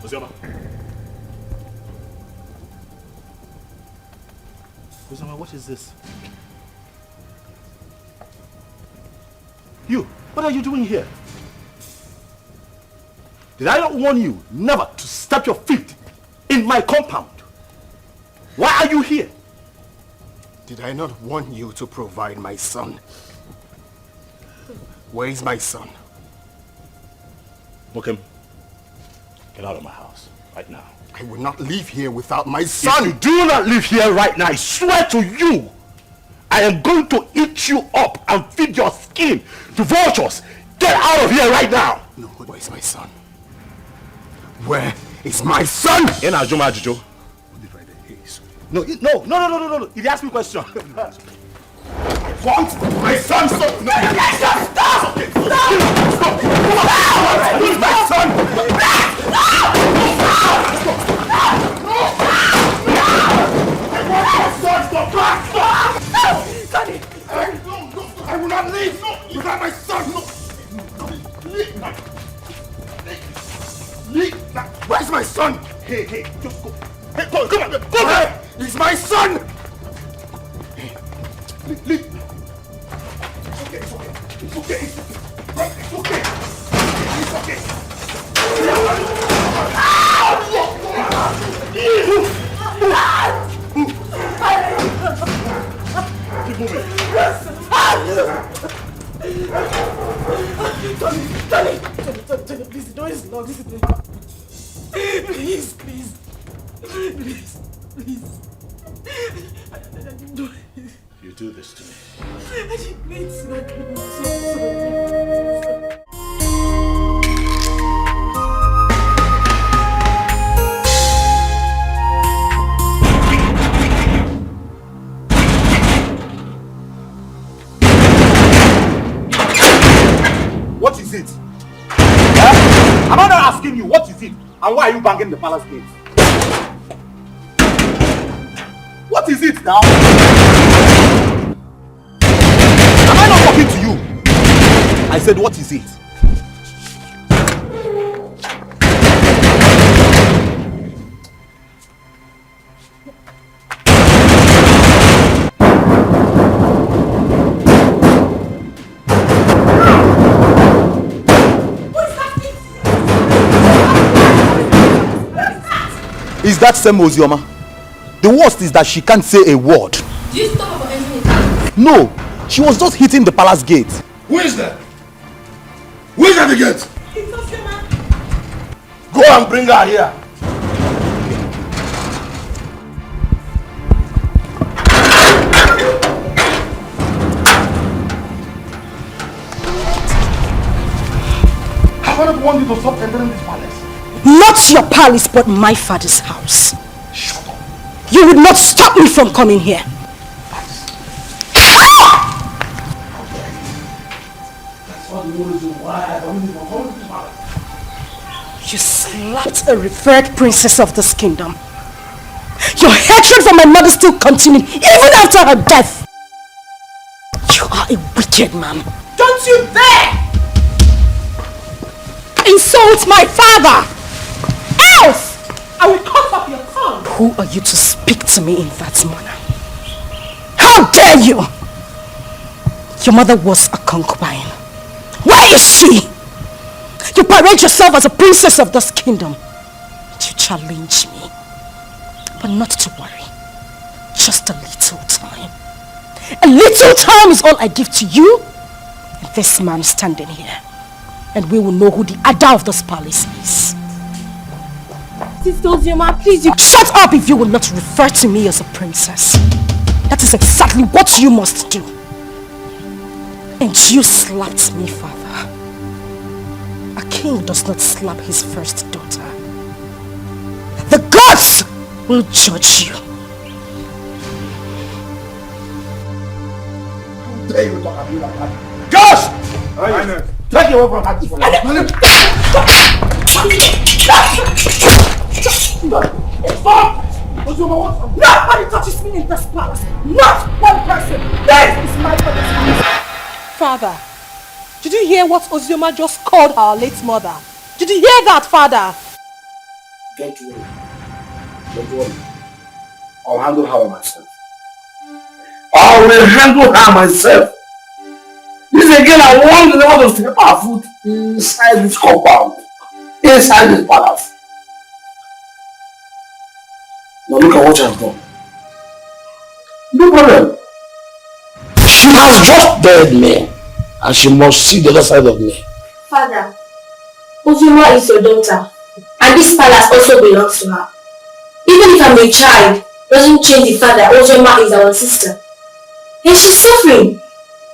Ozioma, what is this? You, what are you doing here? Did I not warn you never to step your feet in my compound? Why are you here? Did I not warn you to provide my son? Where is my son? Mokem, get out of my house right now. I will not leave here without my son! If you do not leave here right now, I swear to you, I am going to eat you up and feed your skin to vultures. Get out of here right now! No, where is my son? Where is my son? In Ajuma Ajujo. No. He asked me a question. What? My son! Stop! No! Stop! Stop! Where is my son? Daddy! I will not leave without my son! Where's my son? Hey, just go. Hey, come on, go there! He's my son! Leave. It's okay. It's okay. Keep moving. Tony, please, the door is locked. Please. You do this to me. Please. What is it? Huh? Am I not asking you what is it? And why are you banging the palace gate? What is it now? Am I not talking to you? I said, what is it? Is that same Ozioma? The worst is that she can't say a word. Do you stop her from entering the house? No, she was just hitting the palace gate. Who is that? Who is at the gate? It's Ozioma. Go and bring her here. Have I not warned you to stop entering this palace? Not your palace, but my father's house. Shut up. You would not stop me from coming here. That's all the reason why I don't even come to this palace. You slapped a revered princess of this kingdom. Your hatred for my mother still continued even after her death. You are a wicked man. Don't you dare insult my father! Else I will cut off your tongue. Who are you to speak to me in that manner? How dare you! Your mother was a concubine. Where is she? You parade yourself as a princess of this kingdom. You challenge me. But not to worry. Just a little time. A little time is all I give to you and this man standing here. And we will know who the Ada of this palace is. Sister Ozioma, please, you... Shut up if you will not refer to me as a princess. That is exactly what you must do. And you slapped me, father. A king does not slap his first daughter. The gods will judge you. How dare you talk to me like that? Gosh! Take you away from her. Stop! Nobody touches me in this palace. Not one person. This is my father's house. Father, did you hear what Ozioma just called our late mother? Did you hear that, Father? Don't worry. Don't worry. I'll handle her myself. I will handle her myself. This again, I want the to step our foot inside this compound. Inside this palace. Now look at what she has done. No problem. She has just dared me. And she must see the other side of me. Father, Ozuma is your daughter. And this palace also belongs to her. Even if I'm a child, doesn't change the fact that Ozoma is our sister. And she's suffering.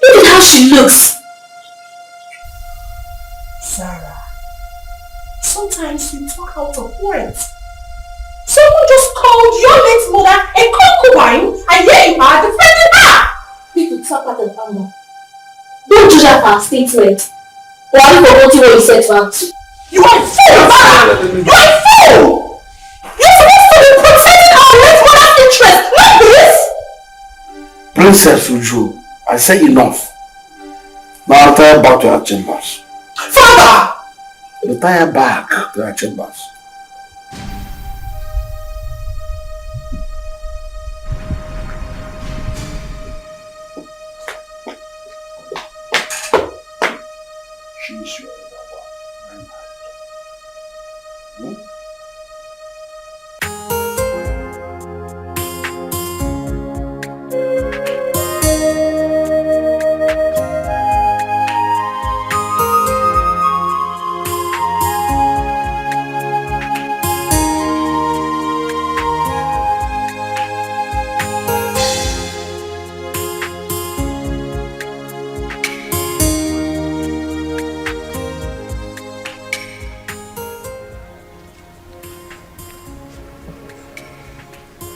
Look at how she looks. Sarah, sometimes you talk out of words. Someone just called your late mother a concubine, and here you are defending her! People talk out of anger. Don't judge her for her statement. Or are you forgetting what you said to her too? You are a fool, Sarah! You are a fool! You're supposed to be protecting our late mother's interest, not this! Princess Uju, I say enough. Now retire back to her chambers. Father! Retire back to her chambers. She's your lover.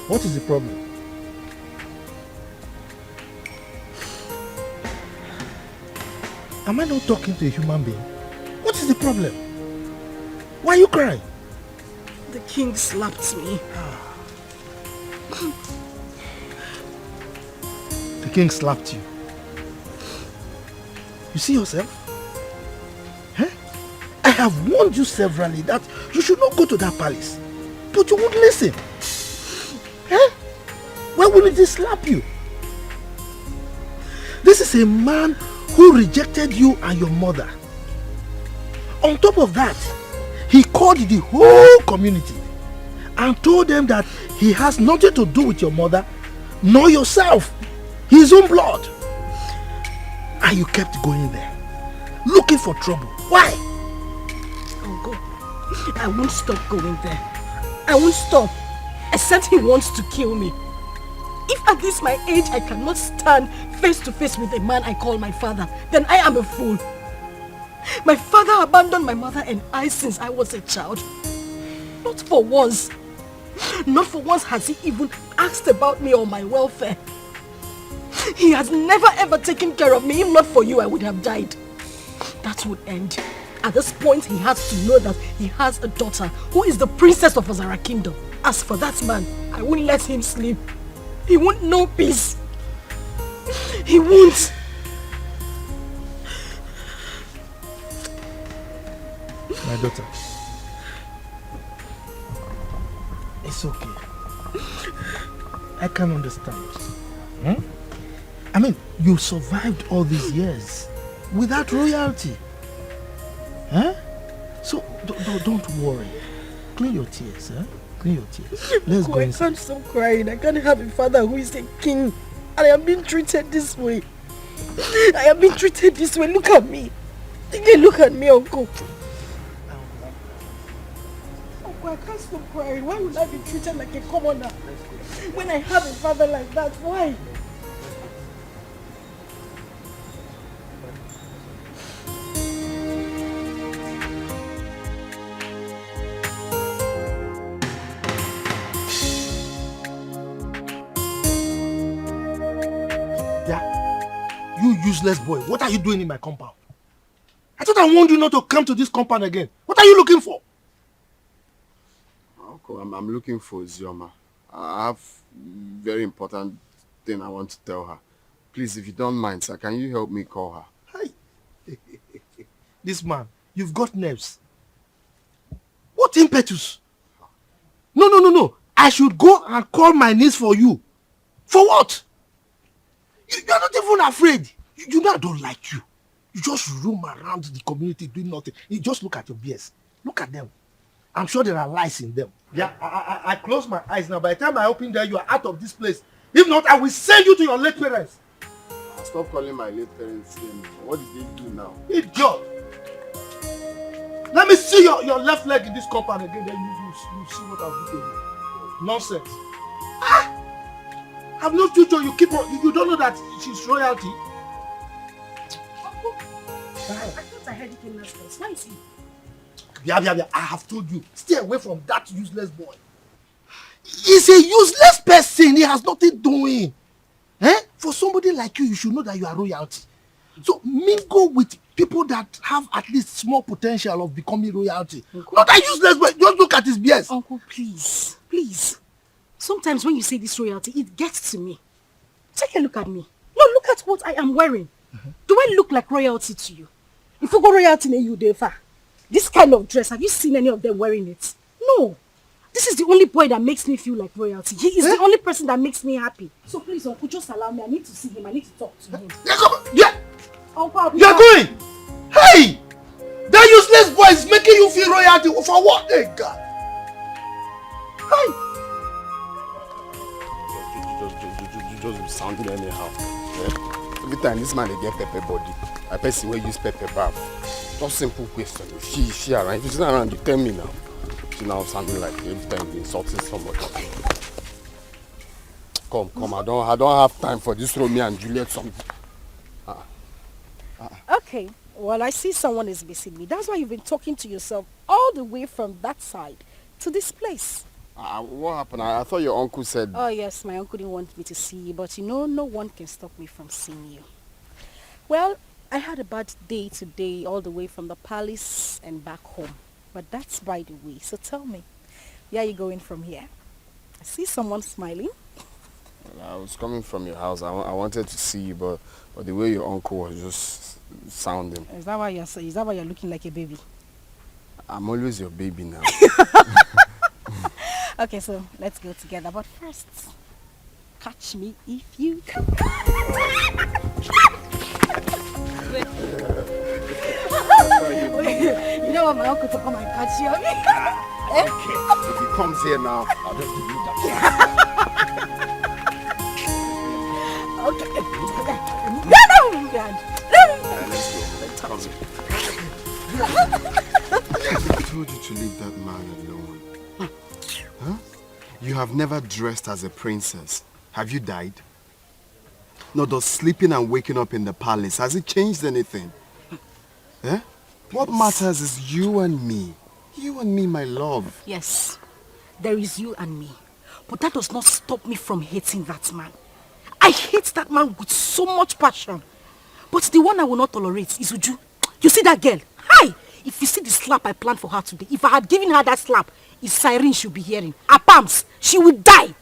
What is the problem? Am I not talking to a human being? What is the problem? Why are you crying? The king slapped me. The king slapped you. You see yourself? Huh? I have warned you severally that you should not go to that palace. But you won't listen. Huh? Why wouldn't he slap you? This is a man who rejected you and your mother. On top of that, he called the whole community and told them that he has nothing to do with your mother nor yourself, his own blood. And you kept going there, looking for trouble. Why? I'll go. I won't stop going there. I won't stop, except he wants to kill me. If at this my age I cannot stand face to face with a man I call my father, then I am a fool. My father abandoned my mother and I since I was a child. Not for once. Not for once has he even asked about me or my welfare. He has never ever taken care of me. If not for you, I would have died. That would end. At this point, he has to know that he has a daughter who is the princess of Azara Kingdom. As for that man, I won't let him sleep. He won't know peace. He won't. My daughter, it's okay. I can understand. I mean, you survived all these years without royalty. Huh? So don't worry. Clean your tears, huh? Clean your tears. Let's go I inside. can't stop crying. I can't have a father who is a king. And I am being treated this way. I am being treated this way. Look at me. Look at me, uncle. Uncle, I can't stop crying. Why would I be treated like a commoner? When I have a father like that, why? You useless boy, what are you doing in my compound? I thought I warned you not to come to this compound again. What are you looking for? Uncle, I'm looking for Zioma. I have very important thing I want to tell her. Please, if you don't mind, sir, can you help me call her? Hi. This man, you've got nerves. What impetus? No. I should go and call my niece for you. For what? You are not even afraid. You know I don't like you. You just roam around the community doing nothing. You just look at your beers. Look at them. I'm sure there are lies in them. Yeah, I close my eyes now. By the time I open there, you are out of this place. If not, I will send you to your late parents. Stop calling my late parents name. What did they do now? Idiot! Let me see your left leg in this compound again, then you see what I'll do to you. Nonsense. I've no future. You don't know that she's royalty. Uncle, I thought I heard you came last place. Why is he? Yeah. I have told you. Stay away from that useless boy. He's a useless person. He has nothing doing. For somebody like you should know that you are royalty. So mingle with people that have at least small potential of becoming royalty. Uncle, not that useless boy. Just look at his BS. Uncle, please. Sometimes when you say this royalty, it gets to me. Take a look at me. No, look at what I am wearing. Do I look like royalty to you? If you go royalty in you, Defa. This kind of dress, have you seen any of them wearing it? No. This is the only boy that makes me feel like royalty. He is the only person that makes me happy. So please, Uncle, just allow me. I need to see him. I need to talk to him. Yeah. Uncle, you're going. Hey! That useless boy is making you feel royalty. For what? Hey, God. Hey! You just sounding anyhow. Yeah? Every time this man they get pepper body, I person will use pepper bath. Just simple question. She around. If she's not around, you tell me now. She now sounding like every time you insulting somebody. Come. I don't have time for this Romeo and Juliet song. Okay. Well, I see someone is missing me. That's why you've been talking to yourself all the way from that side to this place. What happened? I thought your uncle said... Oh, yes. My uncle didn't want me to see you. But no one can stop me from seeing you. Well, I had a bad day today all the way from the palace and back home. But that's by the way. So tell me, where are you going from here? I see someone smiling. Well, I was coming from your house. I wanted to see you, but the way your uncle was just sounding. Is that why you're looking like a baby? I'm always your baby now. Okay, so let's go together. But first, catch me if you can. You don't want my uncle to come and catch you, okay? Okay. If he comes here now, I'll just give you that. Okay. Let's go. I told you to leave that man alone. Huh? You have never dressed as a princess. Have you died? No, does sleeping and waking up in the palace, has it changed anything? Eh? What matters is you and me. You and me, my love. Yes, there is you and me. But that does not stop me from hating that man. I hate that man with so much passion. But the one I will not tolerate is Uju. You see that girl? Hi! If you see the slap I planned for her today, if I had given her that slap, it's siren she'll be hearing. Her palms, she would die.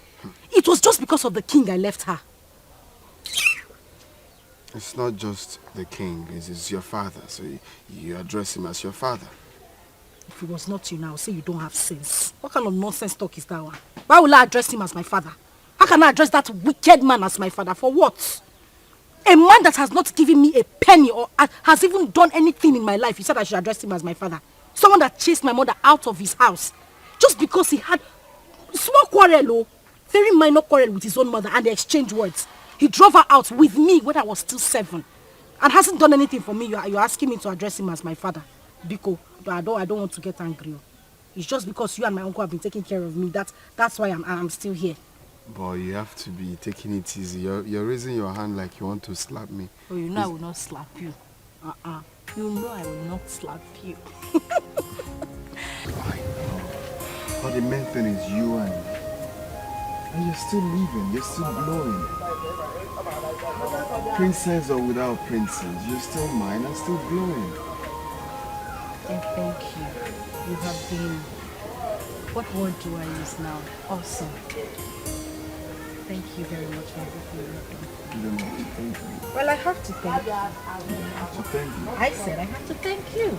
It was just because of the king I left her. It's not just the king, it's your father, so you address him as your father. If it was not you now, say you don't have sense. What kind of nonsense talk is that one? Why will I address him as my father? How can I address that wicked man as my father? For what? A man that has not given me a penny or has even done anything in my life, you said I should address him as my father. Someone that chased my mother out of his house just because he had small quarrel, very minor quarrel with his own mother, and they exchanged words. He drove her out with me when I was still 7 and hasn't done anything for me. You're asking me to address him as my father. Biko, but I don't want to get angry. It's just because you and my uncle have been taking care of me. That's why I'm still here. Boy, you have to be taking it easy. You're raising your hand like you want to slap me. Oh, you know I will not slap you. You know I will not slap you. I know. But the main thing is you and me. And you're still living, you're still glowing. Princess or without princess, you're still mine and still glowing. And thank you. You have been, what word do I use now? Awesome. Thank you very much for everything you've done. You don't have to thank me. Well, I have to thank you. You have to thank me. I said I have to thank you.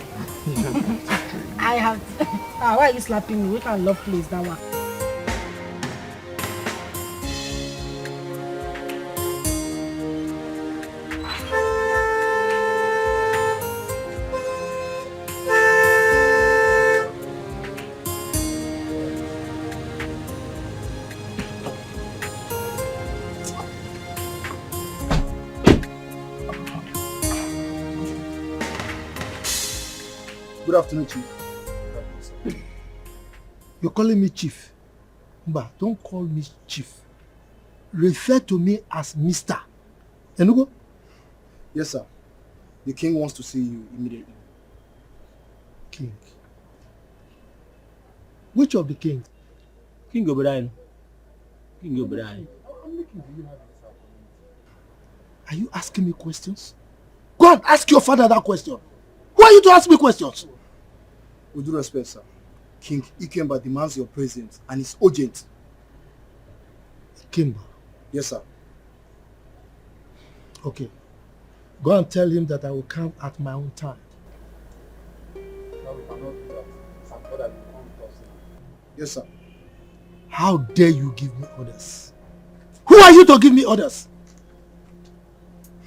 You don't have to thank me. I have to. Why are you slapping me? We can't love place that one. Good afternoon, Chief. You're calling me Chief. Mba, don't call me Chief. Refer to me as Mr. Enugo? Yes, sir. The king wants to see you immediately. King. Which of the king? King Obrien. King Obrien. Are you asking me questions? Go and ask your father that question. Who are you to ask me questions? With due respect, sir. King Ikemba demands your presence and it's urgent. Ikemba? Yes, sir. Okay. Go and tell him that I will come at my own time. No, we cannot do that. Some father will come with us now. Yes, sir. How dare you give me orders? Who are you to give me orders?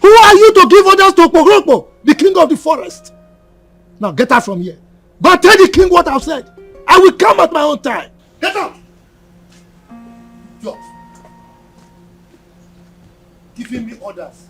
Who are you to give orders to Pogrokpo, the king of the forest? Now get out from here. Go and tell the king what I've said. I will come at my own time. Get out! George. Giving me orders.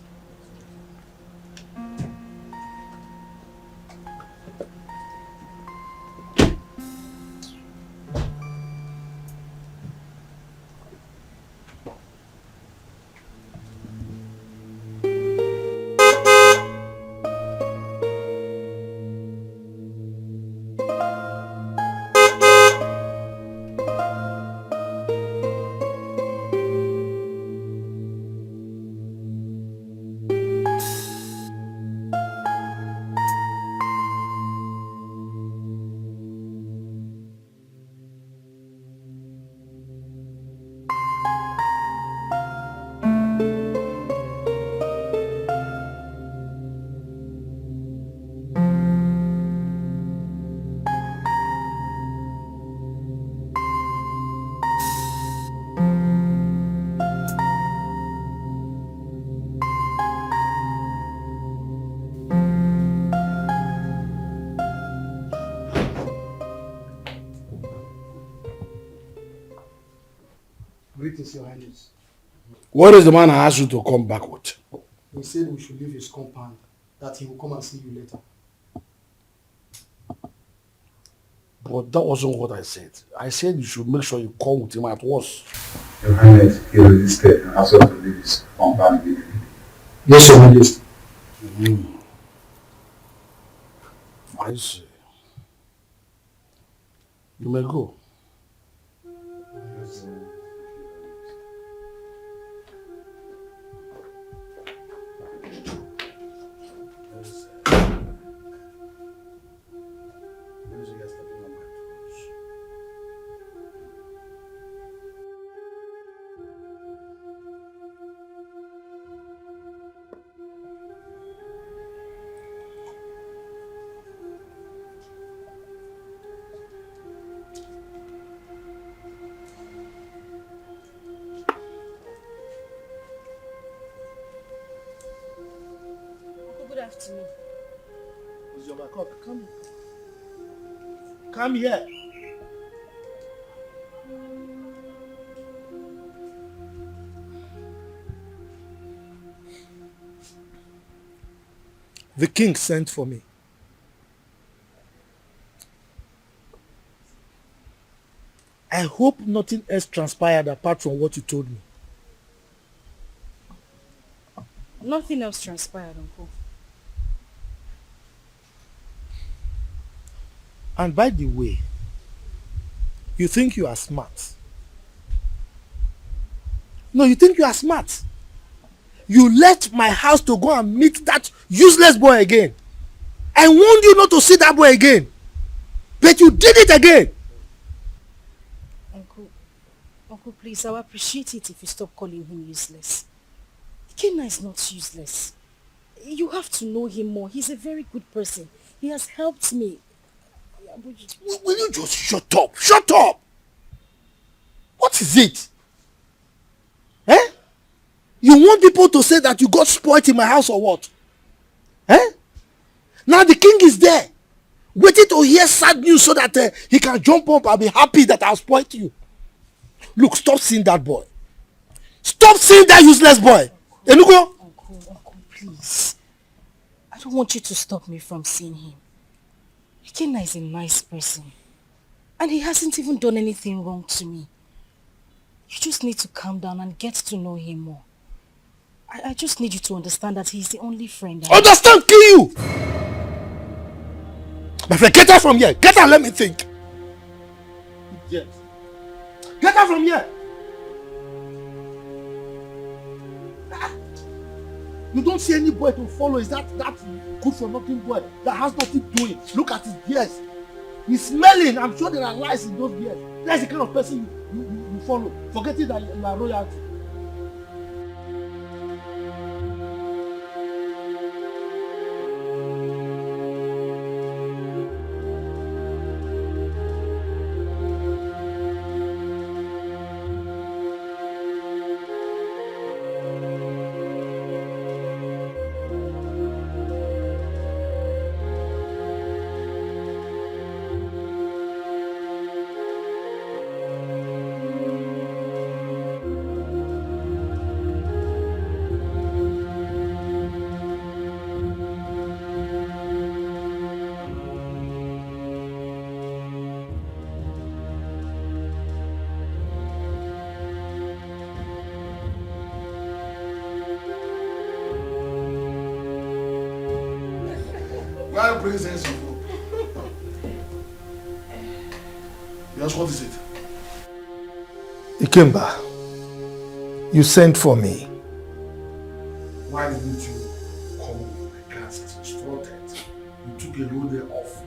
Greetings, Your Highness. What is the man I asked you to come back with? He said we should leave his compound, that he will come and see you later. But that wasn't what I said. I said you should make sure you come with him at once. Your Highness, he resisted and asked us to leave his compound immediately. Yes, Your Highness. I see. You may go. Good afternoon. Come. Come here. The king sent for me. I hope nothing else transpired apart from what you told me. Nothing else transpired, Uncle. And by the way, you think you are smart. No, you think you are smart. You left my house to go and meet that useless boy again. I warned you not to see that boy again. But you did it again. Uncle, please, I would appreciate it if you stop calling him useless. Kenna is not useless. You have to know him more. He's a very good person. He has helped me. Will you just shut up? Shut up! What is it? Eh? You want people to say that you got spoiled in my house or what? Eh? Now the king is there, waiting to hear sad news so that he can jump up and be happy that I spoiled you. Look, stop seeing that boy. Stop seeing that useless boy. Enugo? Uncle, please. I don't want you to stop me from seeing him. Ikenna is a nice person. And he hasn't even done anything wrong to me. You just need to calm down and get to know him more. I just need you to understand that he's the only friend I have. Understand, kill you! My friend, get out from here. Get out, let me think. Yes. Get out from here. You don't see any boy to follow. Is that good for nothing boy that has nothing doing? Look at his beard. He's smelling. I'm sure there are lies in those beards. That's the kind of person you follow. Forgetting that you are royalty. Why bring sense of hope? Yes, what is it? Ikemba, you sent for me. Why didn't you come with my class as instructed? You took a whole day off.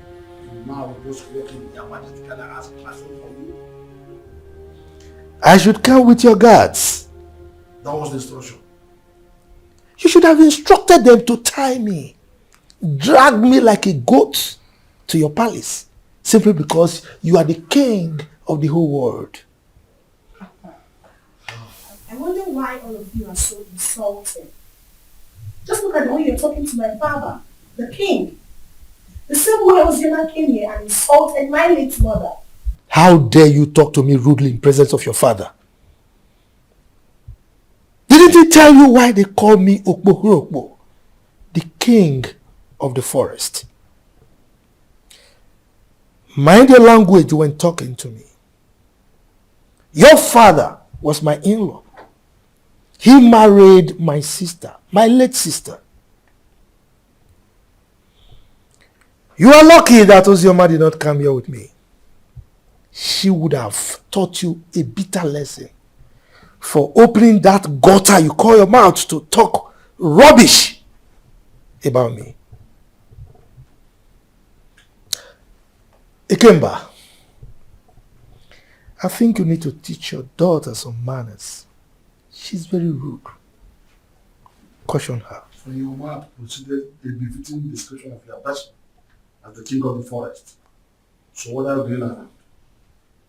And now we're just working in Yamada together as a classroom for you. I should come with your guards. That was the instruction. You should have instructed them to tie me, drag me like a goat to your palace, simply because you are the king of the whole world. I wonder why all of you are so insulting. Just look at the way you're talking to my father, the king. The same way Ozioma came here and insulted my late mother. How dare you talk to me rudely in presence of your father? Didn't he tell you why they call me Okpohurokpo, the king of the forest? Mind your language when talking to me. Your father was my in-law. He married my sister, my late sister. You are lucky that Ozioma did not come here with me. She would have taught you a bitter lesson for opening that gutter you call your mouth to talk rubbish about me. Ikemba, I think you need to teach your daughter some manners. She's very rude. Caution her. So your mother considered a befitting description of your person as the king of the forest. So what are you doing now?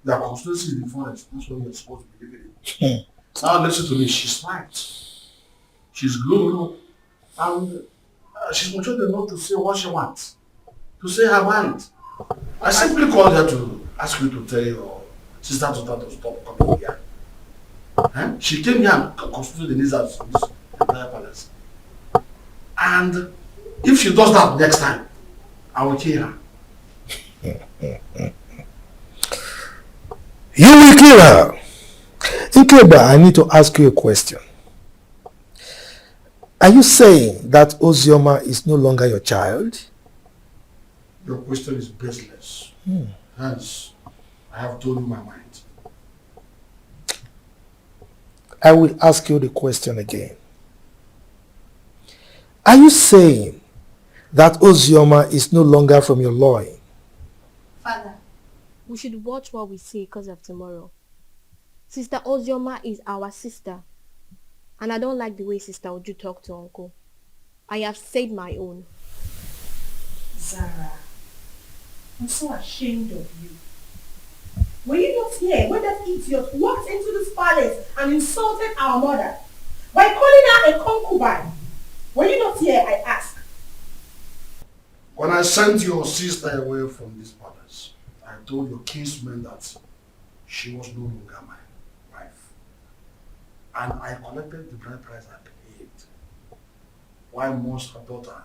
Your constituency in the forest, that's what you're supposed to be living in. Now listen to me, she's right. She's grown up and she's mature enough to say what she wants. To say her mind. I simply called her to ask you to tell your sister to stop coming here. She came here and constituted the needs of this entire palace. And if she does that next time, I will kill her. You will kill her. Ikemba, I need to ask you a question. Are you saying that Ozioma is no longer your child? Your question is baseless. Hence, I have told you my mind. I will ask you the question again. Are you saying that Ozioma is no longer from your loin? Father, we should watch what we say because of tomorrow. Sister Ozioma is our sister. And I don't like the way Sister Oju talk to Uncle. I have said my own. Zara, I'm so ashamed of you. Were you not here when that idiot walked into this palace and insulted our mother by calling her a concubine? Were you not here, I ask? When I sent your sister away from this palace, I told your kinsman that she was no longer my wife. And I collected the bride price I paid. Why must her daughter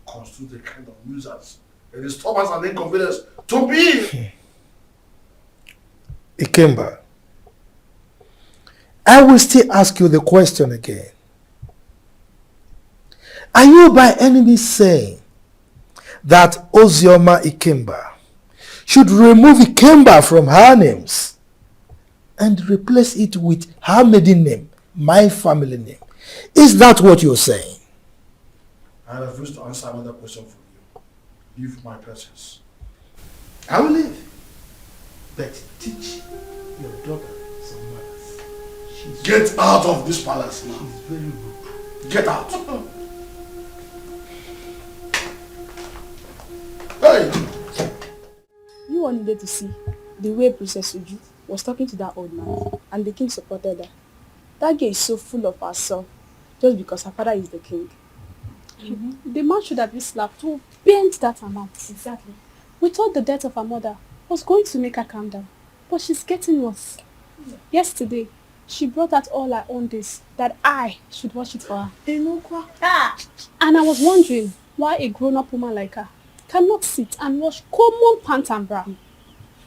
constitute a kind of nuisance A disturbance and inconvenience to me. Ikemba, I will still ask you the question again. Are you by any means saying that Ozioma Ikemba should remove Ikemba from her names and replace it with her maiden name, my family name? Is that what you're saying? I refuse to answer another question from you. Leave my presence. I will leave. But teach your daughter some manners. Get out of this palace now. She's very rude. Get out. Hey! You all needed to see the way Princess Uju was talking to that old man, and the king supported her. That girl is so full of herself just because her father is the king. The man should have been slapped to bend that amount. Exactly. We thought the death of her mother was going to make her calm down, but she's getting worse. Yesterday, she brought out all her own days that I should watch it for her. And I was wondering why a grown-up woman like her cannot sit and wash common pant and bra.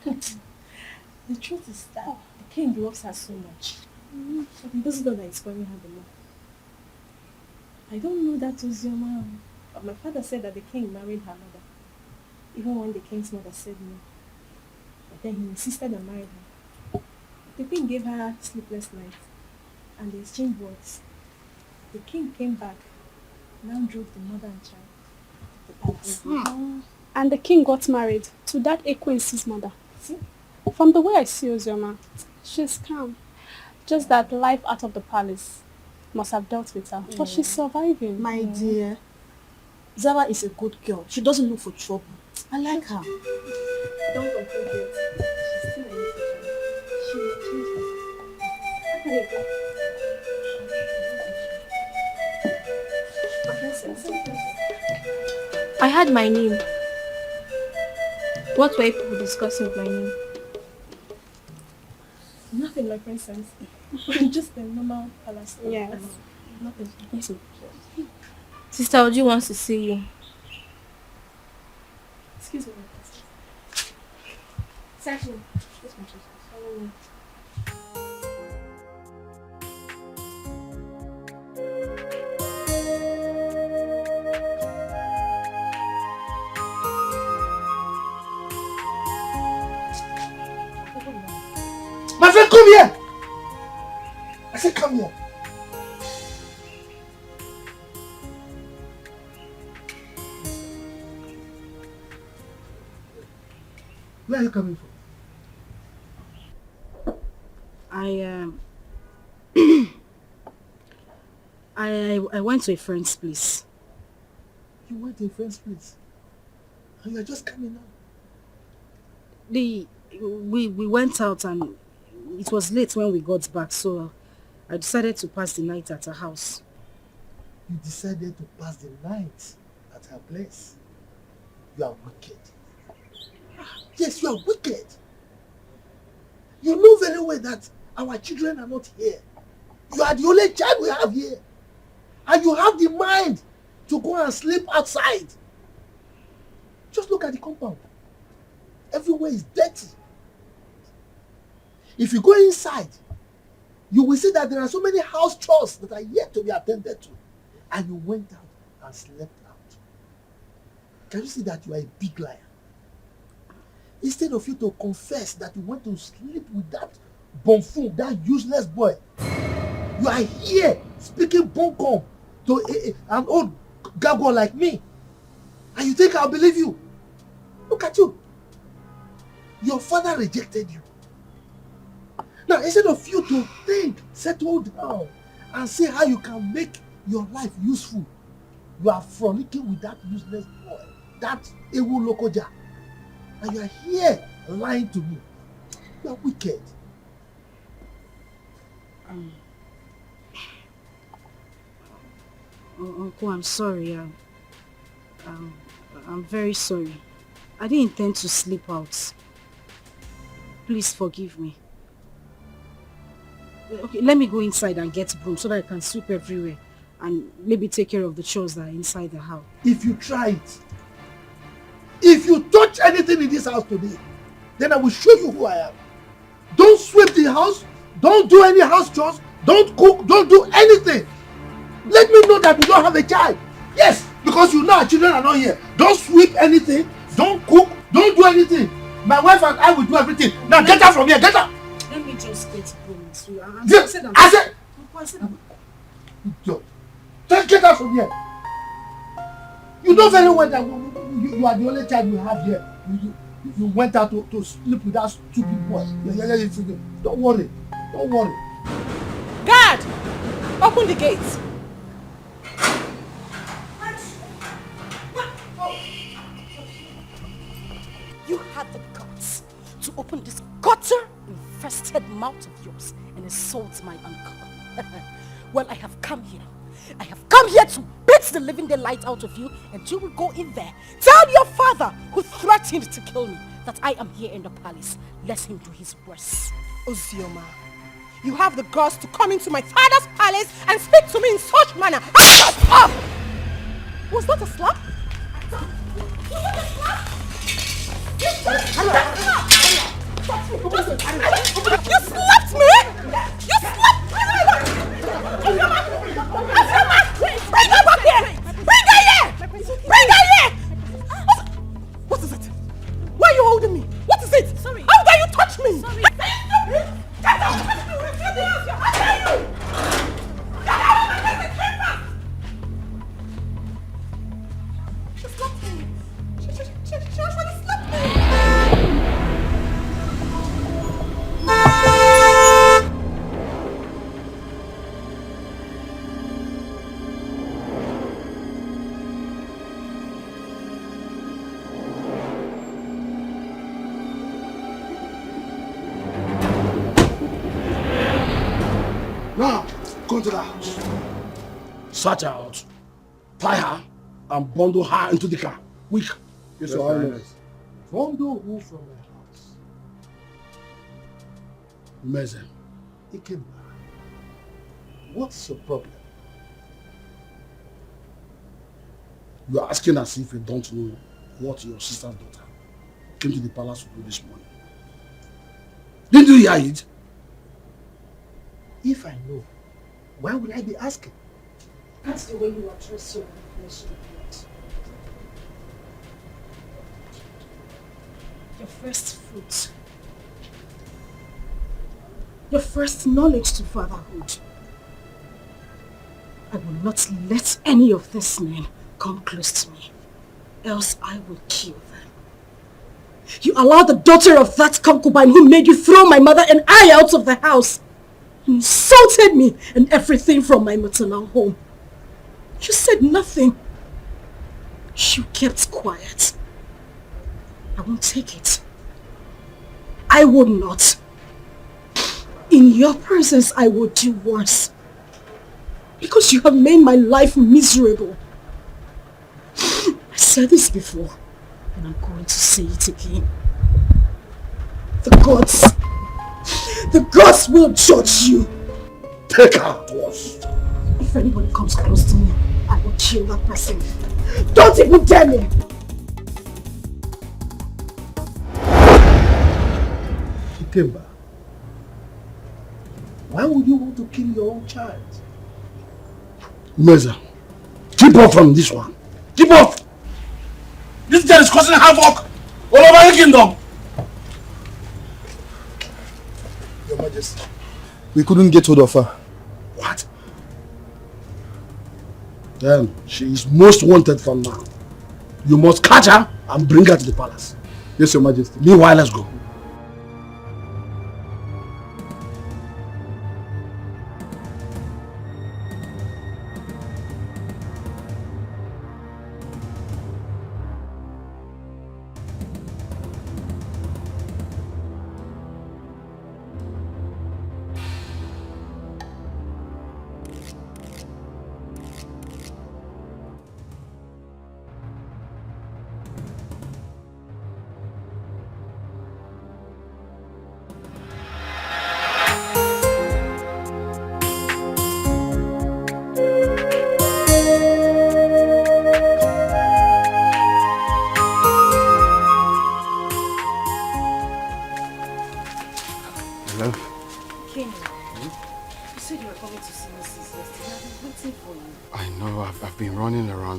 The truth is that the king loves her so much. This is not that it's spoiling her the more. I don't know that was your mom, but my father said that the king married her mother, even when the king's mother said no. But then he insisted on marrying her. The king gave her sleepless nights, and they exchanged words. The king came back, now drove the mother and child to the palace. And the king got married to that Ekwensi's mother. See? From the way I see Ozioma, she's calm. Just that life out of the palace must have dealt with her. But she's surviving. My dear, Zara is a good girl. She doesn't look for trouble. I like her. Don't conclude yet. She's still a little child. She will change her. How can it go? I had my name. What were people discussing with my name? Nothing, my princess. Just a normal palace. Yes. Nothing. Yes. Sister Oji wants to see you. Excuse me, my princess. Exactly. Yes, my princess. My friend, come here! I said come here. Where are you coming from? I went to a friend's place. You went to a friend's place? And you are just coming out? We went out and it was late when we got back, so I decided to pass the night at her house. You decided to pass the night at her place? You are wicked. Yes, you are wicked. You know very well that our children are not here. You are the only child we have here. And you have the mind to go and sleep outside. Just look at the compound. Everywhere is dirty. If you go inside, you will see that there are so many house chores that are yet to be attended to. And you went out and slept out. Can you see that you are a big liar? Instead of you to confess that you went to sleep with that buffoon, that useless boy, you are here speaking bunkum to an old gargoyle like me. And you think I'll believe you? Look at you. Your father rejected you. Now, instead of you to think, settle down, and see how you can make your life useful, you are frolicking with that useless boy, that Ewu Lokoja. And you are here lying to me. You are wicked. Uncle, I'm sorry. I'm very sorry. I didn't intend to sleep out. Please forgive me. Okay, let me go inside and get broom so that I can sweep everywhere and maybe take care of the chores that are inside the house. If you try it, If you touch anything in this house today, then I will show you who I am. Don't sweep the house. Don't do any house chores. Don't cook. Don't do anything. Let me know that you don't have a child. Yes, because you know our children are not here. Don't sweep anything. Don't cook. Don't do anything. My wife and I will do everything. Now get out from here. Get out. Let me just get home. I said. Just get out from here. You know very well that you are the only child we have here. You went out to sleep with that stupid boy. Don't worry. Don't worry. Guard! Open the gate. You had the guts to open this gutter-infested mouth of yours and insult my uncle. Well, I have come here. I have come here to beat the living daylight out of you, and you will go in there. Tell your father, who threatened to kill me, that I am here in the palace. Let him do his worst. Ozioma, you have the guts to come into my father's palace and speak to me in such manner. Shut up! Was that a slap? Was that a slap? You slapped me! You slapped me! Bring her back here! Bring her here! Bring her here! What is it? Why are you holding me? What is it? Sorry. How dare you touch me? Sorry. Get out of my face! How dare you? Get out of my face! She slapped me. She actually slapped me. Now, go to the house. Search her out. Tie her and bundle her into the car. Quick. Yes, Your Highness. Bundle who from the house? Maiden. Ikemba. What's your problem? You are asking as if you don't know what your sister's daughter came to the palace to do this morning. Didn't you hear it? If I know, why would I be asking? That's the way you address your flesh and blood. Your first fruit. Your first knowledge to fatherhood. I will not let any of these men come close to me, else I will kill them. You allowed the daughter of that concubine who made you throw my mother and I out of the house. You insulted me and everything from my maternal home. You said nothing. You kept quiet. I won't take it. I would not. In your presence, I will do worse. Because you have made my life miserable. I said this before, and I'm going to say it again. The gods will judge you. Take her to us. If anybody comes close to me, I will kill that person. Don't even dare me! Ikemba, why would you want to kill your own child? Meza, keep off from this one. Keep off! This girl is causing havoc all over the kingdom. Your Majesty, we couldn't get hold of her. What? Then she is most wanted from now. You must catch her and bring her to the palace. Yes, Your Majesty. Meanwhile, let's go.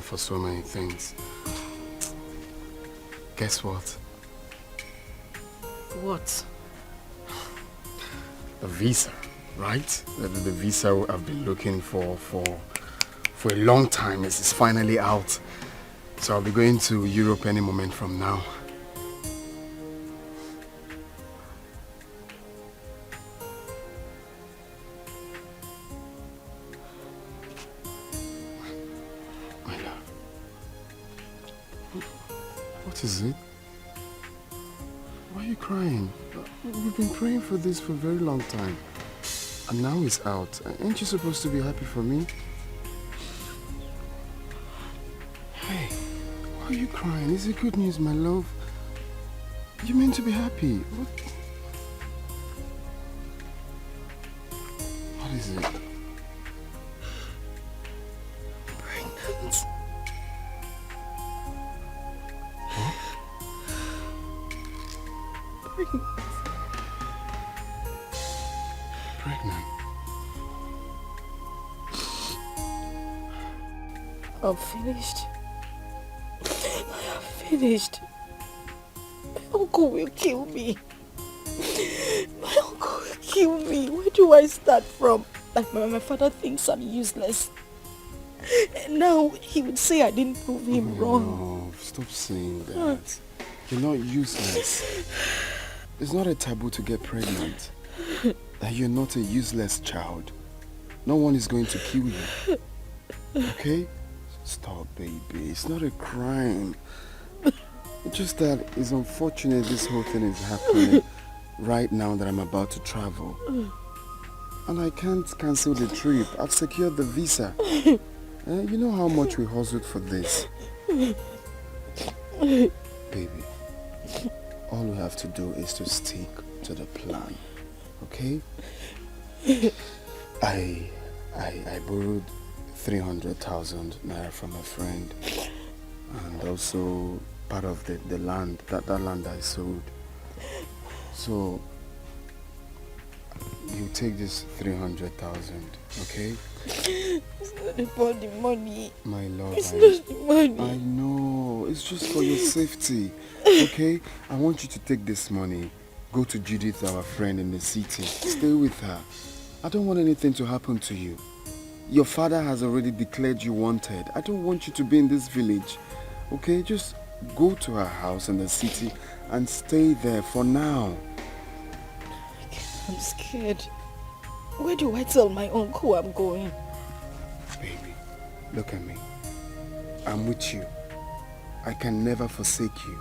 for so many things. Guess what? What? The visa, right? The visa I've been looking for a long time is finally out. So I'll be going to Europe any moment from now. My love. What is it? Why are you crying? We've been praying for this for a very long time. And now it's out. Ain't you supposed to be happy for me? Hey, why are you crying? Is it good news, my love? You meant to be happy. What is it? Pregnant. Huh? Pregnant. I'm finished. I am finished. My uncle will kill me. My uncle will kill me. Where do I start from? Like my father thinks I'm useless. And now he would say I didn't prove him wrong. No, stop saying that. You're not useless. It's not a taboo to get pregnant. That you're not a useless child. No one is going to kill you. Okay? Stop, baby. It's not a crime. It's just that it's unfortunate this whole thing is happening right now that I'm about to travel. And I can't cancel the trip. I've secured the visa. You know how much we hustled for this. Baby, all we have to do is to stick to the plan. Okay? I borrowed 300,000 naira from a friend, and also part of the land, that land I sold. So you take this 300,000, okay? It's not about the money. My love, it's not the money. I know, it's just for your safety, okay? I want you to take this money, go to Judith, our friend in the city, stay with her. I don't want anything to happen to you. Your father has already declared you wanted. I don't want you to be in this village, okay? Just go to her house in the city and stay there for now. I'm scared. Where do I tell my uncle I'm going? Baby, look at me. I'm with you. I can never forsake you.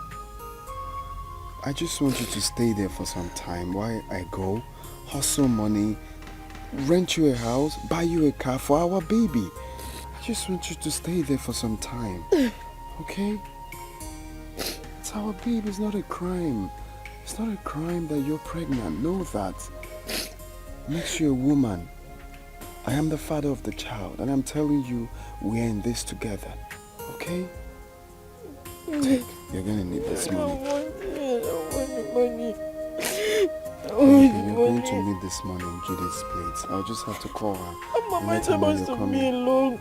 I just want you to stay there for some time while I go, hustle money, rent you a house, buy you a car for our baby. I just want you to stay there for some time. Okay? It's our baby, it's not a crime. It's not a crime that you're pregnant. Know that. Makes you a woman. I am the father of the child, and I'm telling you, we're in this together. Okay? Take. You're gonna need this money. I don't want the money. You're going to need this money in Judith's place. I'll just have to call her. How am I supposed to be alone?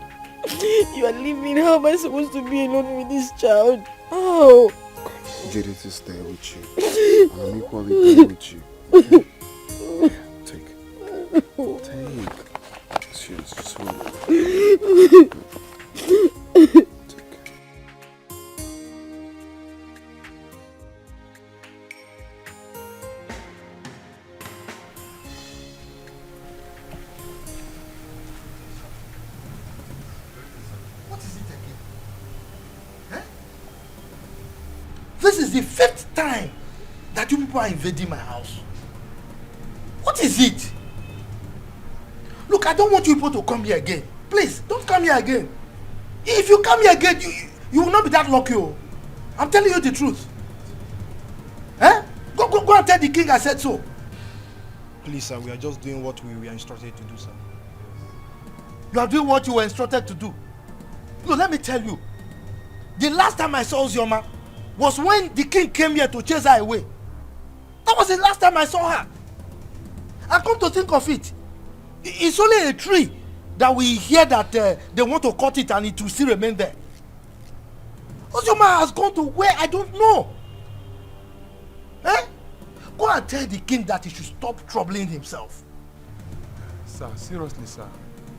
You are leaving. How am I supposed to be alone with this child? Oh. Judith is there with you. And I'm equally there with you. Okay? Take. Cheers. Just hold it. Take. This is the 5th time that you people are invading my house. What is it? Look, I don't want you people to come here again. Please, don't come here again. If you come here again, you will not be that lucky. Oh. I'm telling you the truth. Eh? Go and tell the king I said so. Please, sir, we are just doing what we were instructed to do, sir. You are doing what you were instructed to do. No, let me tell you. The last time I saw Ozioma was when the king came here to chase her away. That was the last time I saw her. And come to think of it, it's only a tree that we hear that they want to cut it and it will still remain there. Ozioma has gone to where I don't know. Eh? Go and tell the king that he should stop troubling himself. Sir, seriously, sir.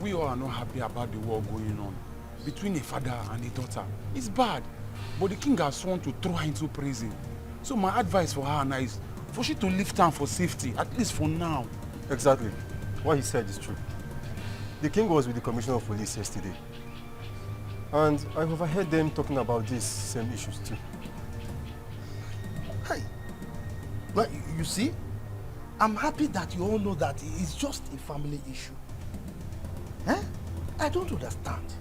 We all are not happy about the war going on between a father and a daughter. It's bad. But the king has sworn to throw her into prison. So my advice for her now is for she to leave town for safety, at least for now. Exactly. What he said is true. The king was with the commissioner of police yesterday. And I overheard them talking about these same issues too. Hey, well, you see, I'm happy that you all know that it's just a family issue. Eh? I don't understand.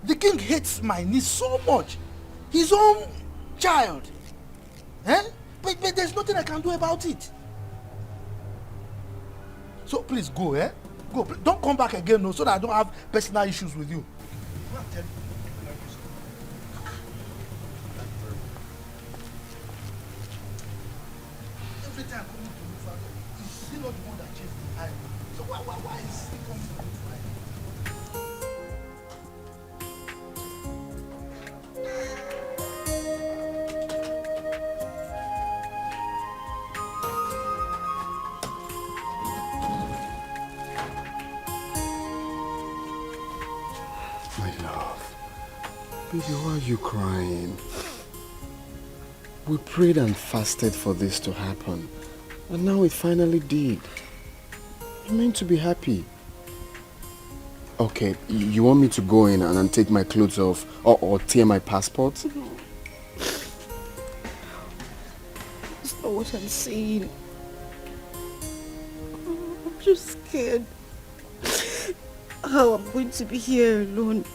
The king hates my niece so much. His own child. Eh? But there's nothing I can do about it. So please go, eh? Go. Don't come back again, no, so that I don't have personal issues with you. Every time coming to me, father, is still not the one that chased the eye. So why is he coming to me? Baby, why are you crying? We prayed and fasted for this to happen. And now it finally did. You're meant to be happy. Okay, you want me to go in and take my clothes off or tear my passport? No. That's not what I'm saying. I'm just scared how I'm going to be here alone.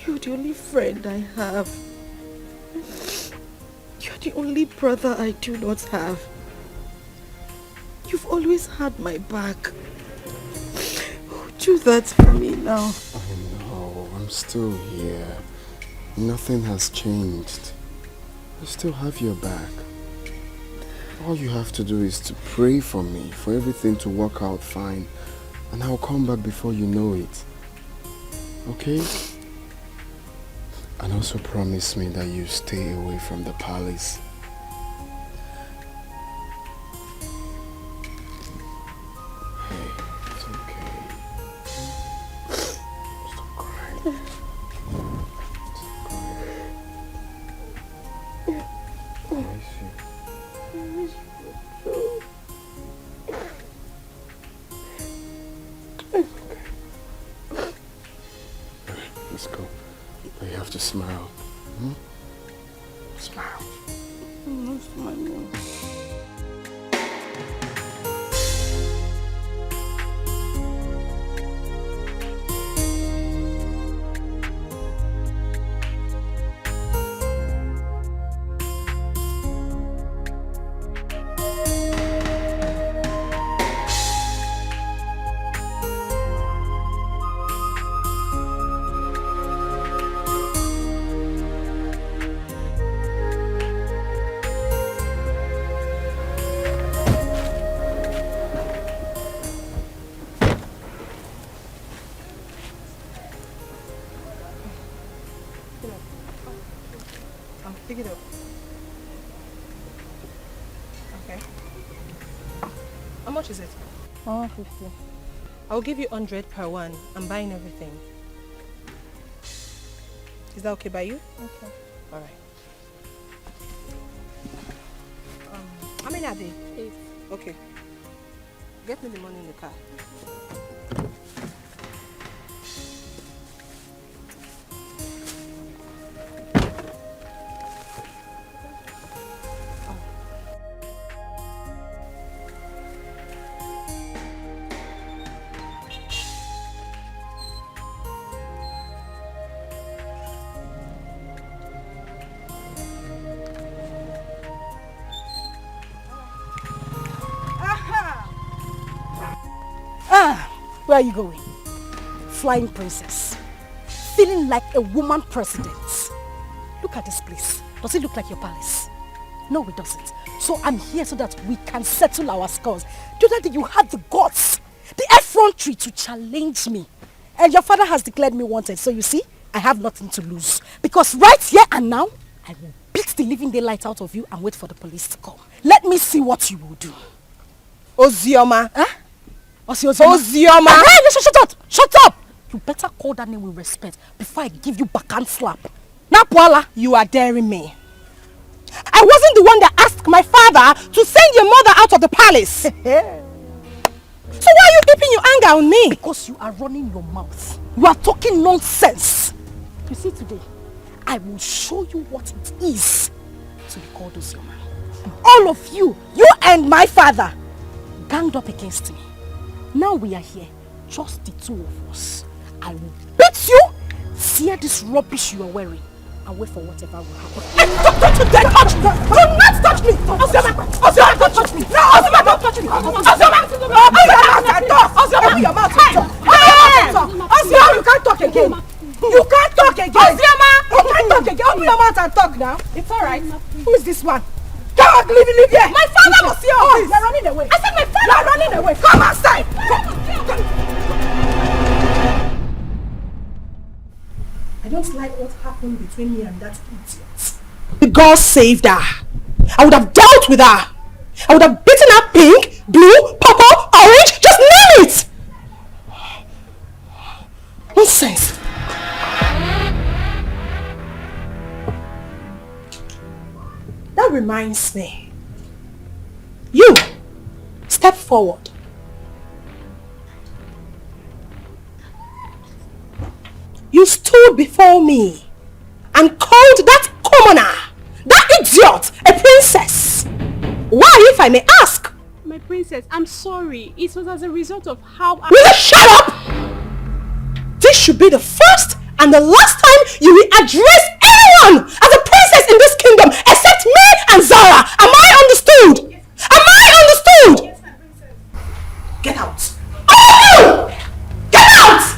You're the only friend I have. You're the only brother I do not have. You've always had my back. Do that for me now. I know, I'm still here. Nothing has changed. I still have your back. All you have to do is to pray for me, for everything to work out fine. And I'll come back before you know it. Okay? And also promise me that you stay away from the palace. Hey, it's okay. Stop crying. Stop crying. I miss you. I miss you too. Okay. Alright, let's go. But you have to smile. Hmm? Smile. I'm not smiling. Pick it up. Okay. How much is it? 150. I'll give you 100 per one. I'm buying everything. Is that okay by you? Okay. All right. How many are they? 8. Okay. Get me the money in the car. Where are you going? Flying princess. Feeling like a woman president. Look at this place. Does it look like your palace? No, it doesn't. So I'm here so that we can settle our scores. The other day you had the guts, the effrontery to challenge me. And your father has declared me wanted. So you see, I have nothing to lose. Because right here and now, I will beat the living daylight out of you and wait for the police to come. Let me see what you will do. Ozioma. Huh? Ozioma. Hey, listen, shut up! Shut up! You better call that name with respect before I give you backhand slap. Now, Paula, you are daring me. I wasn't the one that asked my father to send your mother out of the palace. So why are you keeping your anger on me? Because you are running your mouth. You are talking nonsense. You see, today, I will show you what it is to be called Ozioma. All of you, you and my father, ganged up against me. Now we are here, just the two of us. I will beat you, tear this rubbish you are wearing, and wait for whatever will happen. Don't touch me! Do not touch me! Ozioma, don't touch me! No, Ozioma, don't touch me! Ozioma, open your mouth and talk! Ozioma, you can't talk again! You can't talk again! Ozioma! You can't talk again! Open your mouth and talk now! It's alright. Who is this one? Come on, leave here! My father was here! Oh, you're running away! I said my father! You're running away! Come outside! Come. I don't like what happened between me and that idiot. God saved her. I would have dealt with her. I would have beaten her pink, blue, purple, orange, just name it! Nonsense. That reminds me. You, step forward. You stood before me and called that commoner, that idiot, a princess. Why, if I may ask? My princess, I'm sorry. It was as a result of how I... Will you shut up? This should be the first and the last time you will address anyone as a princess in this kingdom except me and Zara. Am I understood? Am I understood? Yes, my princess. Get out. Oh! Get out!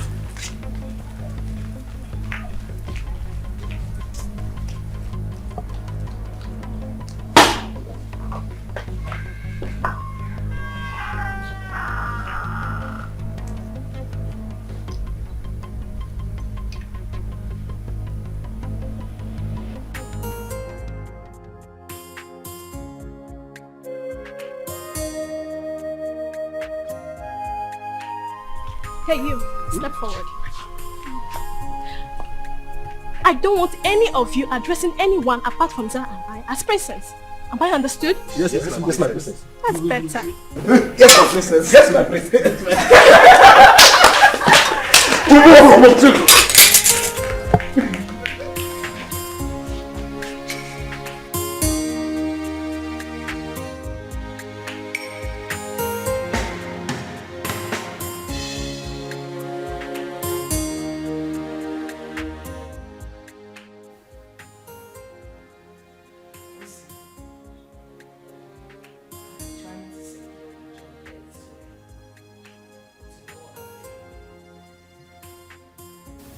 Hey, you, step forward. I don't want any of you addressing anyone apart from Zara and I as princess. Am I understood? Yes, my princess. That's better. Yes, my princess. Yes, my princess.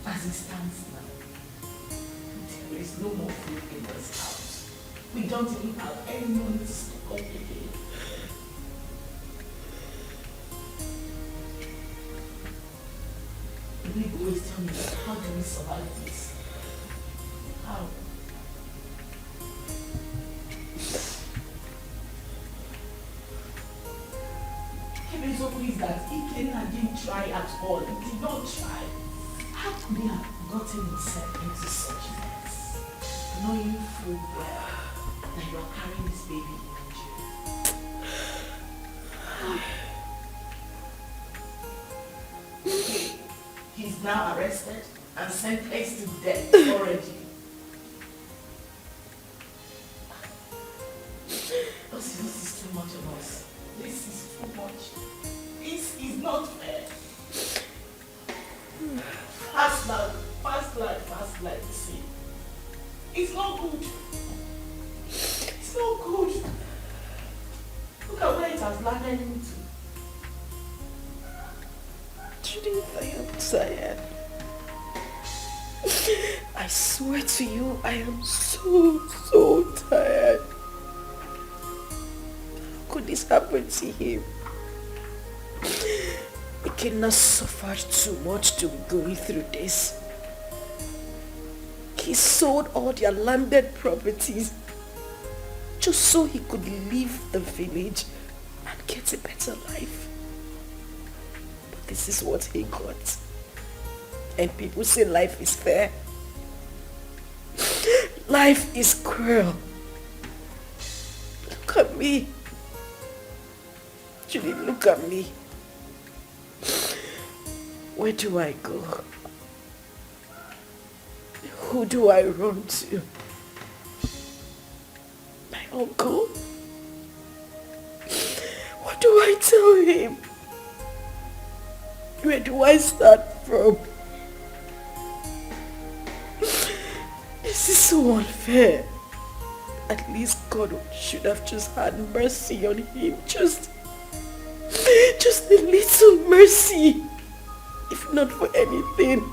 As it stands now, there is no more food in this house. We don't even have any money to stock up again. The big boys tell me, how do we survive this? How? Kevin so pleased that Ikenna didn't try at all. He did not try. How could he have gotten himself into such a mess, knowing full well that you are carrying this baby in you? He's now arrested and sentenced to death already. This is too much of us. This is too much. This is not fair. Fast life, see. It's not good. It's not good. Look at where it has landed into. Judith, I am tired. I swear to you, I am so tired. How could this happen to him? We cannot suffer too much to be going through this. He sold all their landed properties just so he could leave the village and get a better life. But this is what he got. And people say life is fair. Life is cruel. Look at me. Julie, look at me. Where do I go? Who do I run to? My uncle? What do I tell him? Where do I start from? This is so unfair. At least God should have just had mercy on him. Just a little mercy. If not for anything,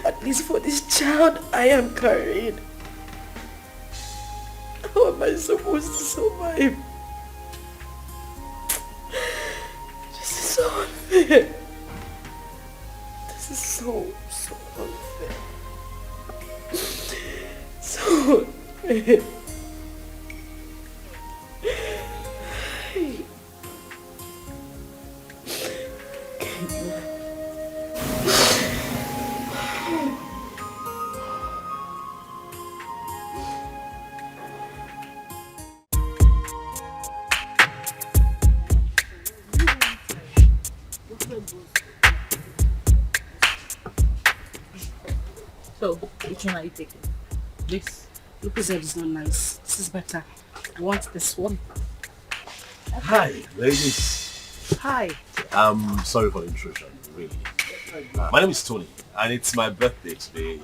at least for this child I am carrying. How am I supposed to survive? This is so unfair. This is so unfair. So unfair. So, which one are you taking? This? Look, said it's not nice. This is better. I want this one. Hi, ladies. Hi. I'm sorry for the intrusion, really. My name is Tony, and it's my birthday today.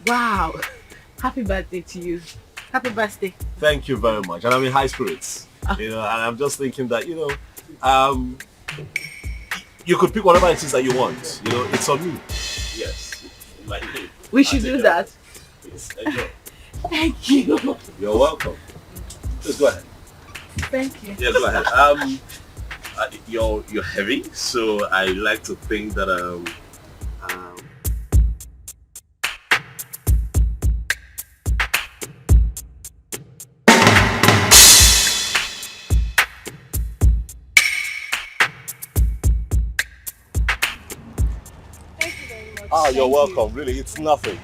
Wow. Happy birthday to you. Happy birthday. Thank you very much, and I'm in high spirits. You know, and I'm just thinking that, you could pick whatever it is that you want. You know, it's on me. Yes. We should do that. Please, enjoy. Thank you. You're welcome. Just go ahead. Thank you. Yeah, go ahead. You're heavy, so I like to think that Oh, you're welcome. Really, it's nothing.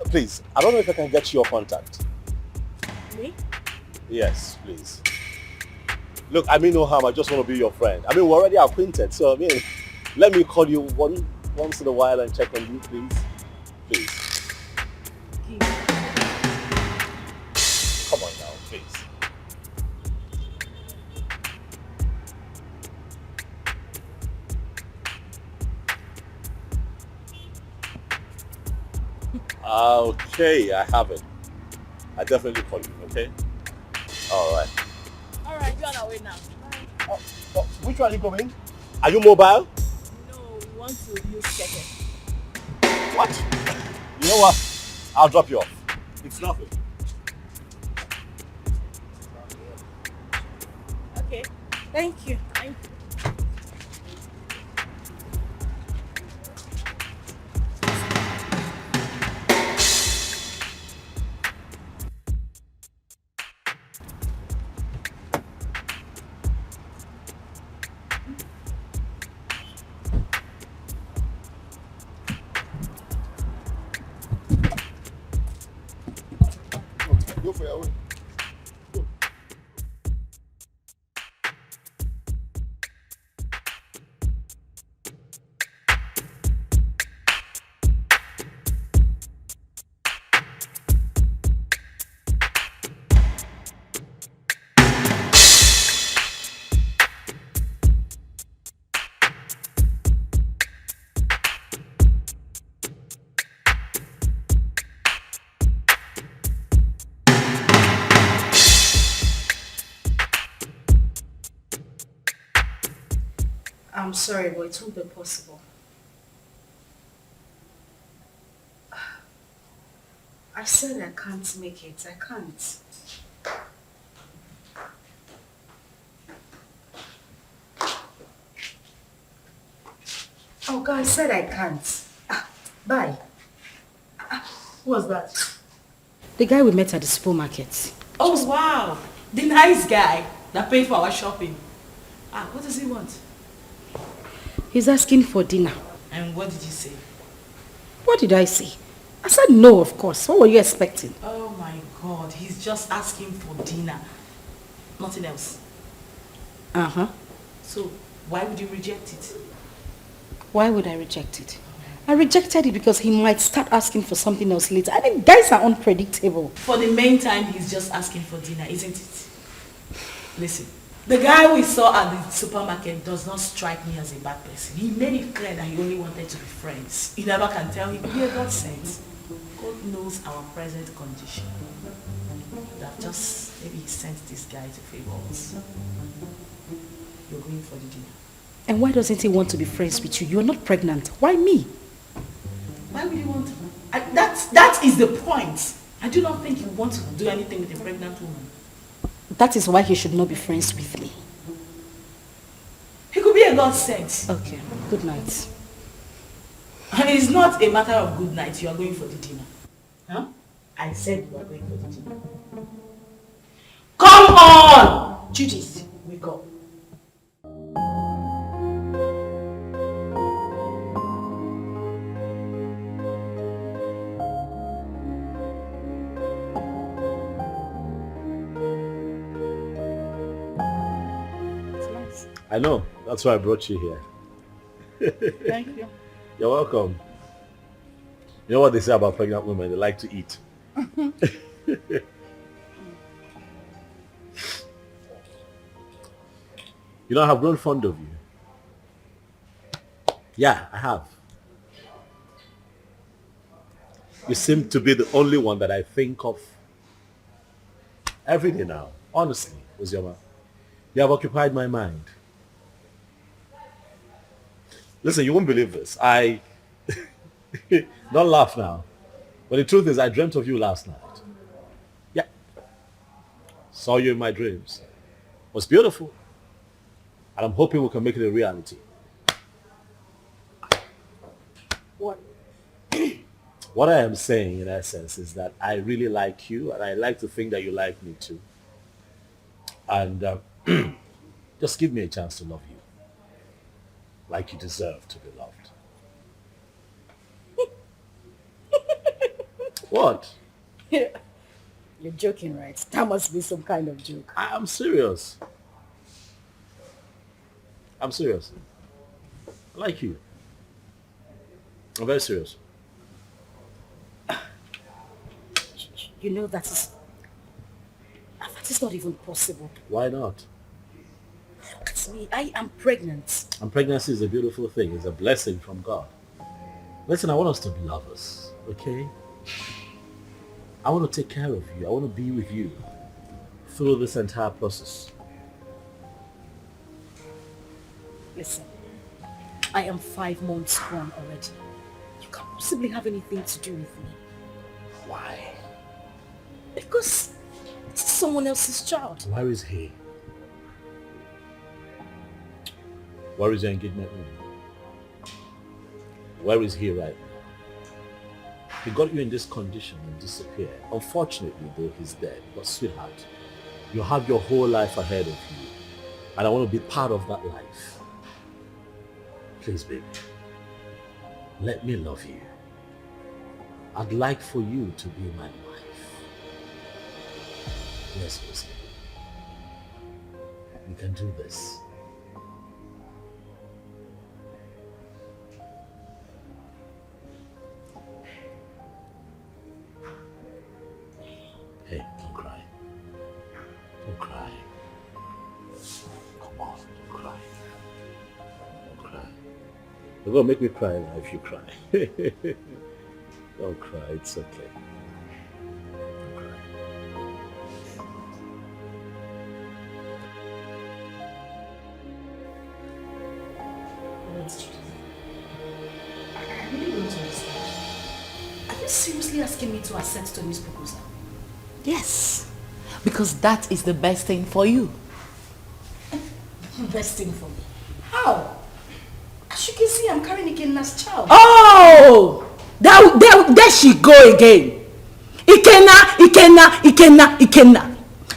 Please, I don't know if I can get your contact. Me? Yes, please. Look, I mean no harm. I just want to be your friend. I mean, we're already acquainted, so I mean, let me call you once in a while and check on you, please. Please. Come on now, please. Okay, I have it. I definitely call you, okay? Alright. Alright, you're on our way now. Oh, which one are you going? Are you mobile? No, we want to use Keke. What? You know what? I'll drop you off. It's nothing. Okay. Thank you. Thank you. Go for your way. I'm sorry, but it won't be possible. I said I can't make it. I can't. Oh God, I said I can't. Bye. Who was that? The guy we met at the supermarket. Oh, wow. The nice guy that paid for our shopping. What does he want? He's asking for dinner. And what did you say? What did I say? I said no, of course. What were you expecting? Oh my God, he's just asking for dinner. Nothing else. Uh-huh. So, why would you reject it? Why would I reject it? I rejected it because he might start asking for something else later. I mean, guys are unpredictable. For the main time, he's just asking for dinner, isn't it? Listen, the guy we saw at the supermarket does not strike me as a bad person. He made it clear that he only wanted to be friends. You never can tell him, yeah, God sent. God knows our present condition. That just, maybe he sent this guy to favor us. You're going for the dinner. And why doesn't he want to be friends with you? You're not pregnant. Why me? Why would he want to? That is the point. I do not think he wants to do anything with a pregnant woman. That is why he should not be friends with me. He could be a God sent. Okay, good night. And it's not a matter of good night. You are going for the dinner. Huh? I said you are going for the dinner. Come on! Judith, wake up. I know. That's why I brought you here. Thank you. You're welcome. You know what they say about pregnant women? They like to eat. You know, I have grown fond of you. Yeah, I have. You seem to be the only one that I think of every day now. Honestly, Uzioma. You have occupied my mind. Listen, you won't believe this. Don't laugh now. But the truth is, I dreamt of you last night. Yeah. Saw you in my dreams. It was beautiful. And I'm hoping we can make it a reality. What? What I am saying, in essence, is that I really like you, and I like to think that you like me too. And just give me a chance to love you. Like you deserve to be loved. What? You're joking, right? That must be some kind of joke. I'm serious. I'm serious. I like you. I'm very serious. You know that is not even possible. Why not? Look at me. I am pregnant. And pregnancy is a beautiful thing. It's a blessing from God. Listen, I want us to be lovers, okay? I want to take care of you. I want to be with you through this entire process. Listen, I am 5 months gone already. You can't possibly have anything to do with me. Why? Because it's someone else's child. Where is he? Where is your engagement ring? Where is he right now? He got you in this condition and disappeared. Unfortunately, though, he's dead. But sweetheart, you have your whole life ahead of you. And I want to be part of that life. Please, baby, let me love you. I'd like for you to be my wife. Yes, Lucy. We can do this. Hey, don't cry. Don't cry. Come on, don't cry. Don't cry. You're gonna make me cry now if you cry. Don't cry, it's okay. Don't cry. I really don't understand. Are you seriously asking me to accept Tony's proposal? Yes, because that is the best thing for you. Best thing for me? How? As you can see, I'm carrying Ikenna's child. Oh! There she go again. Ikenna.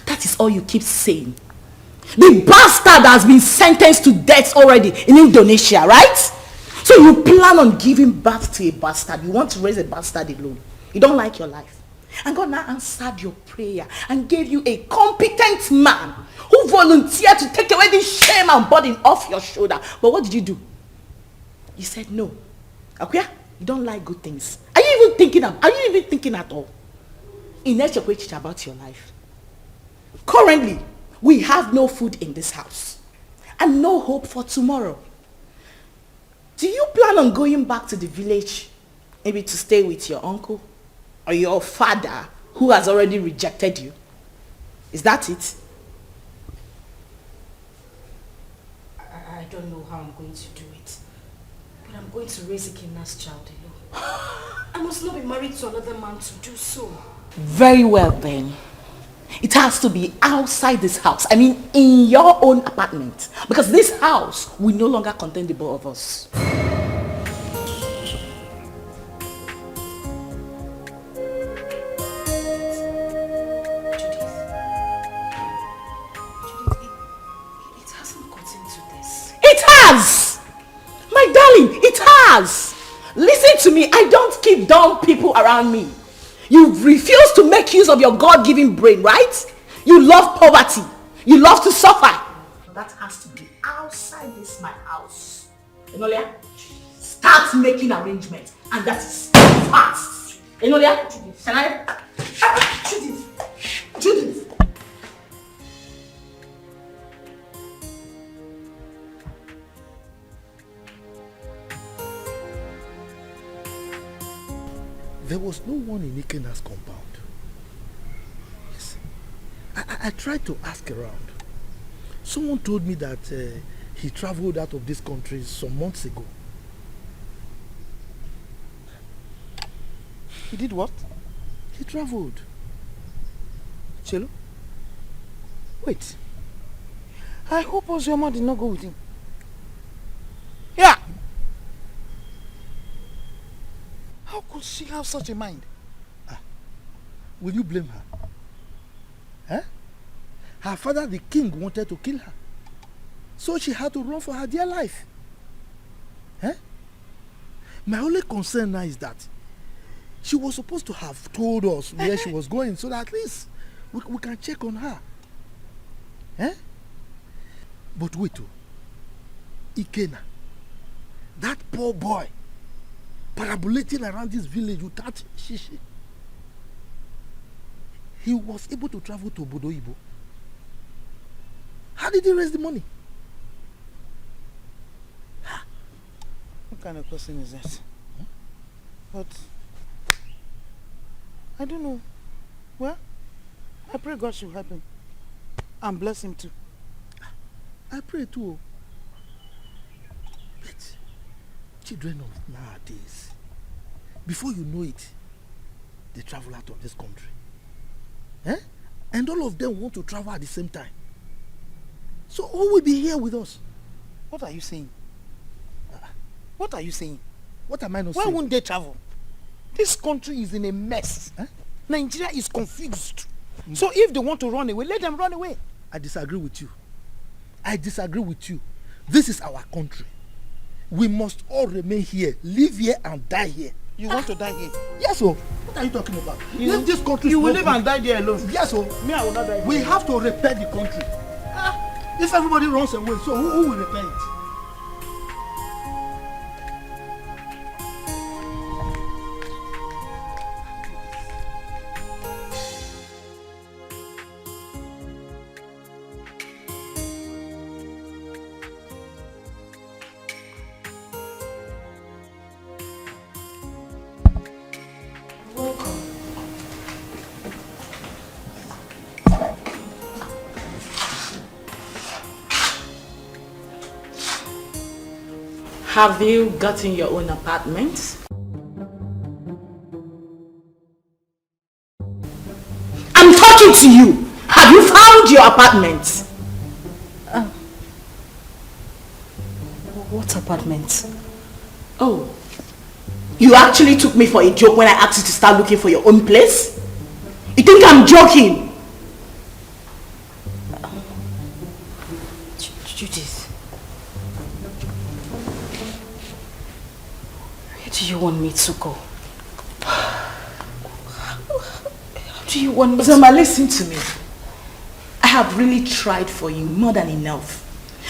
That is all you keep saying. The bastard has been sentenced to death already in Indonesia, right? So you plan on giving birth to a bastard. You want to raise a bastard alone. You don't like your life. And God now answered your prayer and gave you a competent man who volunteered to take away this shame and burden off your shoulder. But what did you do? You said no. Akuya, you don't like good things. Are you even thinking at all? In about your life. Currently, we have no food in this house and no hope for tomorrow. Do you plan on going back to the village, maybe to stay with your uncle or your father who has already rejected you? Is that it? I don't know how I'm going to do it, but I'm going to raise Ikenna's child alone. I must not be married to another man to do so. Very well then. It has to be outside this house. I mean, in your own apartment. Because this house will no longer contain the both of us. It hasn't gotten to this. It has! My darling, it has! Listen to me, I don't keep dumb people around me. You refuse to make use of your God-given brain, right? You love poverty. You love to suffer. That has to be outside this my house. Enolia, start making arrangements. And that is fast. Enolia, can I? Judith. There was no one in Ikenna's compound. Yes. I tried to ask around. Someone told me that he traveled out of this country some months ago. He did what? He traveled. Chelo? Wait. I hope Ozioma did not go with him. Yeah! How could she have such a mind? Will you blame her? Huh? Her father, the king, wanted to kill her. So she had to run for her dear life. Huh? My only concern now is that she was supposed to have told us where she was going so that at least we can check on her. Huh? But wait, Ikenna, that poor boy, parabolating around this village without shishi. He was able to travel to Obodo Ibo. How did he raise the money? What kind of person is that? But I don't know. Well, I pray God should help him and bless him too. I pray too. But children of nowadays, before you know it, they travel out of this country. Eh? And all of them want to travel at the same time. So who will be here with us? What are you saying? What are you saying? What am I not Why saying? Why won't they travel? This country is in a mess. Eh? Nigeria is confused. So if they want to run away, let them run away. I disagree with you. I disagree with you. This is our country. We must all remain here, live here and die here. You want to die here? Yes, sir. What are you talking about? If this country you will live and die there alone. Yes, sir. Me, I will not die. We have to repair the country. If everybody runs away, so who will repair it? Have you gotten your own apartment? I'm talking to you. Have you found your apartment? What apartment? Oh, You actually took me for a joke when I asked you to start looking for your own place? You think I'm joking? Judith. Where do you want me to go? How do you want me to... Zama, listen to me. I have really tried for you more than enough.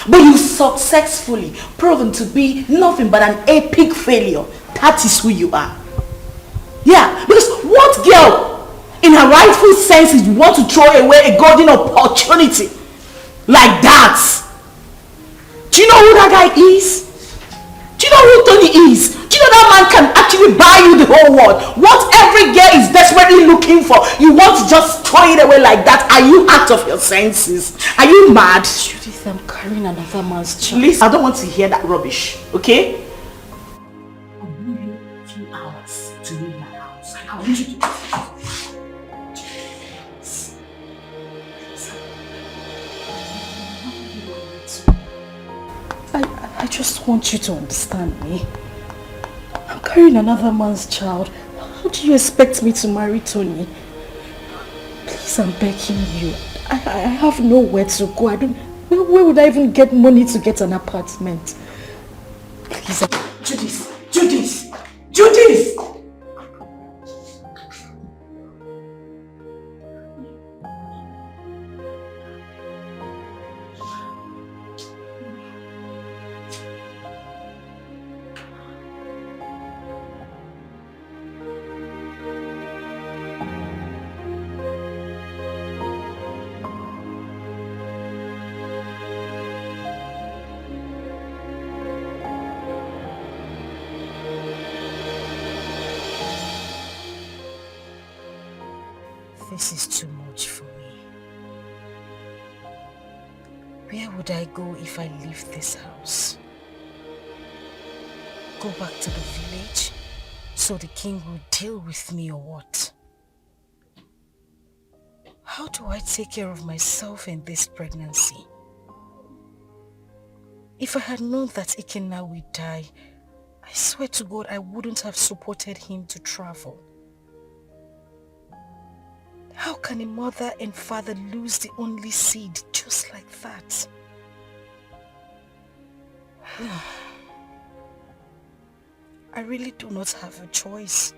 But you successfully proven to be nothing but an epic failure. That is who you are. Yeah, because what girl in her rightful senses want to throw away a golden opportunity like that? Do you know who that guy is? Do you know who Tony is? Do you know that man can actually buy you the whole world? What every girl is desperately looking for, you want to just throw it away like that? Are you out of your senses? Are you mad? Judith, I'm carrying another man's child. Listen, I don't want to hear that rubbish, okay? I'll give you a few hours to leave my house. I want you to... I just want you to understand me. I'm carrying another man's child. How do you expect me to marry Tony? Please, I'm begging you. I have nowhere to go. Where would I even get money to get an apartment? Please. Judith! Judith! Judith! This is too much for me. Where would I go if I leave this house? Go back to the village so the king will deal with me or what? How do I take care of myself in this pregnancy? If I had known that Ikenna would die, I swear to God I wouldn't have supported him to travel. How can a mother and father lose the only seed just like that? I really do not have a choice.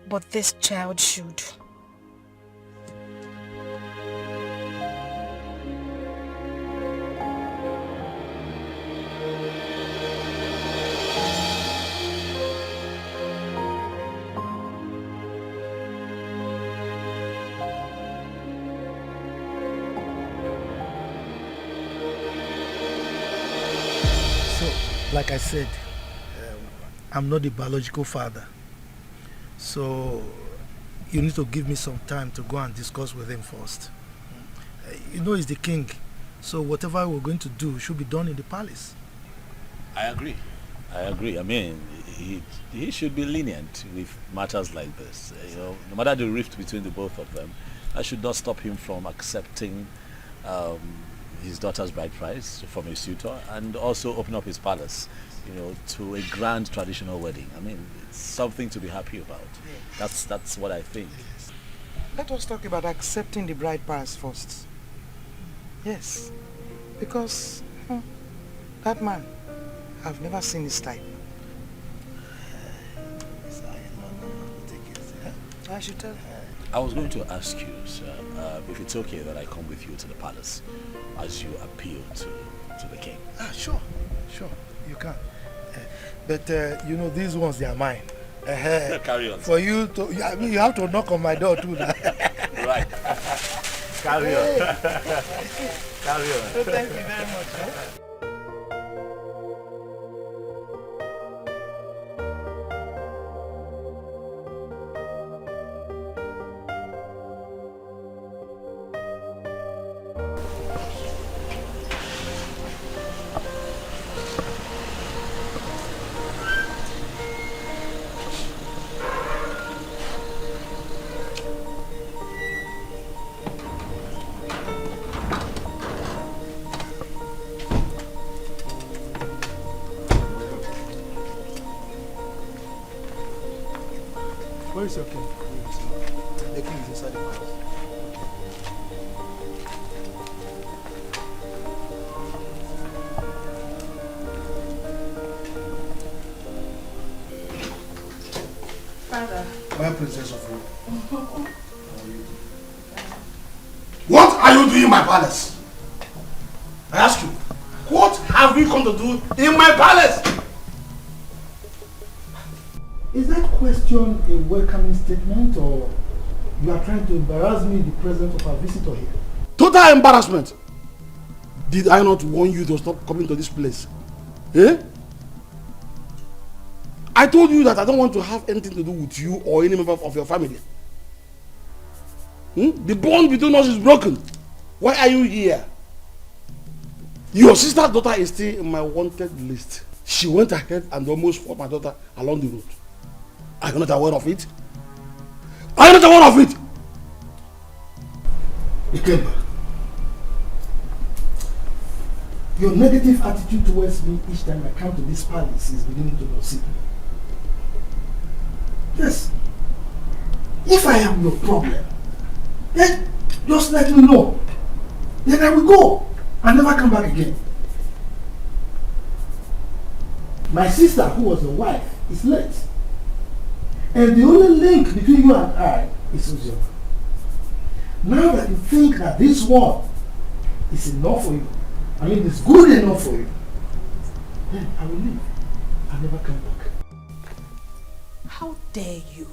But this child should. Like I said, I'm not the biological father. So you need to give me some time to go and discuss with him first. You know he's the king. So whatever we're going to do should be done in the palace. I agree. I mean, he should be lenient with matters like this. You know, no matter the rift between the both of them, that should not stop him from accepting his daughter's bride price from a suitor and also open up his palace, you know, to a grand traditional wedding. I mean, it's something to be happy about. That's what I think. Let us talk about accepting the bride price first. Yes, because that man, I've never seen his type. I should tell her. I was going to ask you, sir, if it's okay that I come with you to the palace as you appeal to the king. Sure, you can. But you know, these ones, they are mine. Carry on. For you to, I mean, you have to knock on my door too. Right. Carry on. Carry on. So thank you very much. Where is your king? The king is inside the palace. Father. My princess of Rome. What are you doing in my palace? I ask you, what have you come to do in my palace? Is that question a welcoming statement, or you are trying to embarrass me in the presence of our visitor here? Total embarrassment. Did I not warn you to stop coming to this place? Eh? I told you that I don't want to have anything to do with you or any member of your family. The bond between us is broken. Why are you here? Your sister's daughter is still in my wanted list. She went ahead and almost fought my daughter along the road. Are you not aware of it? Are you not aware of it? Ikemba, your negative attitude towards me each time I come to this palace is beginning to upset me. Yes. If I am your problem, then just let me know. Then I will go and never come back again. My sister, who was your wife, is late. And the only link between you and I is Uzoma. Now that you think that this one is enough for you, I mean it's good enough for you, then I will leave. I'll never come back. How dare you?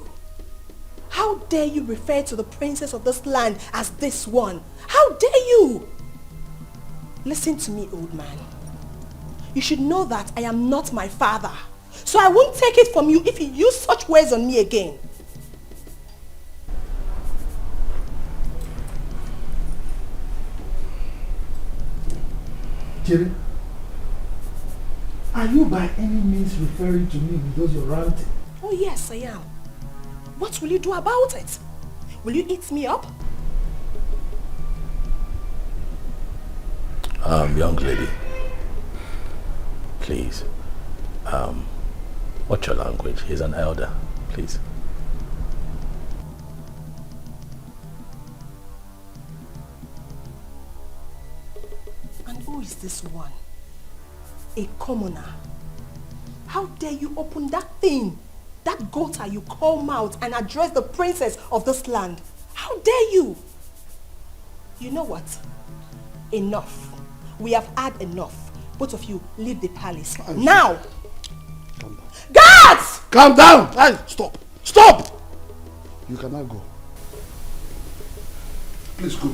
How dare you refer to the princess of this land as this one? How dare you? Listen to me, old man. You should know that I am not my father. So I won't take it from you if you use such words on me again. Jerry, are you by any means referring to me because you're ranting? Oh yes, I am. What will you do about it? Will you eat me up? Young lady, please, watch your language. He's an elder, please. And who is this one? A commoner. How dare you open that thing, that gutter you call mouth, and address the princess of this land? How dare you? You know what? Enough. We have had enough. Both of you leave the palace. Now! Calm down. Guards! Calm down! Hey, stop! Stop! You cannot go. Please go.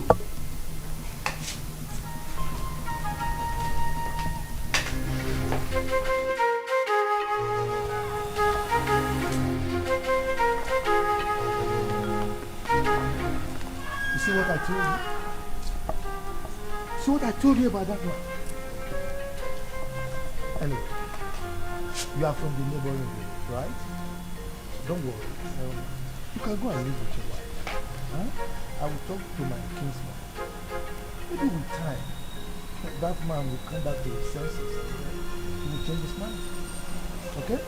You see what I told you? See what I told you about that one? Anyway, you are from the neighboring village, right? Don't worry. You can go and live with your wife. Huh? I will talk to my kinsman. Maybe with time, that man will come back to his senses and he will change his mind. Okay?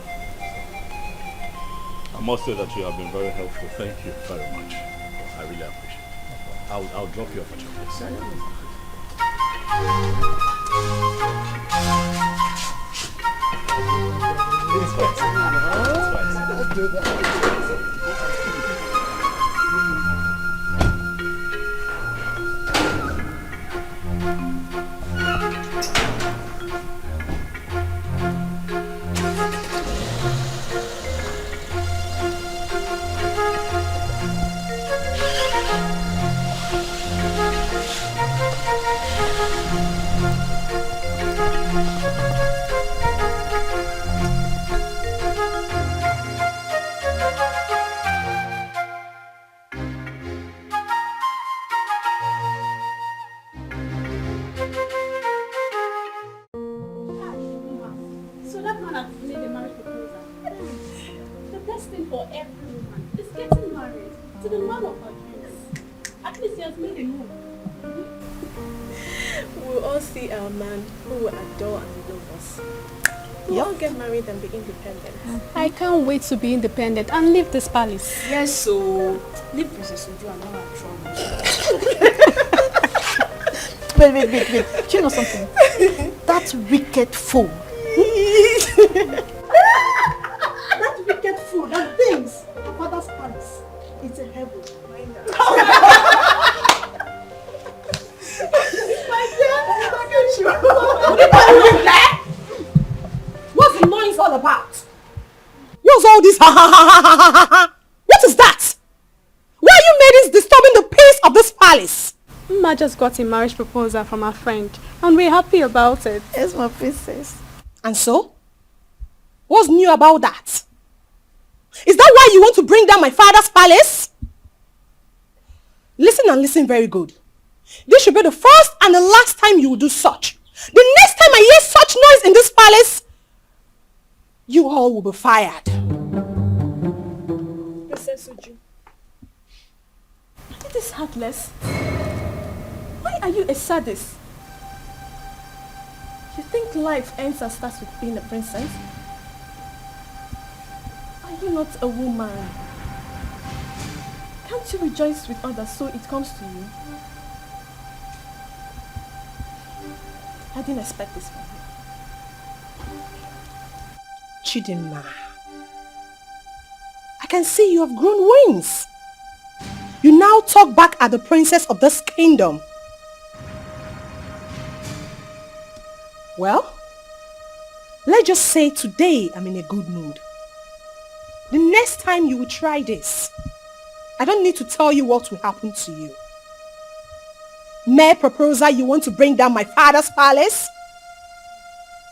I must say that you have been very helpful. Thank you very much. I really appreciate it. I'll drop you off at your place. It's fine. Let's do that. We'll all get married and be independent. I can't wait to be independent and leave this palace. Yes, so leave Princess Uju and all our troubles. Wait. Do you know something? That wicked fool. That wicked fool that thinks your father's palace is a heaven. What's the noise all about? What's all this? What is that? Why are you maidens disturbing the peace of this palace? Ma just got a marriage proposal from her friend and we're happy about it. Yes, my princess. And so? What's new about that? Is that why you want to bring down my father's palace? Listen and listen very good. This should be the first and the last time you will do such. The next time I hear such noise in this palace, you all will be fired. Princess Uju, it is heartless. Why are you a sadist? You think life ends and starts with being a princess? Are you not a woman? Can't you rejoice with others so it comes to you? I didn't expect this from you. Chidinma, I can see you have grown wings. You now talk back at the princess of this kingdom. Well, let's just say today I'm in a good mood. The next time you will try this, I don't need to tell you what will happen to you. Mere proposal, you want to bring down my father's palace?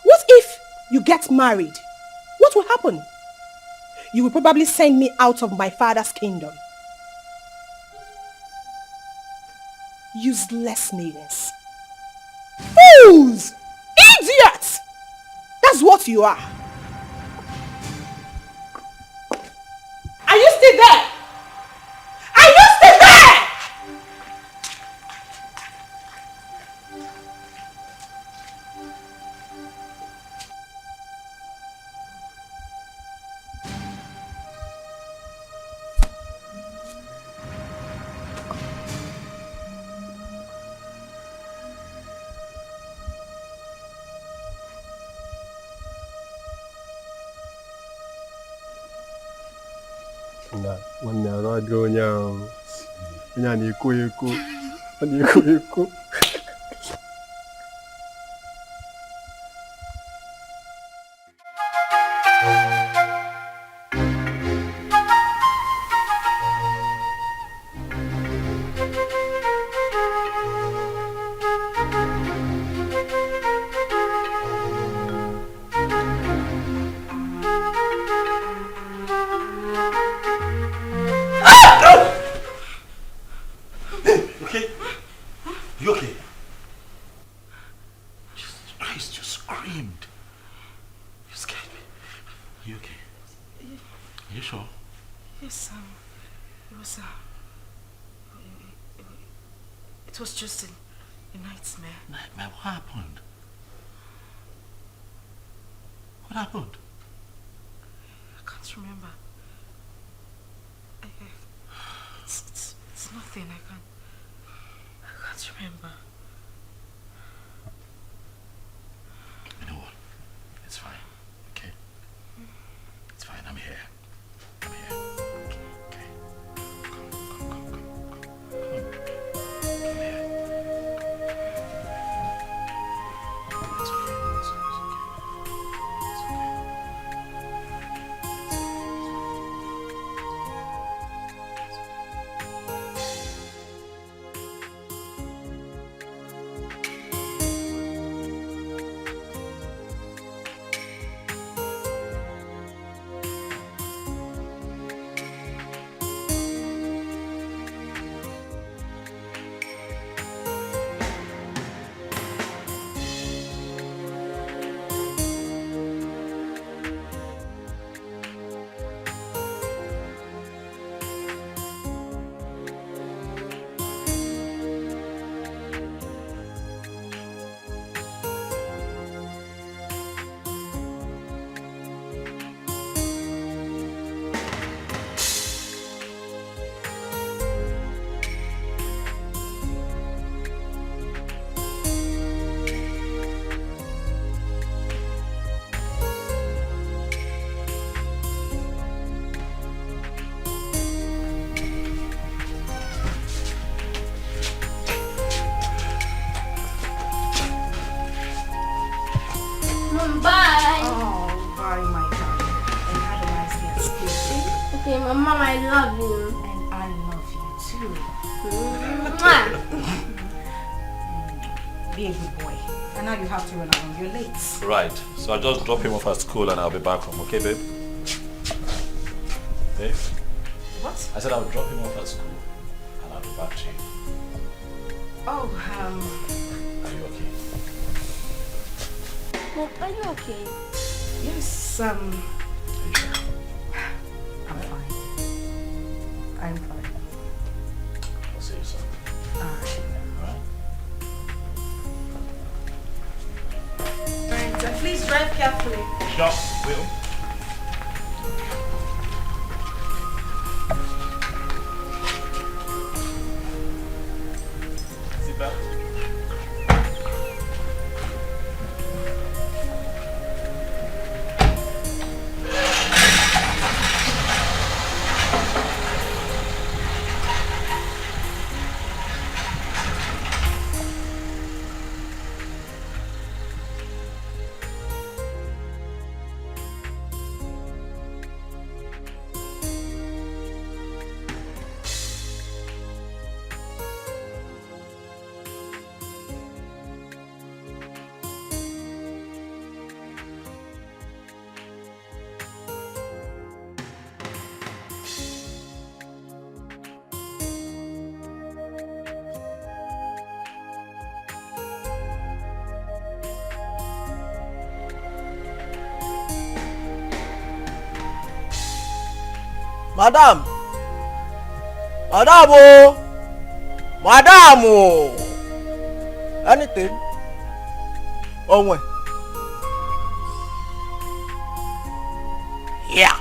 What if you get married? What will happen? You will probably send me out of my father's kingdom. Useless maidens. Fools! Idiots! That's what you are. Are you still there? Are you still there? Nwanne arụ adịghị onye ahụ. Onye a na-ekwo ekwo. Ọ na-ekwo ekwo. It was just a nightmare. Nightmare? What happened? What happened? I can't remember. It's nothing. I can't remember. You know what? It's fine. Okay? It's fine. I'm here. I'm here. Okay. Come. Come here. It's okay. It's okay. It's okay. Mom, I love you. And I love you too. Be a good boy. And now you have to run along. You're late. Right. So I'll just drop him off at school and I'll be back home. Okay, babe? Babe? What? I said I'll drop him off at school and I'll be back to you. Oh, Are you okay? Mom, are you okay? yes, I'm fine. I'm fine. I'll see you soon. Alright. Alright? Alright, so please drive carefully. Sure, will. Seatbelt. Madam! Madam! Oh! Madam! Oh! Anything? Oh, when? Yeah.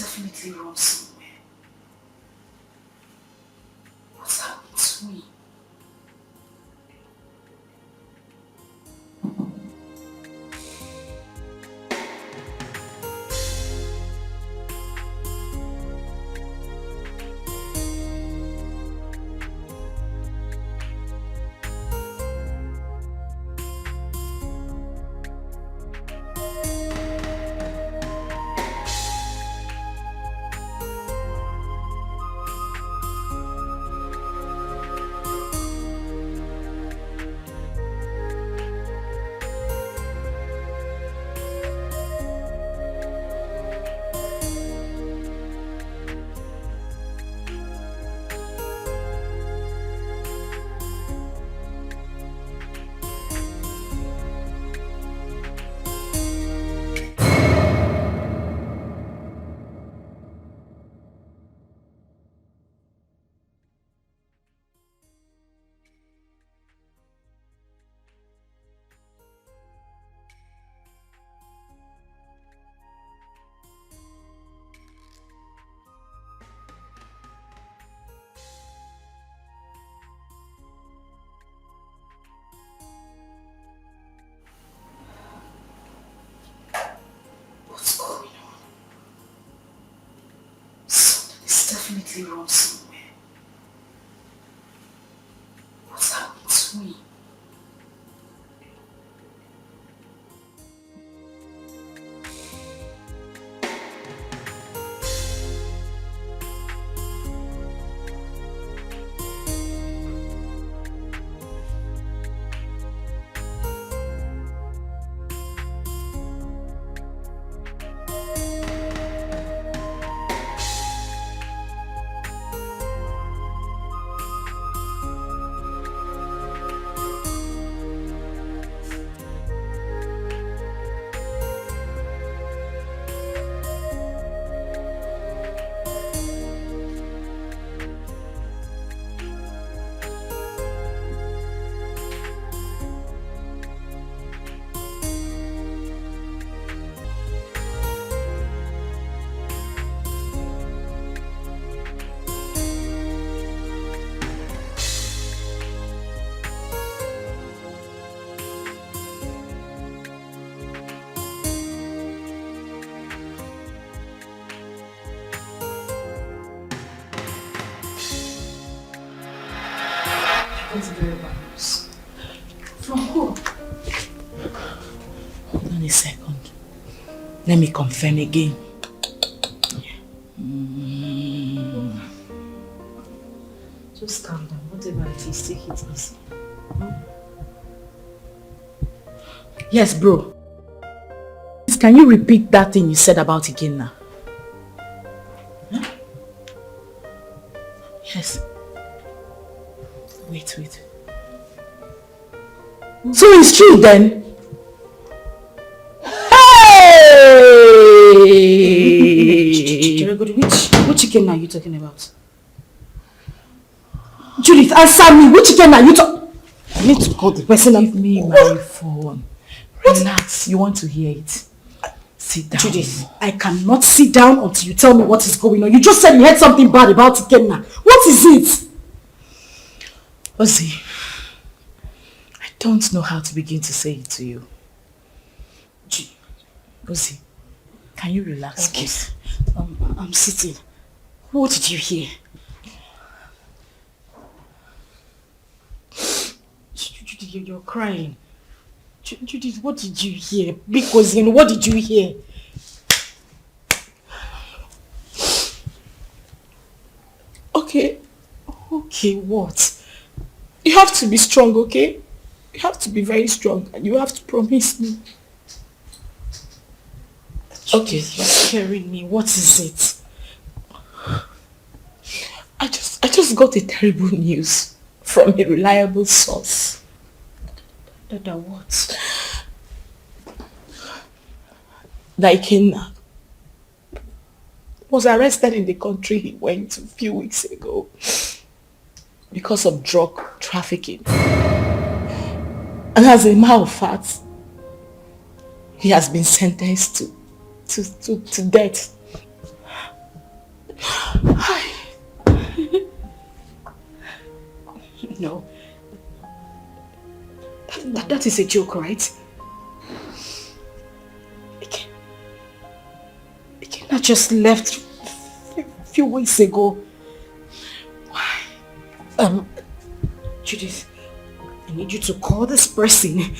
Definitely wrong somewhere. What's happened to me? definitely run somewhere. What's happened to me? That's very bad news. From who? Hold on a second. Let me confirm again. Just calm down. Whatever it is, take it easy. Yes, bro. Can you repeat that thing you said about Ikenna? Huh? Yes. Wait. So it's true then? Hey! Which Ikenna are you talking about? Judith, answer me. Which Ikenna are you talking? I need to call the person. Give me my phone. Relax. You want to hear it? Sit down. Judith, I cannot sit down until you tell me what is going on. You just said you heard something bad about Ikenna. What is it? Ozzy, I don't know how to begin to say it to you. Ozzy, can you relax, please? I'm sitting. What did you hear? Judith, you're crying. Judith, what did you hear? Because what did you hear? Okay, what? You have to be strong, okay? You have to be very strong and you have to promise me. Okay, you're scaring me. What is it? I just got a terrible news from a reliable source. That what? That Ikenna was arrested in the country he went a few weeks ago because of drug trafficking. And as a matter of fact, he has been sentenced to death. No. That is a joke, right? Ikenna just left a few weeks ago. Why? Judith, I need you to call this person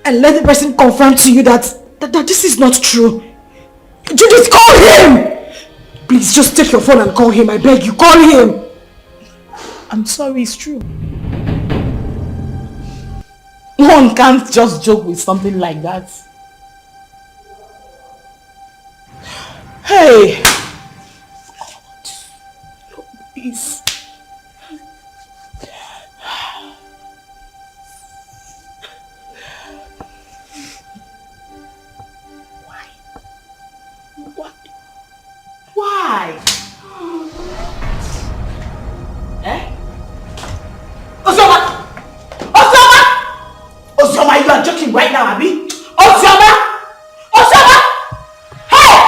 and let the person confirm to you that this is not true. Judith, call him! Please, just take your phone and call him. I beg you, call him! I'm sorry, it's true. One can't just joke with something like that. Hey! Please. Why? Eh? Ozoma! Ozoma, you are joking right now, Abby? Ozoma! Hey!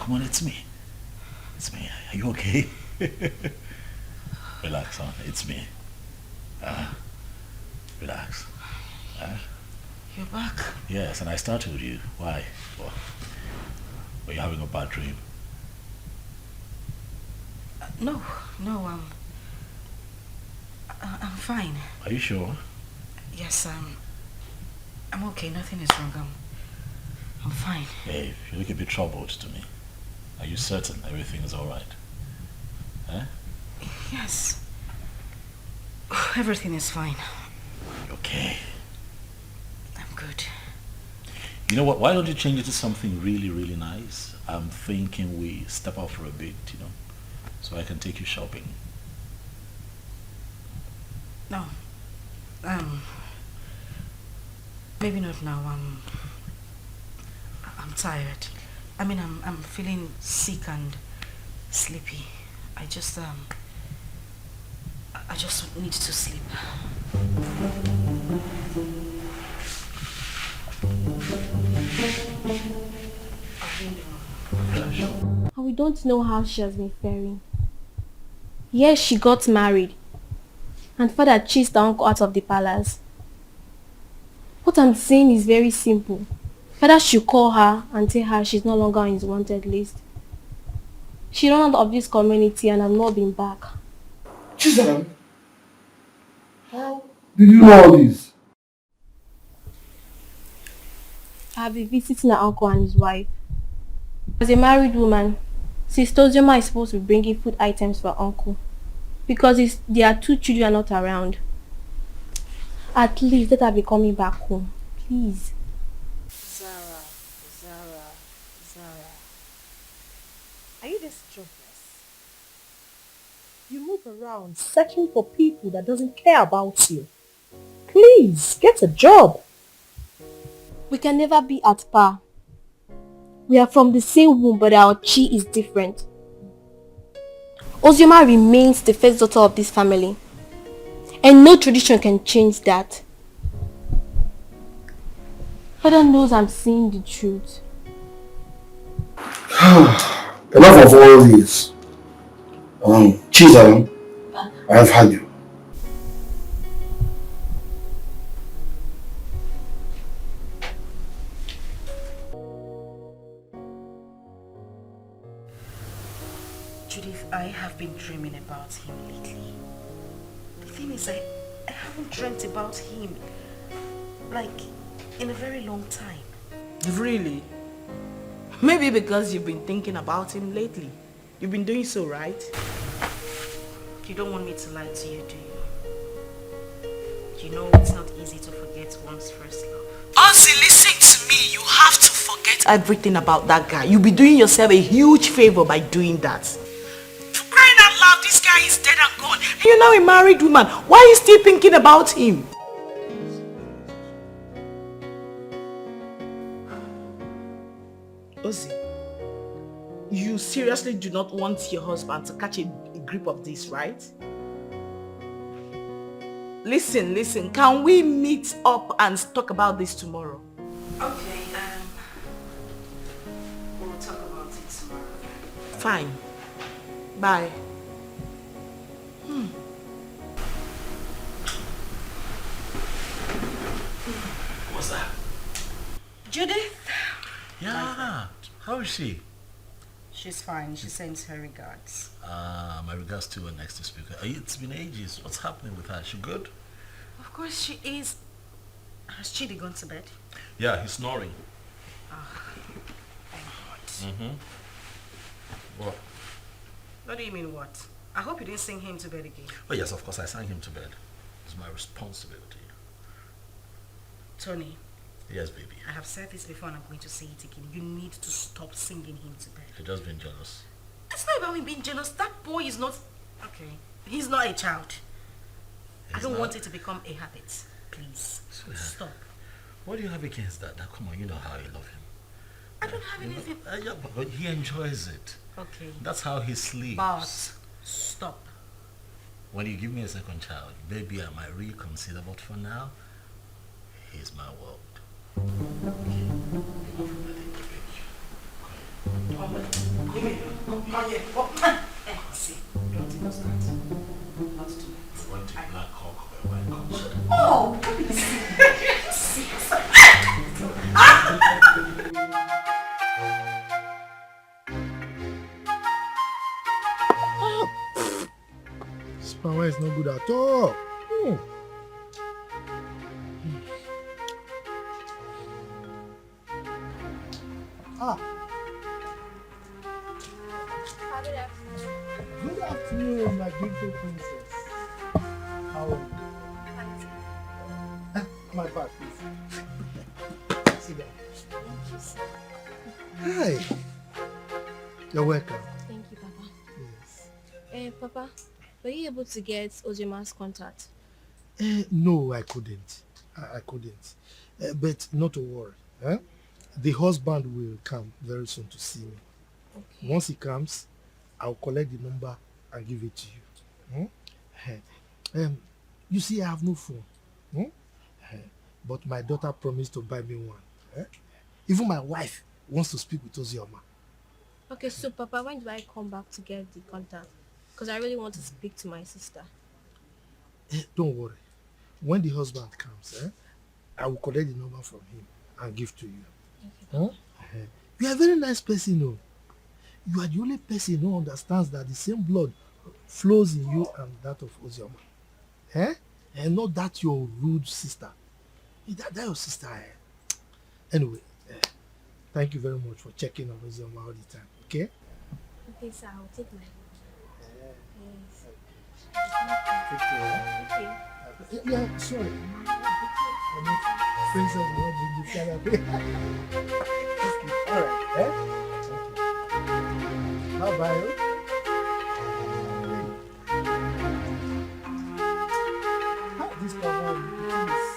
come on, it's me. It's me. Are you okay? Relax, son. It's me. Relax. You're back? Yes, and I started with you. Why? Well, were you having a bad dream? No, I'm fine. Are you sure? Yes, I'm okay. Nothing is wrong. I'm fine. Hey, you look a bit troubled to me. Are you certain everything is alright? Huh? Yes. Everything is fine. Okay. I'm good. You know what? Why don't you change it to something really, really nice? I'm thinking we step out for a bit, so I can take you shopping. No. Maybe not now. I'm tired. I mean, I'm feeling sick and sleepy. I just need to sleep. And we don't know how she has been faring. Yes, she got married. And father chased her uncle out of the palace. What I'm saying is very simple. Father should call her and tell her she's no longer on his wanted list. She ran out of this community and has not been back. Chisholm, how did you know all this? I have been visiting her uncle and his wife. As a married woman, Sister Ozioma is supposed to be bringing food items for her uncle. Because there are 2 children not around. At least let her be coming back home. Please. Zara. Are you this jobless? You move around searching for people that doesn't care about you. Please, get a job. We can never be at par. We are from the same womb, but our chi is different. Ozioma remains the first daughter of this family. And no tradition can change that. Father knows I'm saying the truth. Enough of all this. Chisholm, I have had you. Judith, I have been dreaming about him lately. The thing is, I haven't dreamt about him, like, in a very long time. Really? Maybe because you've been thinking about him lately. You've been doing so, right? You don't want me to lie to you, do you? You know it's not easy to forget one's first love. Ozzy, listen to me. You have to forget everything about that guy. You'll be doing yourself a huge favor by doing that. For crying out loud, this guy is dead and gone. You're now a married woman. Why are you still thinking about him? Ozzy, you seriously do not want your husband to catch a grip of this, right? Listen, can we meet up and talk about this tomorrow? Okay, we'll talk about it tomorrow. Fine. Bye. What's that? Judith? Yeah. How is she? She's fine. She sends her regards. My regards to her next speaker. It's been ages. What's happening with her? She good? Of course she is. Has Chidi gone to bed? Yeah, he's snoring. Thank God. What? What do you mean what? I hope you didn't sing him to bed again. Oh yes, of course I sang him to bed. It's my responsibility. Tony. Yes, baby. I have said this before and I'm going to say it again. You need to stop singing him to bed. You're just being jealous. It's not about me being jealous. That boy is not... Okay. He's not a child. I don't want it to become a habit. Please. Stop. What do you have against that? Now, come on, you know how you love him. I don't have anything... Yeah, but he enjoys it. Okay. That's how he sleeps. But stop. When you give me a second child, maybe I might reconsider, but for now, he's my world. Okay. Come here. See, don't even start. Not tonight. You want a black cock or a white cock? Oh, please. This power is not good at all. Good afternoon, my beautiful princess. How are you? My bag, please. Sit down. Hi. You're welcome. Thank you, Papa. Yes. Papa, were you able to get Ojima's contact? No, I couldn't. I couldn't. But not to worry. The husband will come very soon to see me. Okay. Once he comes, I'll collect the number and give it to you. You see, I have no phone. But my daughter promised to buy me one. Even my wife wants to speak with Ozioma. Okay, so Papa, when do I come back to get the contact? Because I really want to speak to my sister. Don't worry. When the husband comes, I will collect the number from him and give to you. Okay. You are a very nice person, no? You are the only person who understands that the same blood flows in you and that of Ozioma. And not that your rude sister. That your sister. Anyway, thank you very much for checking on Ozioma all the time. Okay? Okay, sir. I'll take my Take care. Okay. Yeah, sorry. Princess will not bring you all right, Okay. Bye-bye. This cover, please.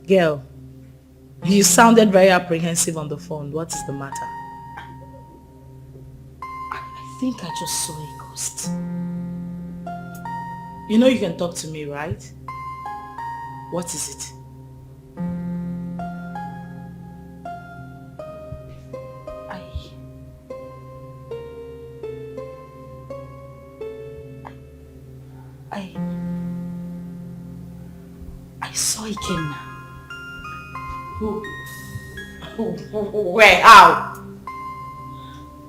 Girl, you sounded very apprehensive on the phone. What is the matter? I think I just saw a ghost. You know you can talk to me, right? What is it? I saw Ikenna. Who? Where? How?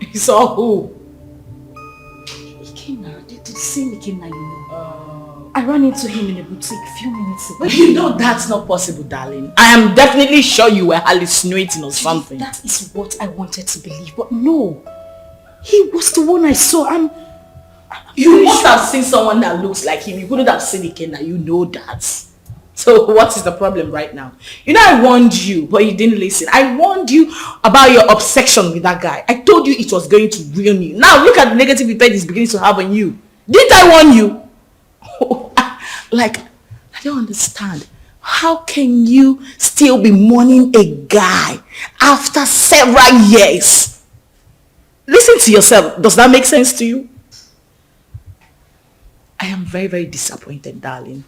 You saw who? Ikenna. The same Ikenna you know. I ran into him in a boutique a few minutes ago. But you know that's not possible, darling. I am definitely sure you were hallucinating or something. That is what I wanted to believe, but no. He was the one I saw. You must have seen someone that looks like him. You couldn't have seen Ikenna. You know that. So what is the problem right now? You know I warned you, but you didn't listen. I warned you about your obsession with that guy. I told you it was going to ruin you. Now look at the negative effect it's beginning to have on you. Didn't I warn you? Like, I don't understand. How can you still be mourning a guy after several years? Listen to yourself. Does that make sense to you? I am very, very disappointed, darling.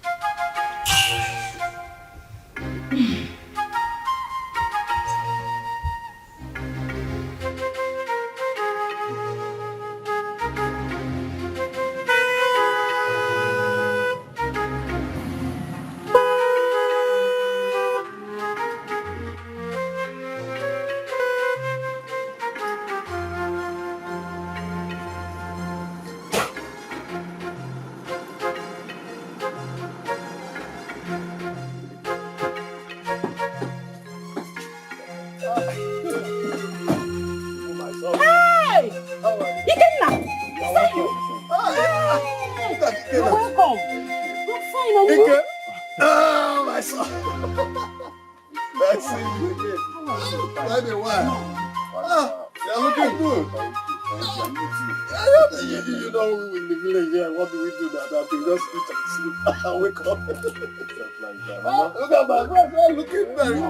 Wake up. Look at my brother looking very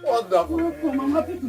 wonderful. I'm happy to.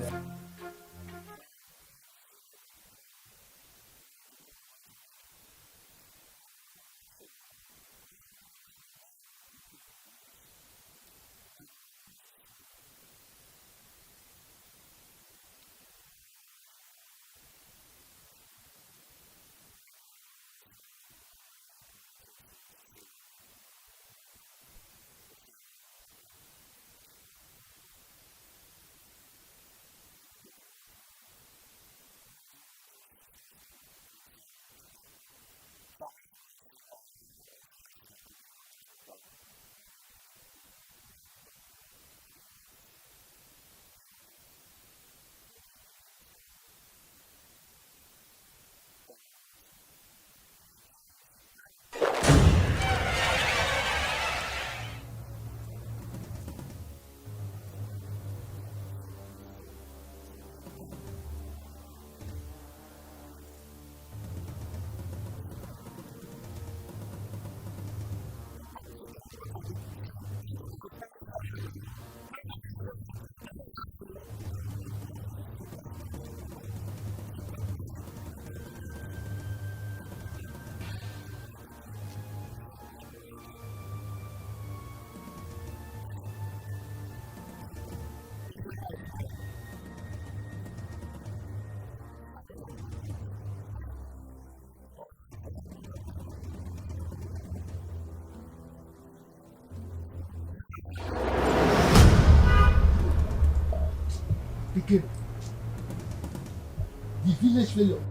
The village failure.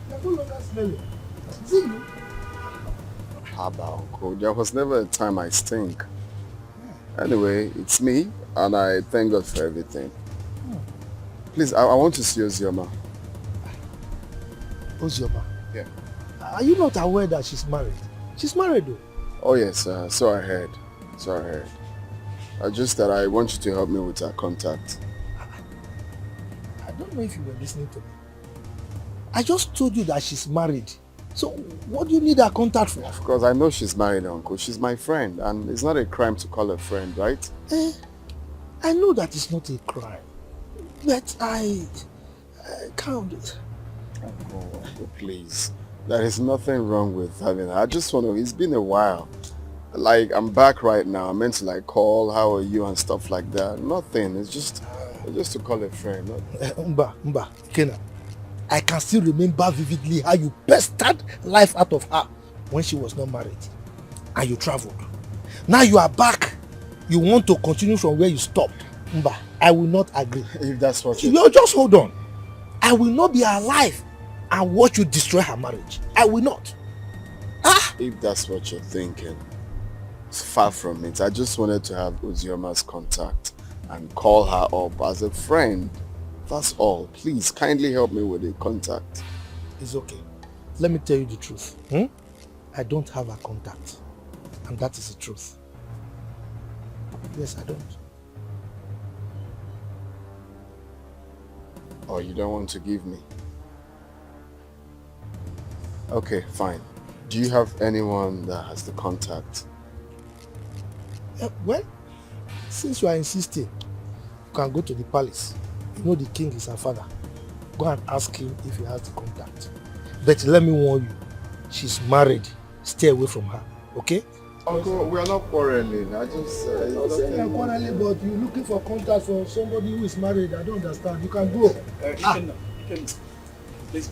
You're no longer smelling. Is it you? Haba, Uncle. There was never a time I stink. Anyway, it's me, and I thank God for everything. Please, I want to see Ozioma. Ozioma? Yeah. Are you not aware that she's married? She's married though. Oh yes, so I heard. Just that I want you to help me with her contact. I don't know if you were listening to me. I just told you that she's married. So what do you need her contact for? Of course, I know she's married, Uncle. She's my friend, and it's not a crime to call her friend, right? I know that it's not a crime, but I can't. Uncle, please. There is nothing wrong with having her. I just want to, it's been a while. Like, I'm back right now. I meant to like call, how are you and stuff like that. Nothing. It's just to call a friend. Mba, Kena. I can still remember vividly how you pestered life out of her when she was not married and you traveled. Now you are back. You want to continue from where you stopped. Mba, I will not agree. If that's what you just hold on. I will not be alive and watch you destroy her marriage. I will not. If that's what you're thinking, it's far from it. I just wanted to have Ozioma's contact and call her up as a friend. That's all. Please, kindly help me with the contact. It's okay. Let me tell you the truth. I don't have a contact. And that is the truth. Yes, I don't. Oh, you don't want to give me? Okay, fine. Do you have anyone that has the contact? Well, since you are insisting, you can go to the palace. You know the king is her father. Go and ask him if he has the contact. But let me warn you, she's married. Stay away from her, okay? Uncle, we are not quarreling. I just... I'm saying you're quarreling, but you're looking for contact for somebody who is married. I don't understand. You can go. Please,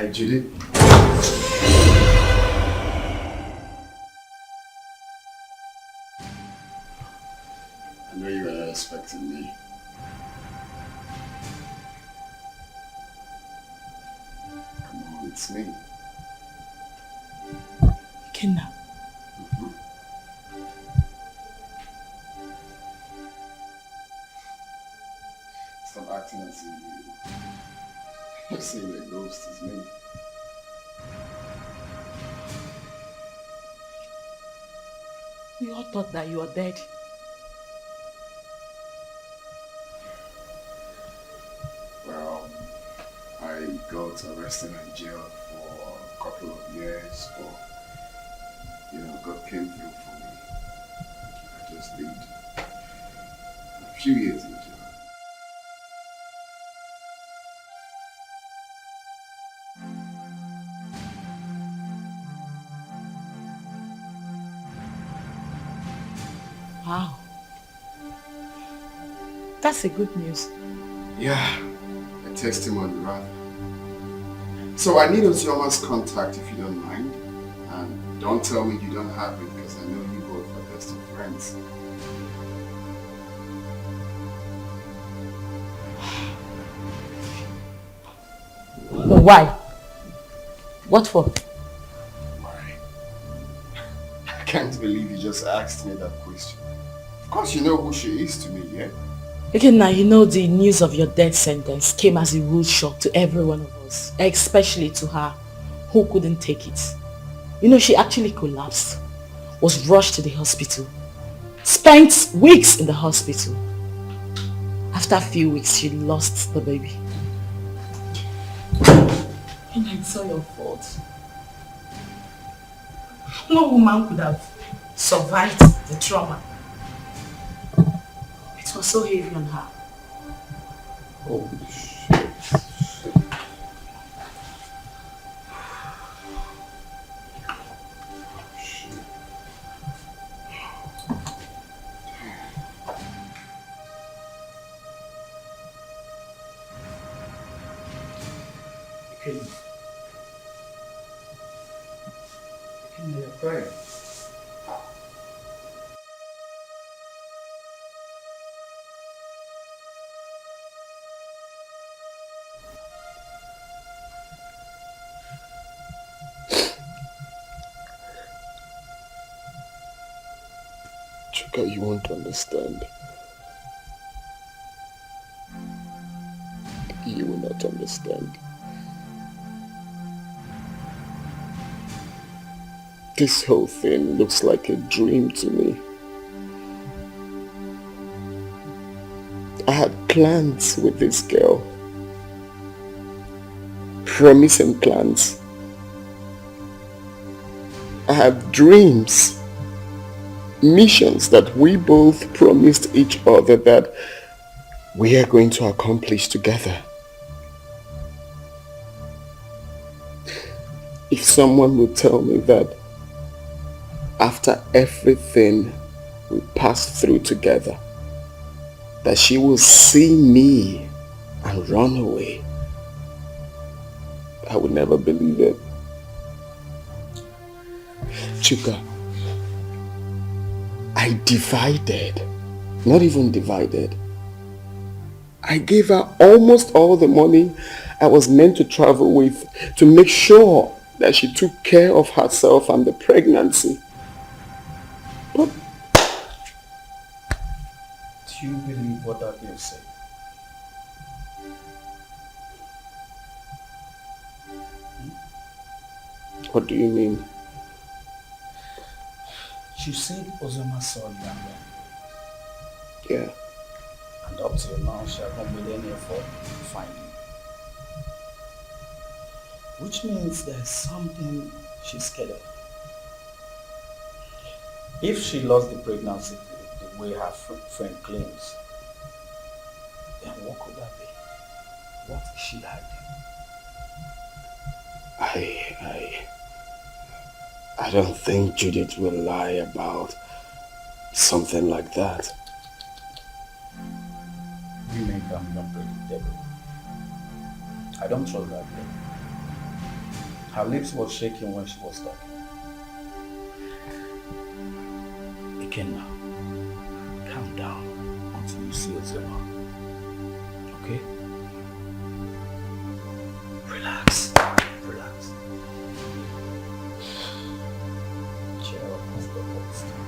Hi, Judy. I know you were not expecting me. Come on, it's me. Ikenna. Stop acting as if you're seeing a ghost is me. We all thought that you were dead. Well, I got arrested and jailed for a couple of years, but God came through for me. I just did a few years in jail. Wow. That's a good news. Yeah, a testimony rather. So I need Ozioma's contact if you don't mind. And don't tell me you don't have it because I know you both are best of friends. Why? What for? Why? I can't believe you just asked me that question. Of course you know who she is to me, yeah? Again, now you know the news of your death sentence came as a rude shock to every one of us, especially to her, who couldn't take it. She actually collapsed, was rushed to the hospital, spent weeks in the hospital. After a few weeks, she lost the baby. And it's all your fault. No woman could have survived the trauma. It was so heavy on her. Oh, shit. You're crying. Chuka, you won't understand. You will not understand. This whole thing looks like a dream to me. I had plans with this girl. Promising plans. I have dreams. Missions that we both promised each other that we are going to accomplish together. If someone would tell me that after everything we passed through together, that she will see me and run away, I would never believe it. Chuka, I divided, not even divided. I gave her almost all the money I was meant to travel with to make sure that she took care of herself and the pregnancy. But do you believe what that girl said? What do you mean? She said Ozoma saw you and ran. Yeah. And up till now, she has not made any effort to find you. Which means there's something she's scared of. If she lost the pregnancy the way her friend claims, then what could that be? What is she hiding? I don't think Judith will lie about something like that. Women can be unpredictable. I don't trust that girl. Her lips were shaking when she was talking. Ikenna, calm down until you see Ozema. Okay? Relax. Relax. Cheer up as the whole starts.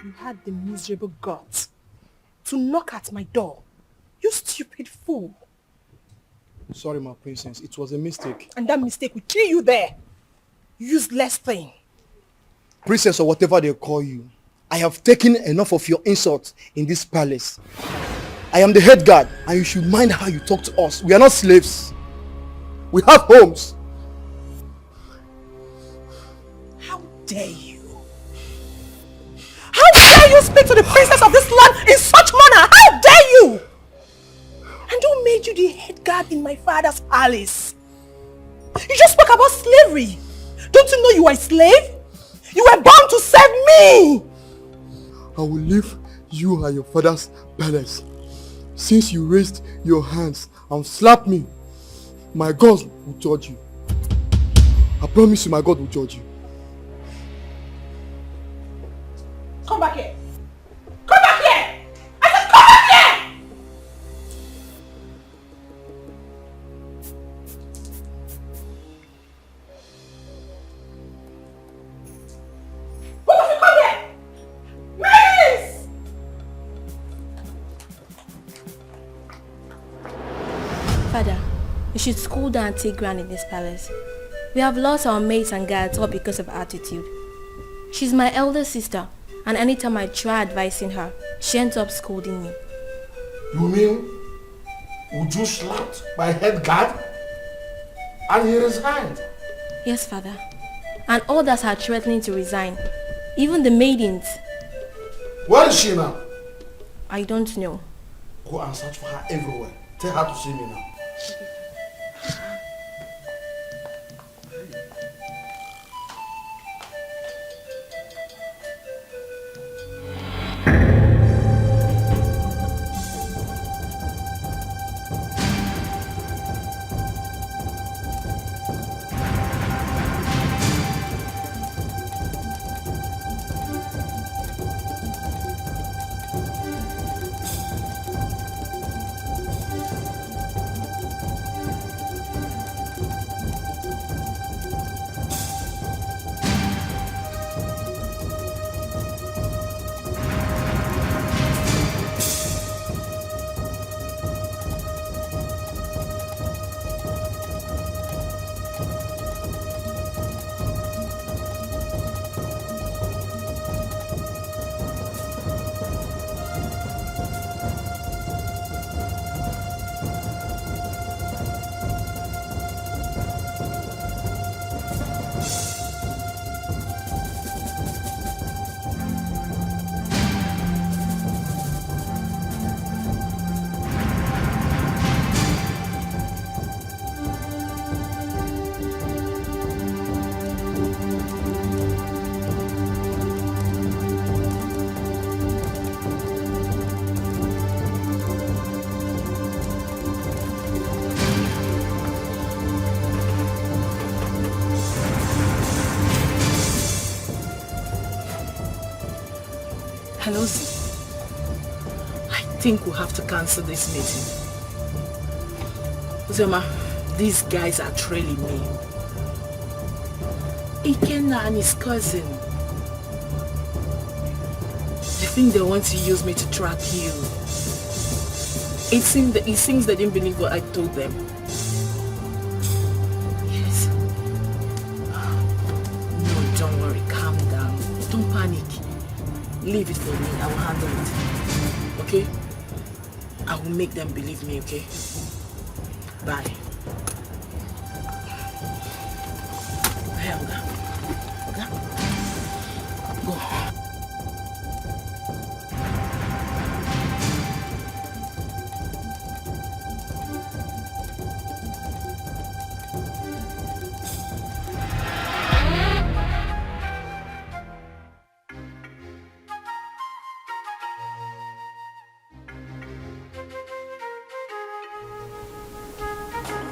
You had the miserable guts to knock at my door. You stupid fool. Sorry, my princess. It was a mistake. And that mistake will kill you there. Useless thing. Princess or whatever they call you, I have taken enough of your insults in this palace. I am the head guard and you should mind how you talk to us. We are not slaves. We have homes. How dare you? How dare you speak to the princess of this land in such manner? How dare you? And who made you the head guard in my father's palace? You just spoke about slavery. Don't you know you are a slave? You were born to serve me. I will leave you and your father's palace. Since you raised your hands and slapped me, my God will judge you. I promise you my God will judge you. Come back here. Come back here. I said come back here. What have you come here? Miss! Father, you should school down and take ground in this palace. We have lost our maids and guards all because of attitude. She's my elder sister, and anytime I try advising her, she ends up scolding me. You mean Uju slapped my head guard and he resigned? Yes, Father. And others are threatening to resign. Even the maidens. Where is she now? I don't know. Go and search for her everywhere. Tell her to see me now. Kanozi, I think we'll have to cancel this meeting. Uzoma, these guys are trailing me. Ikenna and his cousin. They think they want to use me to track you. It seems they didn't believe what I told them. Yes. No, don't worry, calm down. Don't panic. Leave it for me, I will handle it. Okay? I will make them believe me, okay? Bye. Helga. Go.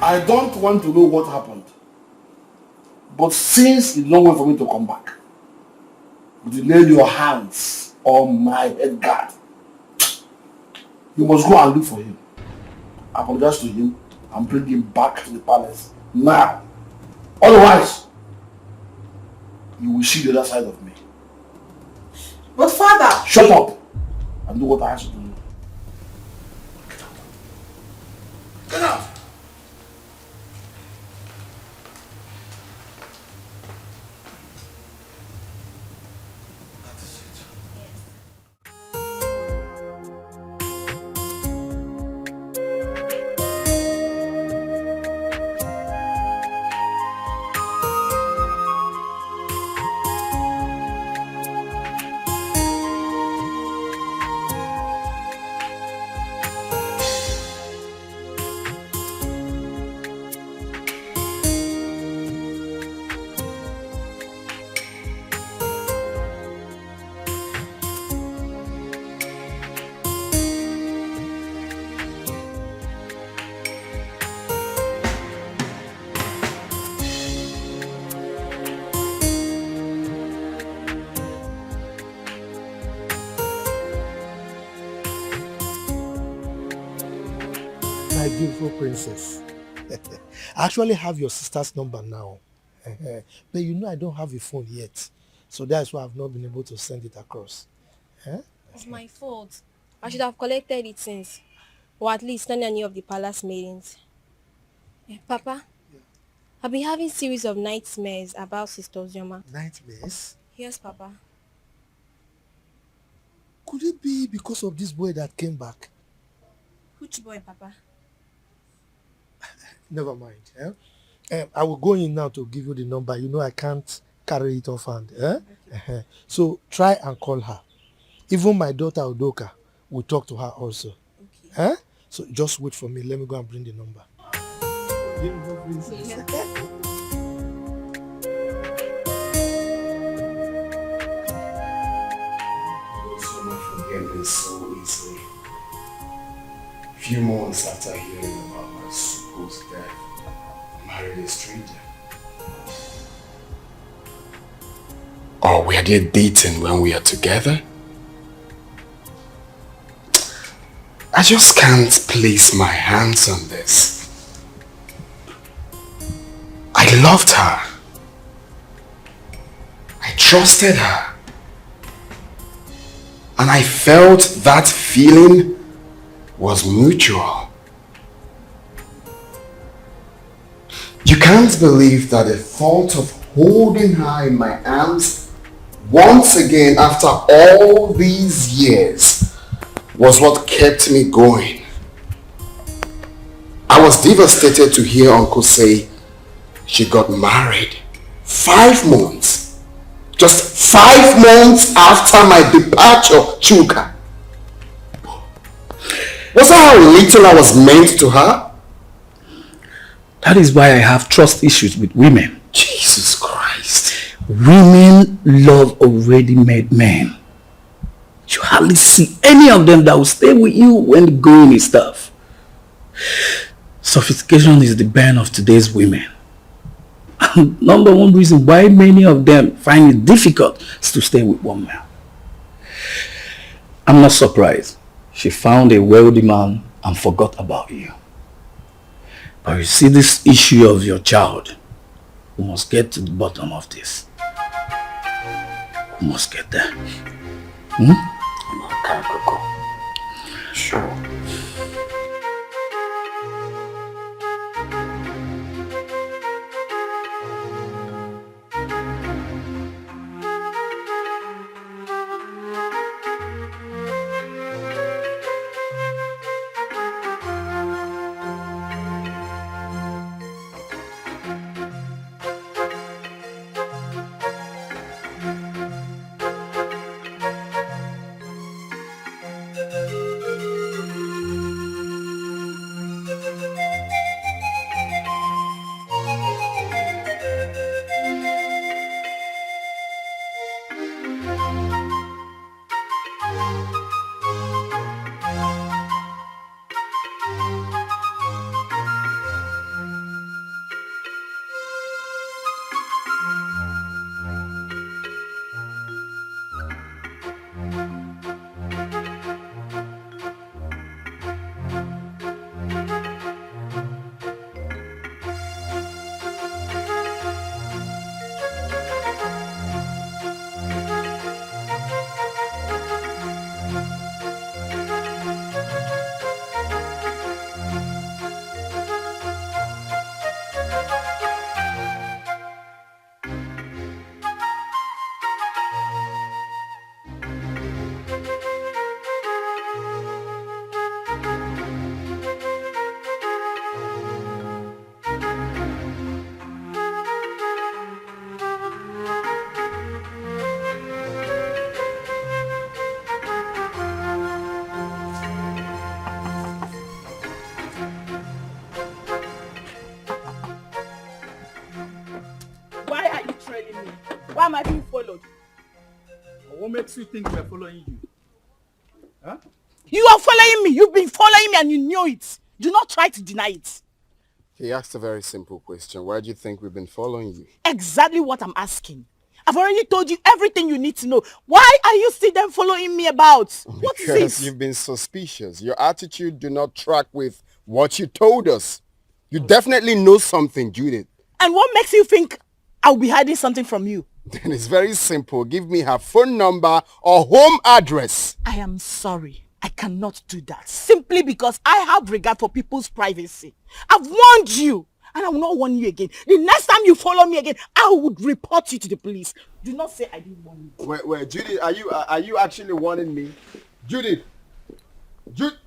I don't want to know what happened. But since you don't wait for me to come back, you lay your hands on my head guard. You must go and look for him. Apologize to him and bring him back to the palace now. Otherwise, you will see the other side of me. But father... Shut up and do what I ask you to do. Get out! My beautiful princess. I actually have your sister's number now. But you know I don't have a phone yet. So that's why I've not been able to send it across. It's my fault. I should have collected it since. Or at least not any of the palace maidens. Papa, I've been having series of nightmares about Sister Uzoma. Nightmares? Yes, Papa. Could it be because of this boy that came back? Which boy, Papa? Never mind. I will go in now to give you the number. You know I can't carry it offhand. Okay. So try and call her. Even my daughter Udoka will talk to her also. Okay. So just wait for me. Let me go and bring the number. Beautiful princess. You so much forget this so easily. Few months after hearing about my supposed death, I married a stranger. Or were they dating when we are together? I just can't place my hands on this. I loved her. I trusted her. And I felt that feeling was mutual. You can't believe that the thought of holding her in my arms once again after all these years was what kept me going. I was devastated to hear Uncle say she got married 5 months. Just 5 months after my departure, Chuka. Was that how little I was meant to her? That is why I have trust issues with women. Jesus Christ. Women love already made men. You hardly see any of them that will stay with you when the going is tough. Sophistication is the bane of today's women. And number one reason why many of them find it difficult is to stay with one man. I'm not surprised. She found a wealthy man and forgot about you. But you see, this issue of your child, we must get to the bottom of this. We must get there. Okay, Coco. Sure. Why are you trailing me? Why am I being followed? What makes you think we're following you? Huh? You are following me. You've been following me and you knew it. Do not try to deny it. He asked a very simple question. Why do you think we've been following you? Exactly what I'm asking. I've already told you everything you need to know. Why are you still then following me about? What is Because it? you've been suspicious. Your attitude do not track with what you told us. You definitely know something, Judith. And what makes you think I'll be hiding something from you? Then it's very simple. Give me her phone number or home address. I am sorry. I cannot do that. Simply because I have regard for people's privacy. I've warned you. And I will not warn you again. The next time you follow me again, I would report you to the police. Do not say I didn't warn you. Wait, Judith, are you actually warning me? Judith! Judith!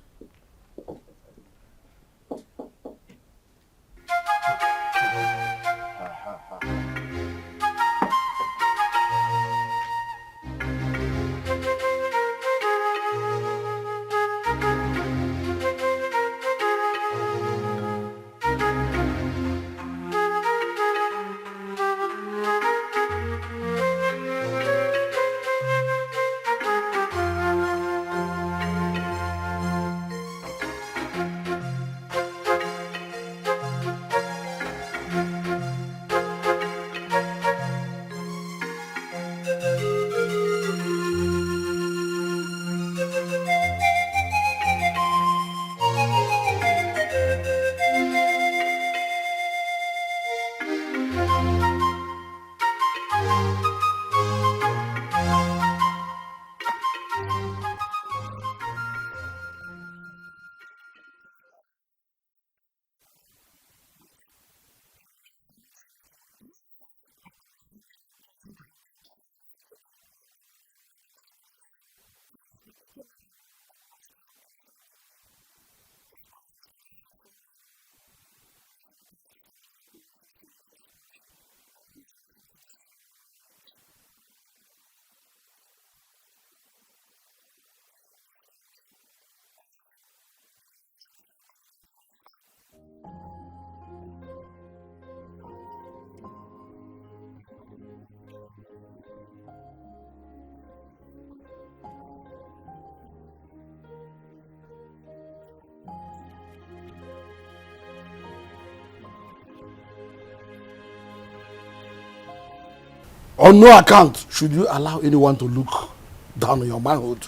On no account should you allow anyone to look down on your manhood.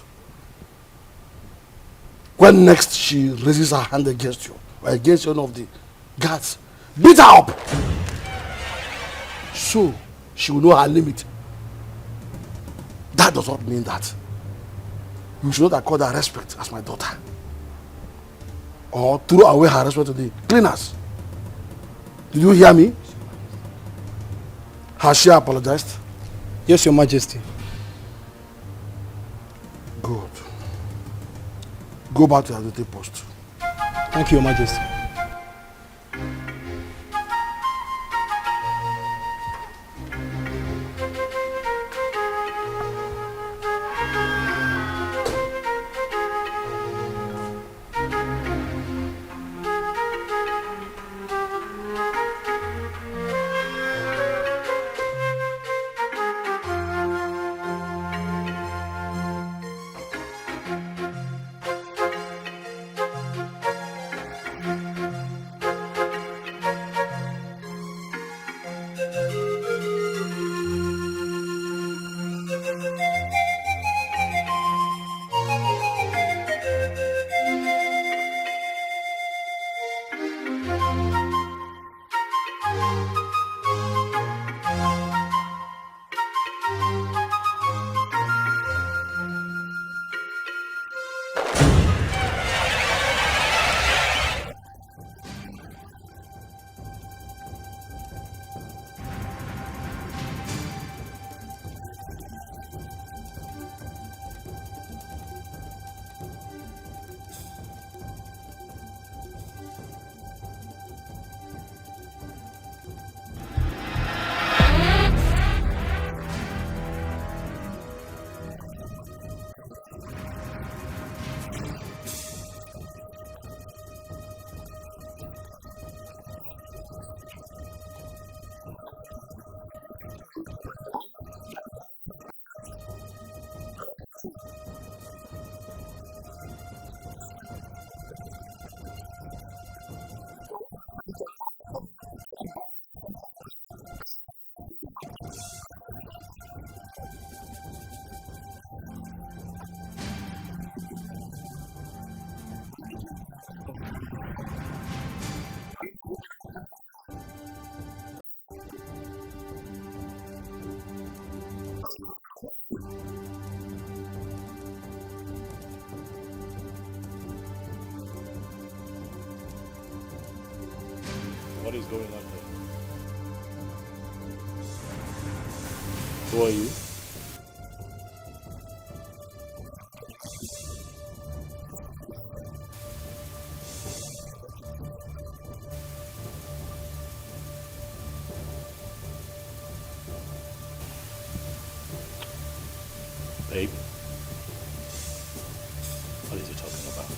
When next she raises her hand against you, or against one of the guards, beat her up. So she will know her limit. That does not mean that you should not accord her respect as my daughter. Or throw away her respect to the cleaners. Did you hear me? Has she apologized? Yes, Your Majesty. Good. Go back to your duty post. Thank you, Your Majesty. What is going on here? Who are you? Babe, what is he talking about?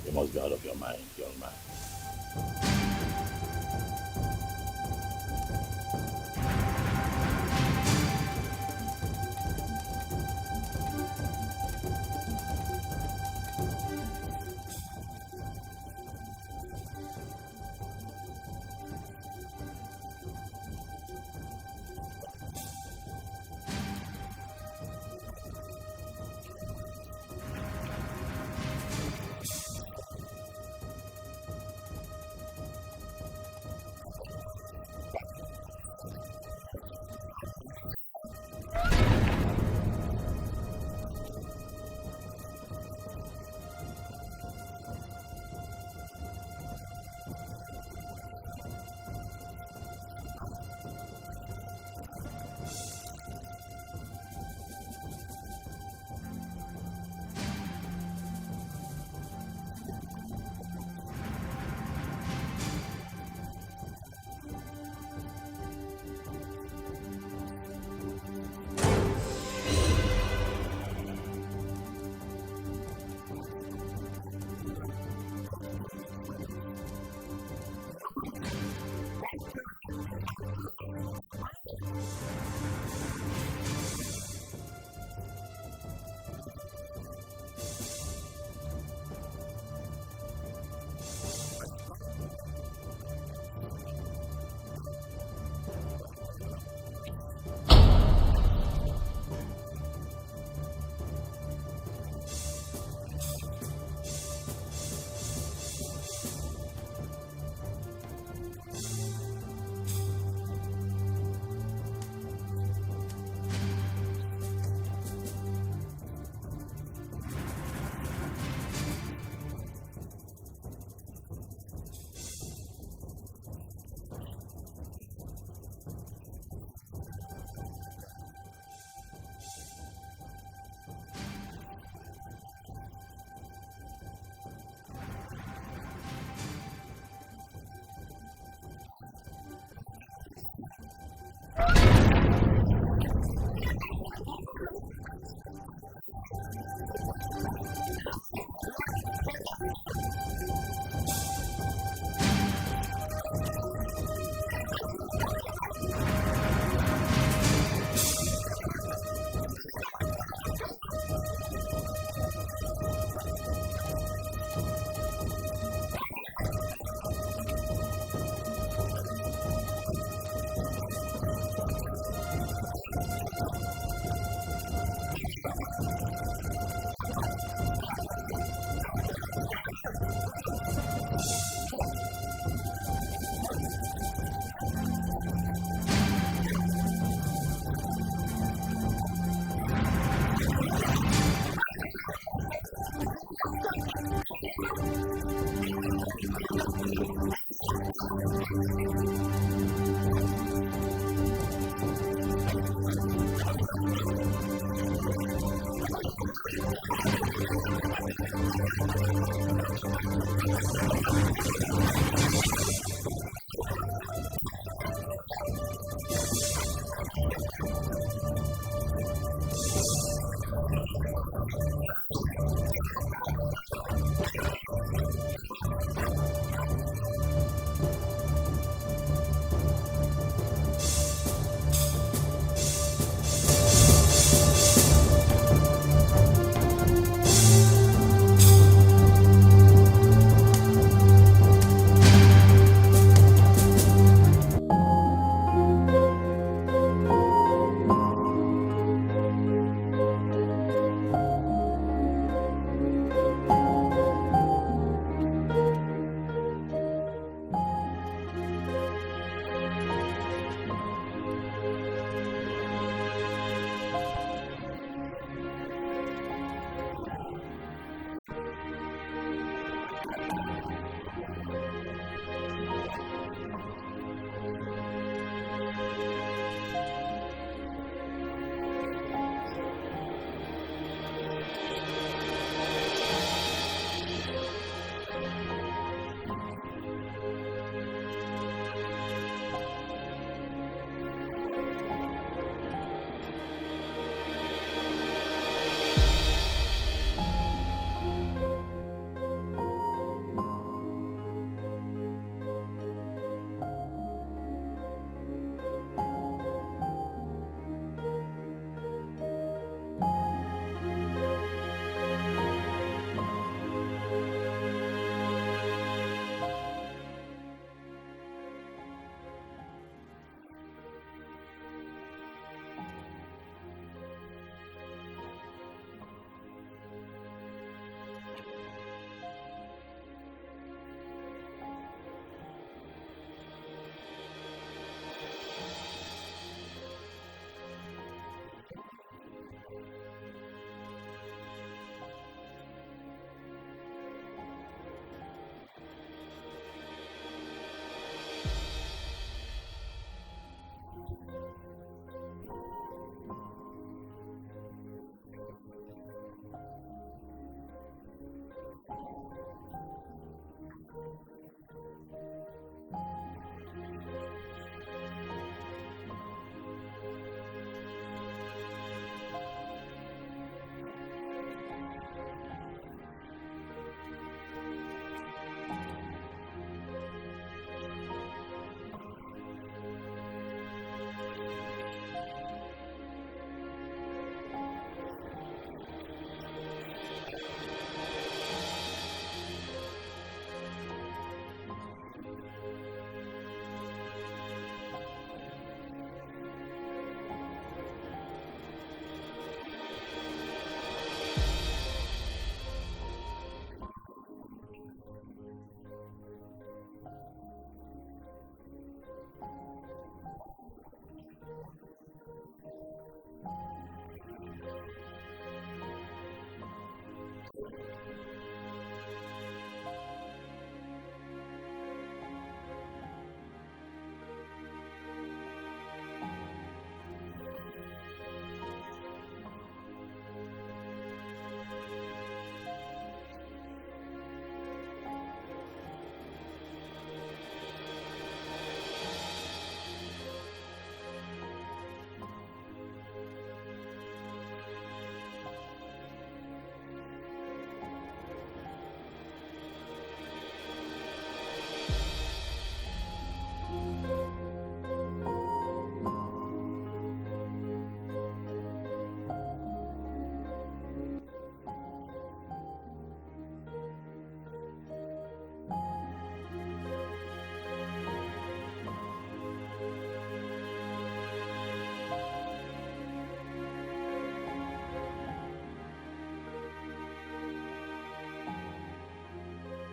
You must be out of your mind, young man.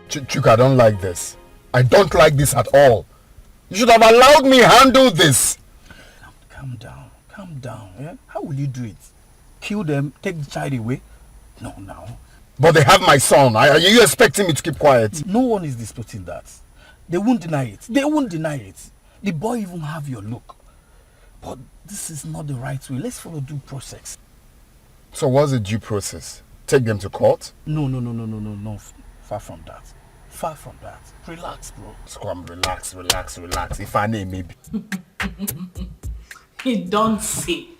Chuka, I don't like this. I don't like this at all. You should have allowed me handle this. Calm down. Yeah? How will you do it? Kill them, take the child away? No, now. But they have my son. Are you expecting me to keep quiet? No one is disputing that. They won't deny it. The boy even have your look. But this is not the right way. Let's follow due process. So what's the due process? Take them to court? No. Far from that. Relax, bro. Scrum, relax. If I name maybe. You don't see.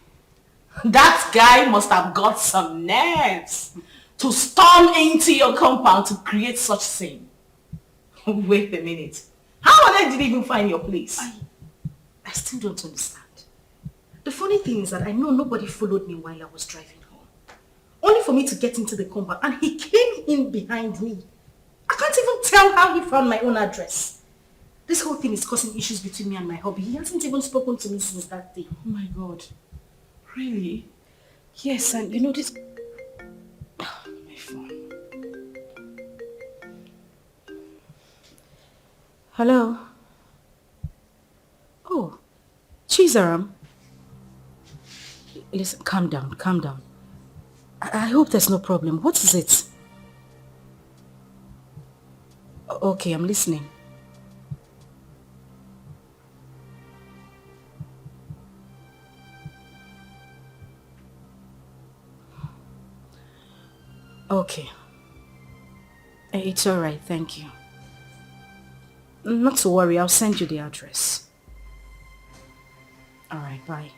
That guy must have got some nerves to storm into your compound to create such scene. Wait a minute. How on earth did he even find your place? I still don't understand. The funny thing is that I know nobody followed me while I was driving home. Only for me to get into the compound and he came in behind me. I can't even tell how he found my own address. This whole thing is causing issues between me and my hubby. He hasn't even spoken to me since that day. Oh my God. Really? Yes, and you know this... My phone. Hello? Oh, Chizaram. Listen, calm down, calm down. I hope there's no problem. What is it? Okay, I'm listening. Okay. It's alright, thank you. Not to worry, I'll send you the address. Alright, bye.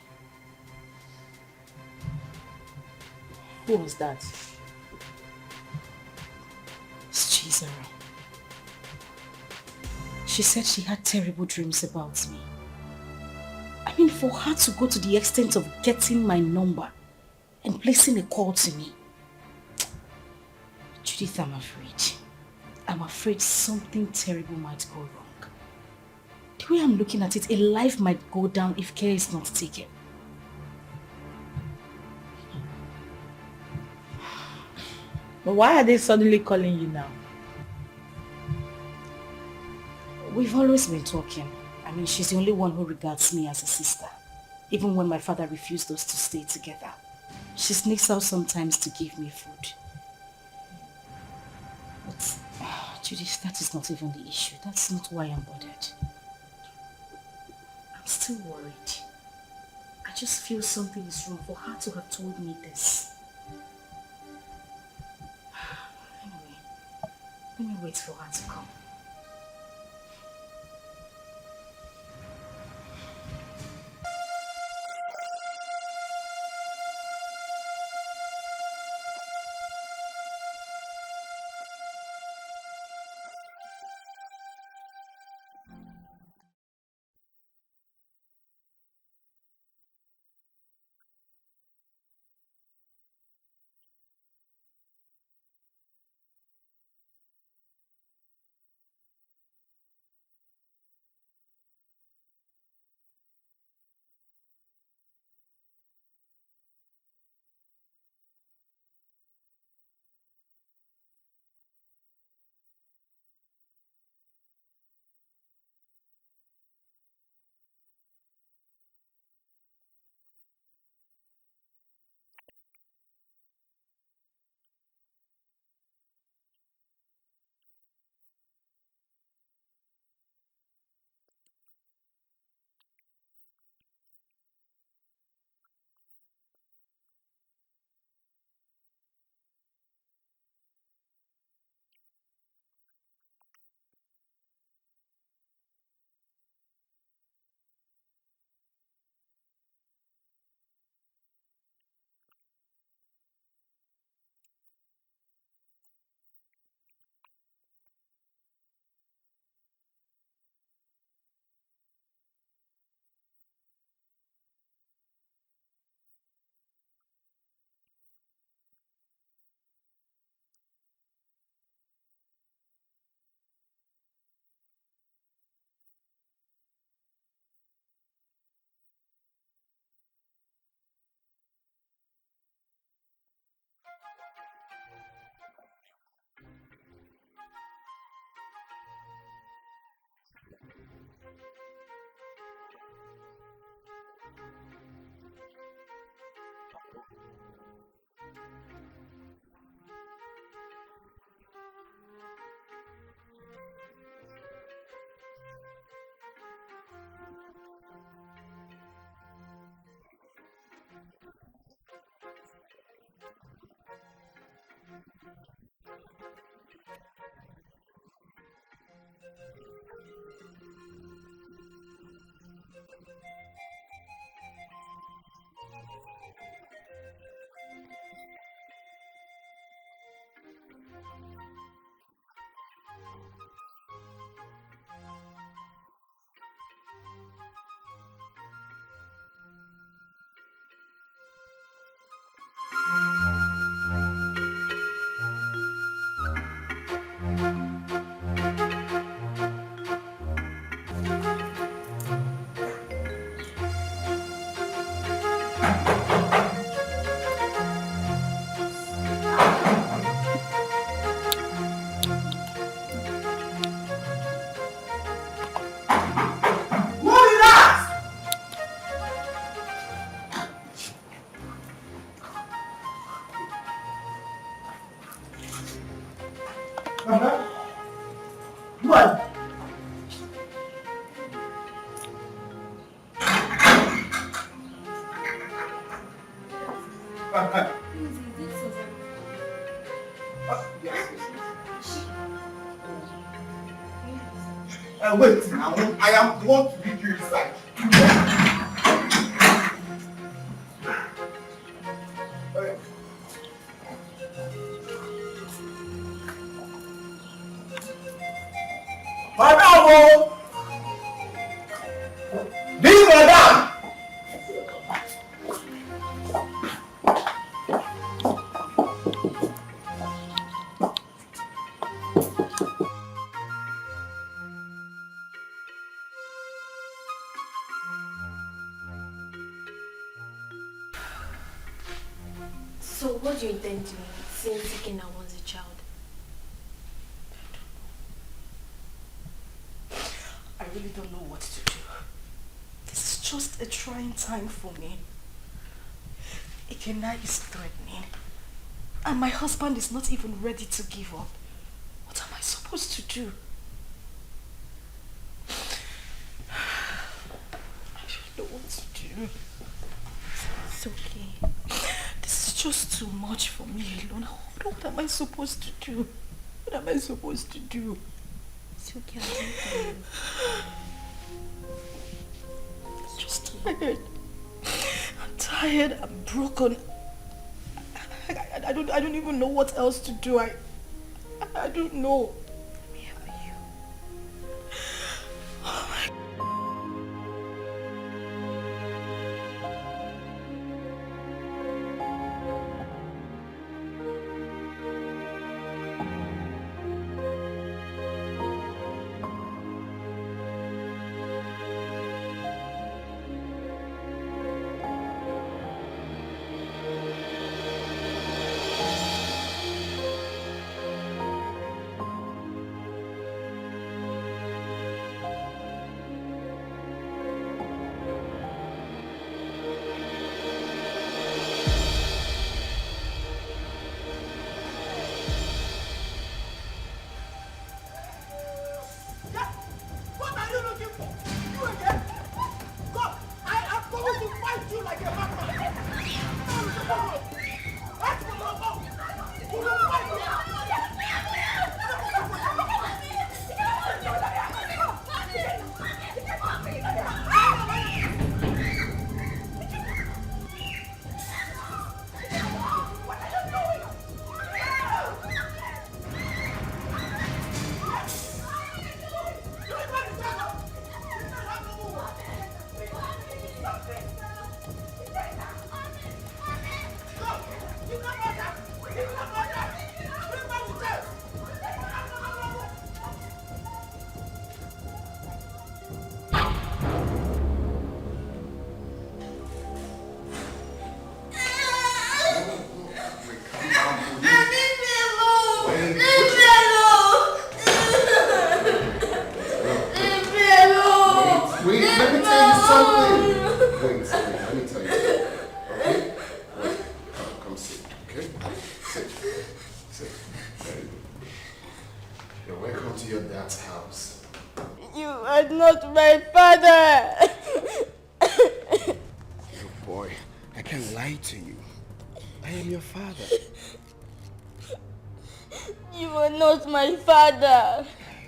Who was that? It's Chizara. She said she had terrible dreams about me. I mean, for her to go to the extent of getting my number and placing a call to me. Judith, I'm afraid. I'm afraid something terrible might go wrong. The way I'm looking at it, a life might go down if care is not taken. But why are they suddenly calling you now? We've always been talking. I mean, she's the only one who regards me as a sister. Even when my father refused us to stay together. She sneaks out sometimes to give me food. But, Judith, that is not even the issue. That's not why I'm bothered. I'm still worried. I just feel something is wrong for her to have told me this. Anyway, let me wait for her to come. What? Wait, now I am the one to lead you inside. Madam! This madam! So what do you intend doing since Ikenna was a child? I really don't know what to do. This is just a trying time for me. Ikenna is threatening. And my husband is not even ready to give up. What am I supposed to do? I don't know what to do. It's okay. This is just too much for me alone. What am I supposed to do? What am I supposed to do? It's okay, I'll do it for you. I'm just tired. I'm tired. I'm broken. I don't even know what else to do. I don't know. Let me help you. Oh my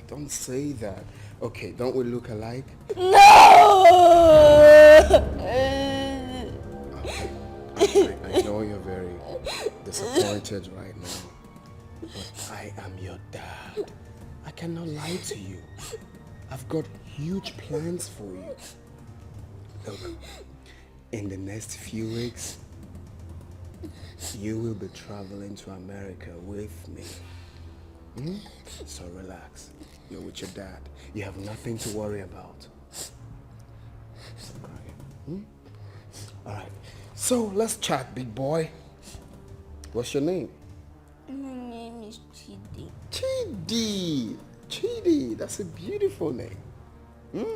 Don't say that. Okay, don't we look alike? No! I know you're very disappointed right now, but I am your dad. I cannot lie to you. I've got huge plans for you. Look, in the next few weeks, you will be traveling to America with me. So relax. You're with your dad. You have nothing to worry about. Alright. So let's chat, big boy. What's your name? My name is Chidi. Chidi! Chidi, that's a beautiful name.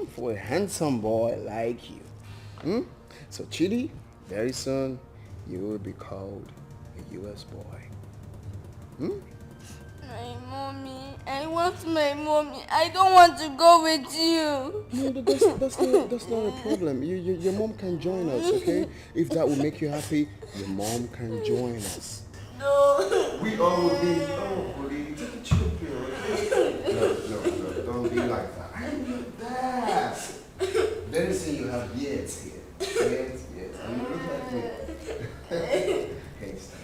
For a handsome boy like you. So Chidi, very soon you will be called a US boy. My mommy. I want my mommy. I don't want to go with you. No, that's not a problem. Your mom can join us, okay? If that will make you happy, your mom can join us. No. We all will be. Oh, buddy, take a chill pill, okay? No, don't be like that. I'm your dad. Let me see you have beards here. Beards. And you look like me. Hey, stop.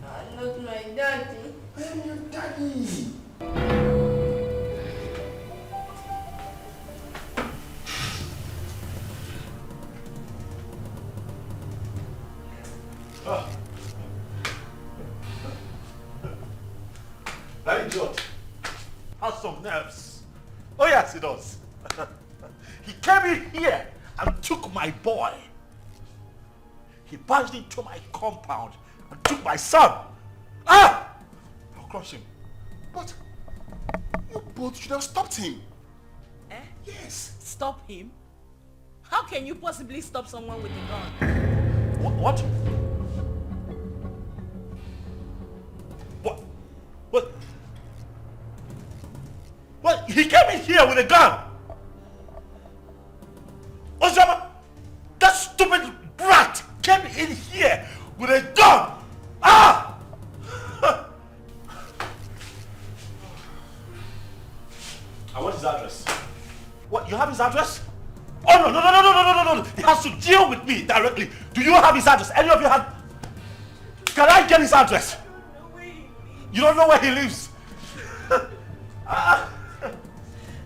I'm not my daddy. I am your daddy. That idiot has some nerves. Oh yes, he does. He came in here and took my boy. He barged into my compound and took my son. Ah! I'll crush him. But you both should have stopped him. Eh? Yes. Stop him? How can you possibly stop someone with a gun? What? What? He came in here with a gun. Osama, that stupid brat came in here with a gun. Ah! I want his address. What? You have his address? Oh no! He has to deal with me directly. Do you have his address? Any of you have? Can I get his address? You don't know where he lives.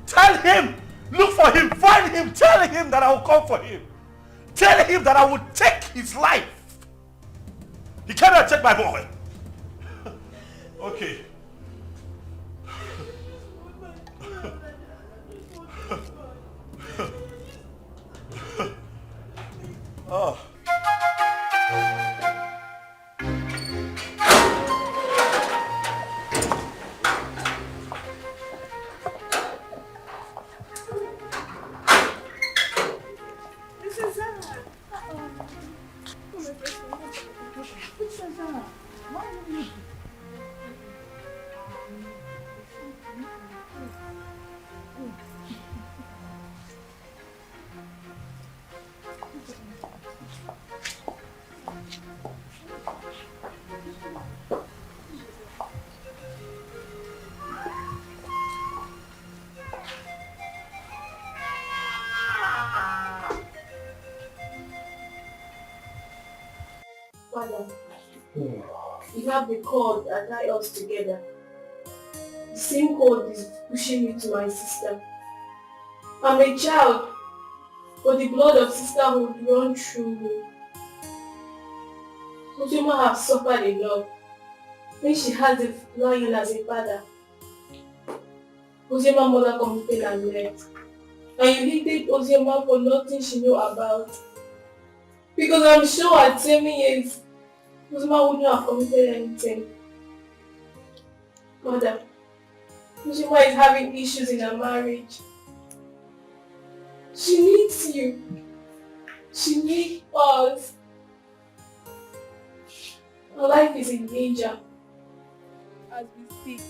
Tell him, look for him, find him, tell him that I will come for him. Tell him that I will take his life. He cannot take my boy. Okay. Oh. Father, you have the cord that tie us together. The same cord is pushing me to my sister. I'm a child, but the blood of sisterhood runs through me. Ozoma has suffered a lot when she has a lion as a father. Ozoma's mother committed and left. And you hated Ozoma for nothing she knew about. Because I'm sure at 7 years, Ozoma wouldn't have committed anything. Mother, Ozoma is having issues in her marriage. She needs you. She needs us. Her life is in danger. As we speak,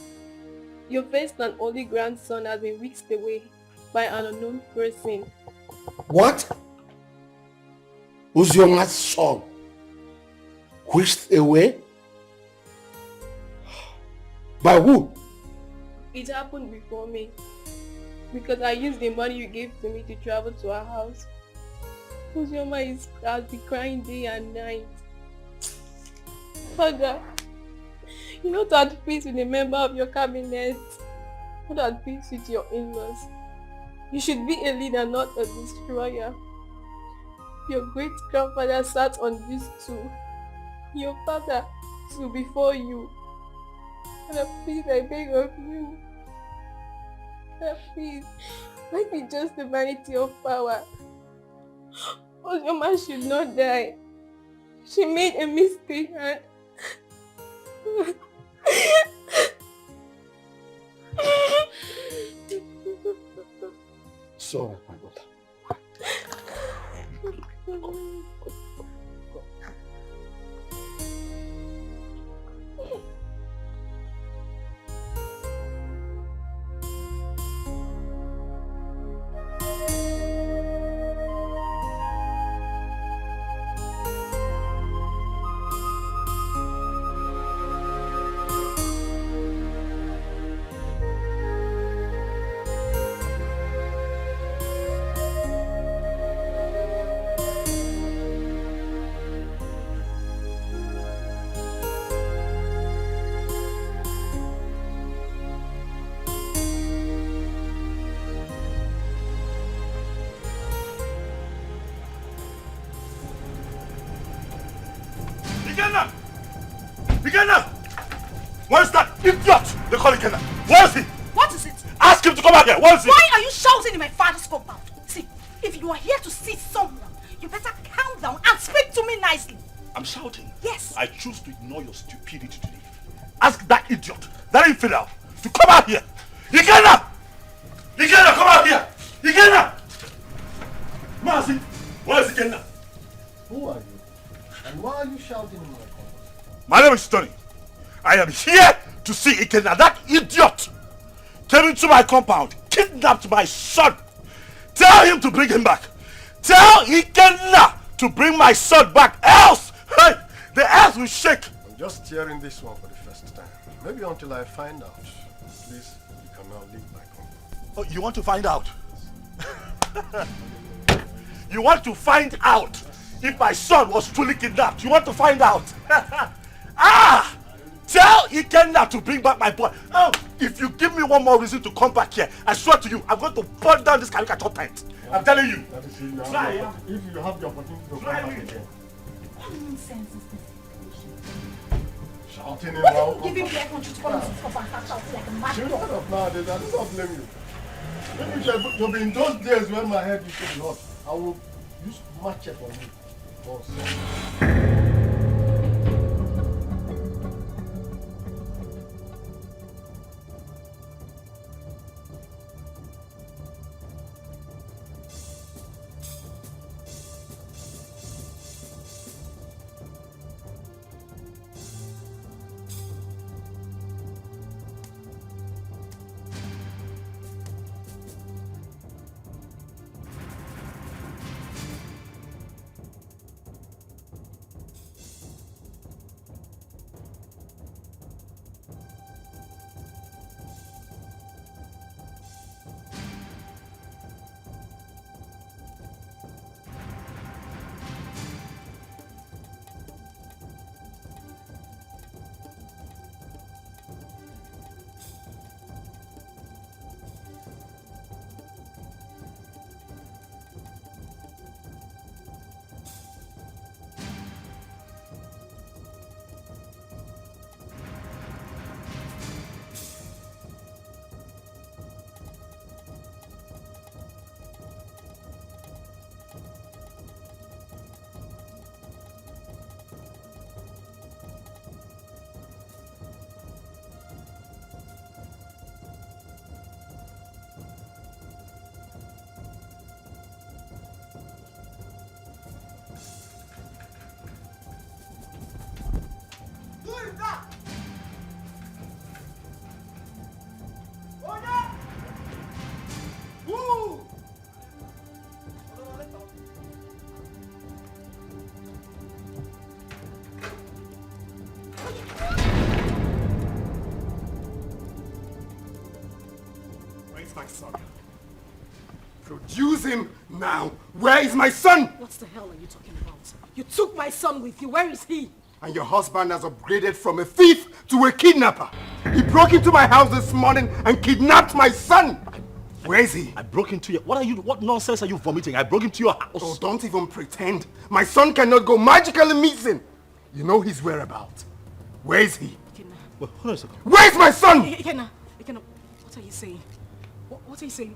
your first and only grandson has been whisked away by an unknown person. What? Ozoma's son whisked away? By who? It happened before me. Because I used the money you gave to me to travel to our house. Ozoma has been crying day and night. Father, you're not at peace with a member of your cabinet. Not at peace with your in-laws. You should be a leader, not a destroyer. Your great-grandfather sat on this stool. Your father stood before you. Father, please, I beg of you. Father, please, let me just the vanity of power. Ozoma should not die. She made a mistake and... Sorry, my daughter. Ikenna! Where is that idiot they call Ikenna? Where is he? What is it? Ask him to come out here. Where is he? Why are you shouting in my father's compound? See, if you are here to see someone, you better calm down and speak to me nicely. I'm shouting. Yes. I choose to ignore your stupidity today. Ask that idiot, that infidel, to come out here. Ikenna! Ikenna, come out here! Ikenna! Mercy, where is Ikenna? Who are you? And why are you shouting in my compound? My name is Tony. I am here to see Ikenna. That idiot came into my compound, kidnapped my son. Tell him to bring him back. Tell Ikenna to bring my son back, else hey, the earth will shake. I'm just hearing this one for the first time. Maybe until I find out. Please, you can now leave my compound. Oh, you want to find out? You want to find out if my son was truly kidnapped? You want to find out? Ah! Tell Ikenna to bring back my boy. Oh, if you give me one more reason to come back here, I swear to you, I'm going to burn down this caricature tent. I'm telling you. That is if you Try. if you have the opportunity to come back again. What nonsense is this? Shouting in What my did you give him the air country to come into this compound and start shouting like a mad Children dog? of nowadays, I do not blame you. Maybe it should be in those days when my head used to be hot. I will use machete on you. Also. My son. Produce him now. Where is my son? What the hell are you talking about? You took my son with you. Where is he? And your husband has upgraded from a thief to a kidnapper. He broke into my house this morning and kidnapped my son. Where is he? I broke into your... What nonsense are you vomiting? I broke into your house. Oh, don't even pretend. My son cannot go magically missing. You know his whereabouts. Where is he? Well, hold on a second. Where is my son? Ikenna, what are you saying? What are you saying?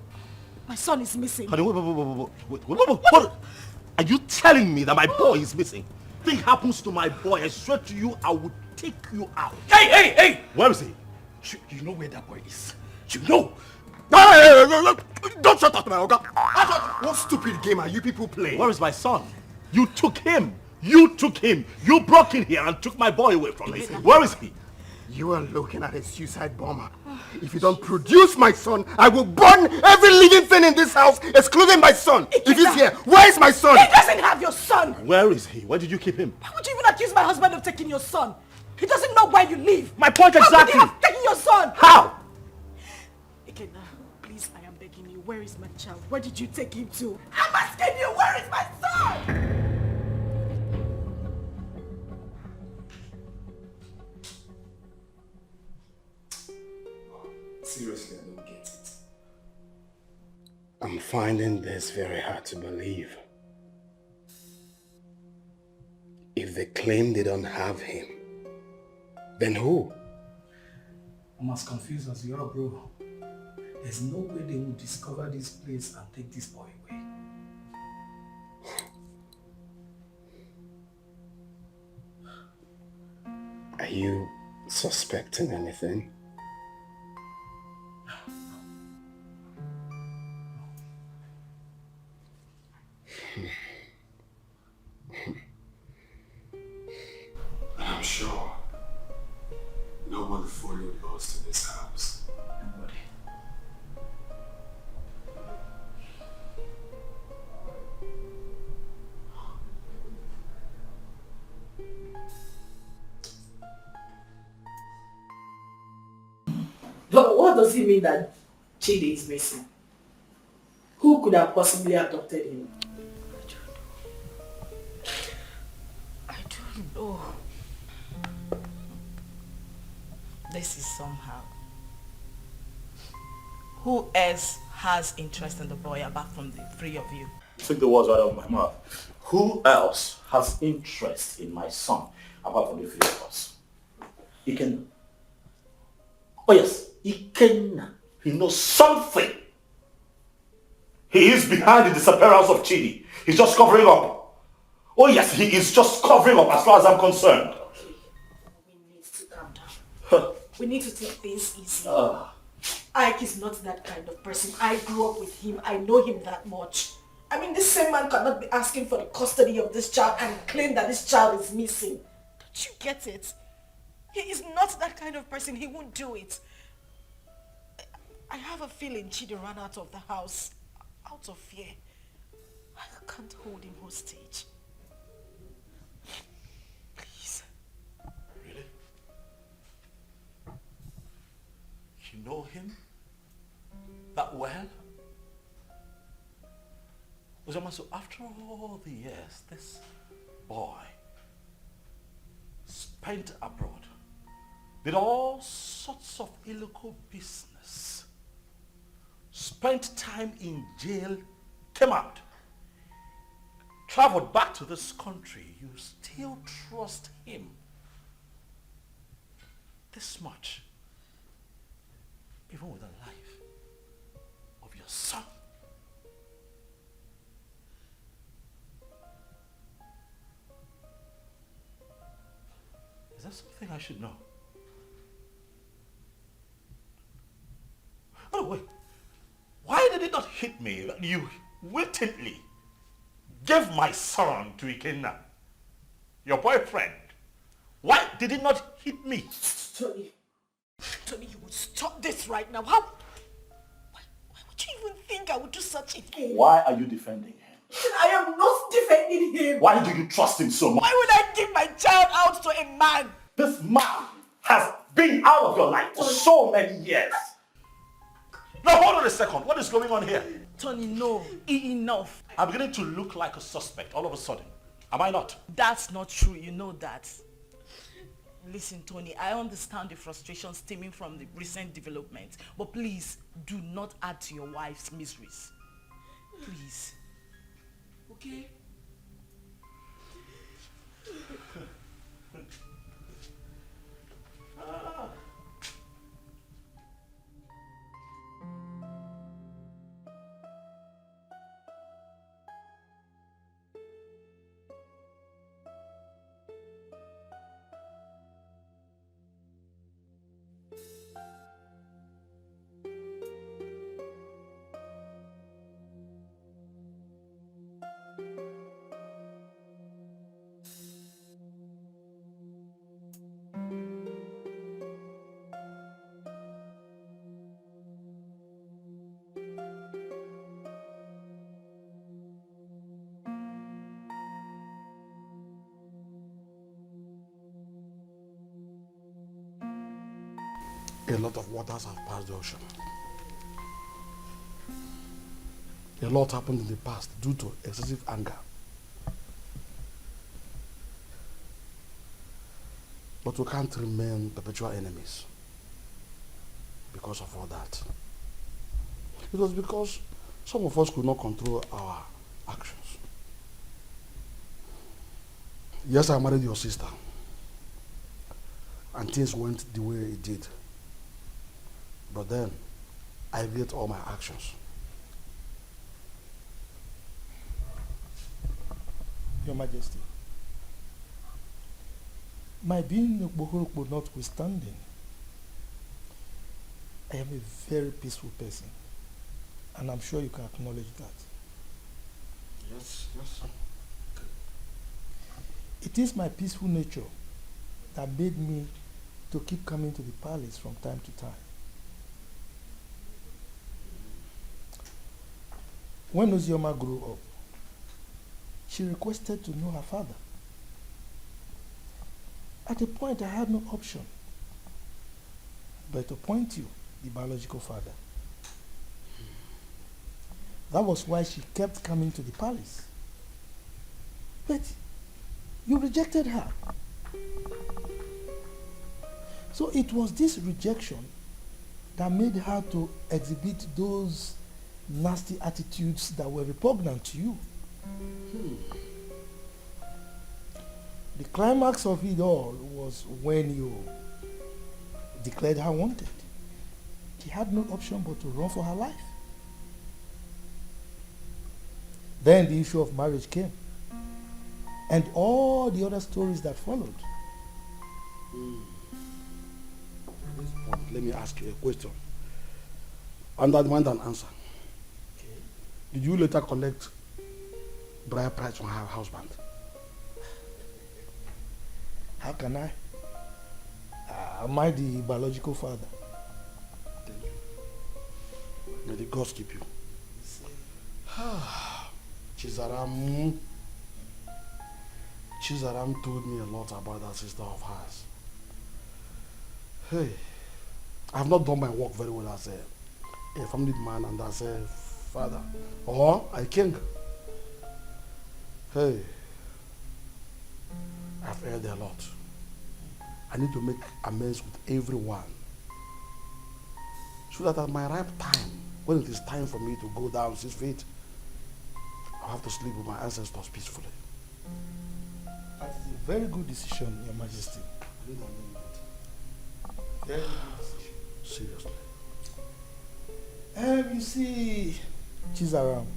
My son is missing. Honey, wait. What? Are you telling me that my boy is missing? Thing happens to my boy, I swear to you, I will take you out. Hey! Where is he? You know where that boy is? You know? Don't shut up, my Oga. What stupid game are you people playing? Where is my son? You took him. You broke in here and took my boy away from me. Where is he? You are looking at a suicide bomber. If you don't produce my son, I will burn every living thing in this house, excluding my son. If he's here, where is my son? He doesn't have your son. Where is he? Where did you keep him? Why would you even accuse my husband of taking your son? He doesn't know where you live. My point exactly. How could he have taken your son? How? Ikenna, please, I am begging you. Where is my child? Where did you take him to? I'm asking you, where is my son? Seriously, I don't get it. I'm finding this very hard to believe. If they claim they don't have him, Then who? I'm as confused as you are, bro. There's no way they will discover this place and take this boy away. Are you suspecting anything? I'm sure no one followed us to this house. Nobody. But what does it mean that Chidi is missing? Who could have possibly adopted him? I don't know. This is somehow. Who else has interest in the boy apart from the three of you? Took the words right out of my mouth. Who else has interest in my son apart from the three of us? Ikenna. Oh yes, Ikenna. He knows something. He is behind the disappearance of Chidi. He's just covering up. Oh yes, he is just covering up as far as I'm concerned. Okay. We need to calm down. We need to take things easy. Ike is not that kind of person. I grew up with him. I know him that much. I mean, this same man cannot be asking for the custody of this child and claim that this child is missing. Don't you get it? He is not that kind of person. He won't do it. I have a feeling Chidi ran out of the house out of fear. I can't hold him hostage. Please. Really? You know him that well? Uzoma, so after all the years, this boy spent abroad, did all sorts of illegal business, spent time in jail, came out, traveled back to this country. You still trust him this much, even with the life of your son. Is that something I should know? Oh wait, why did it not hit me that you wittingly gave my son to Ikenna, your boyfriend? Why did it not hit me? Tony, you would stop this right now. Why would you even think I would do such a thing? Why are you defending him? I am not defending him. Why do you trust him so much? Why would I give my child out to a man? This man has been out of your life for so many years. Now hold on a second. What is going on here? Tony, no. Enough. I'm beginning to look like a suspect all of a sudden. Am I not? That's not true. You know that. Listen, Tony, I understand the frustration stemming from the recent development, but please do not add to your wife's miseries. Please. Okay? A lot of waters have passed the ocean. A lot happened in the past due to excessive anger. But we can't remain perpetual enemies because of all that. It was because some of us could not control our actions. Yes, I married your sister. and things went the way it did. But then, I regret all my actions. Your Majesty, my being Okpokorokpo notwithstanding, I am a very peaceful person, and I'm sure you can acknowledge that. Yes, yes. It is my peaceful nature that made me to keep coming to the palace from time to time. When Ozioma grew up, she requested to know her father. At a point, I had no option but to appoint you the biological father. That was why she kept coming to the palace. But you rejected her. So it was this rejection that made her to exhibit those nasty attitudes that were repugnant to you. The climax of it all was when you declared her wanted. She had no option but to run for her life. Then the issue of marriage came, and all the other stories that followed. At this point, let me ask you a question. And I demand an answer. Did you later collect bride price from her husband? How can I? Am I the biological father? May the gods keep you. Chizaram told me a lot about that sister of hers. Hey, I have not done my work very well as a family man and as a father or a king. Hey, I've heard a lot. I need to make amends with everyone so that at my ripe time, when it is time for me to go down 6 feet, I'll have to sleep with my ancestors peacefully. That is a very good decision, Your Majesty. Very good decision. Seriously. You see, Chizaram,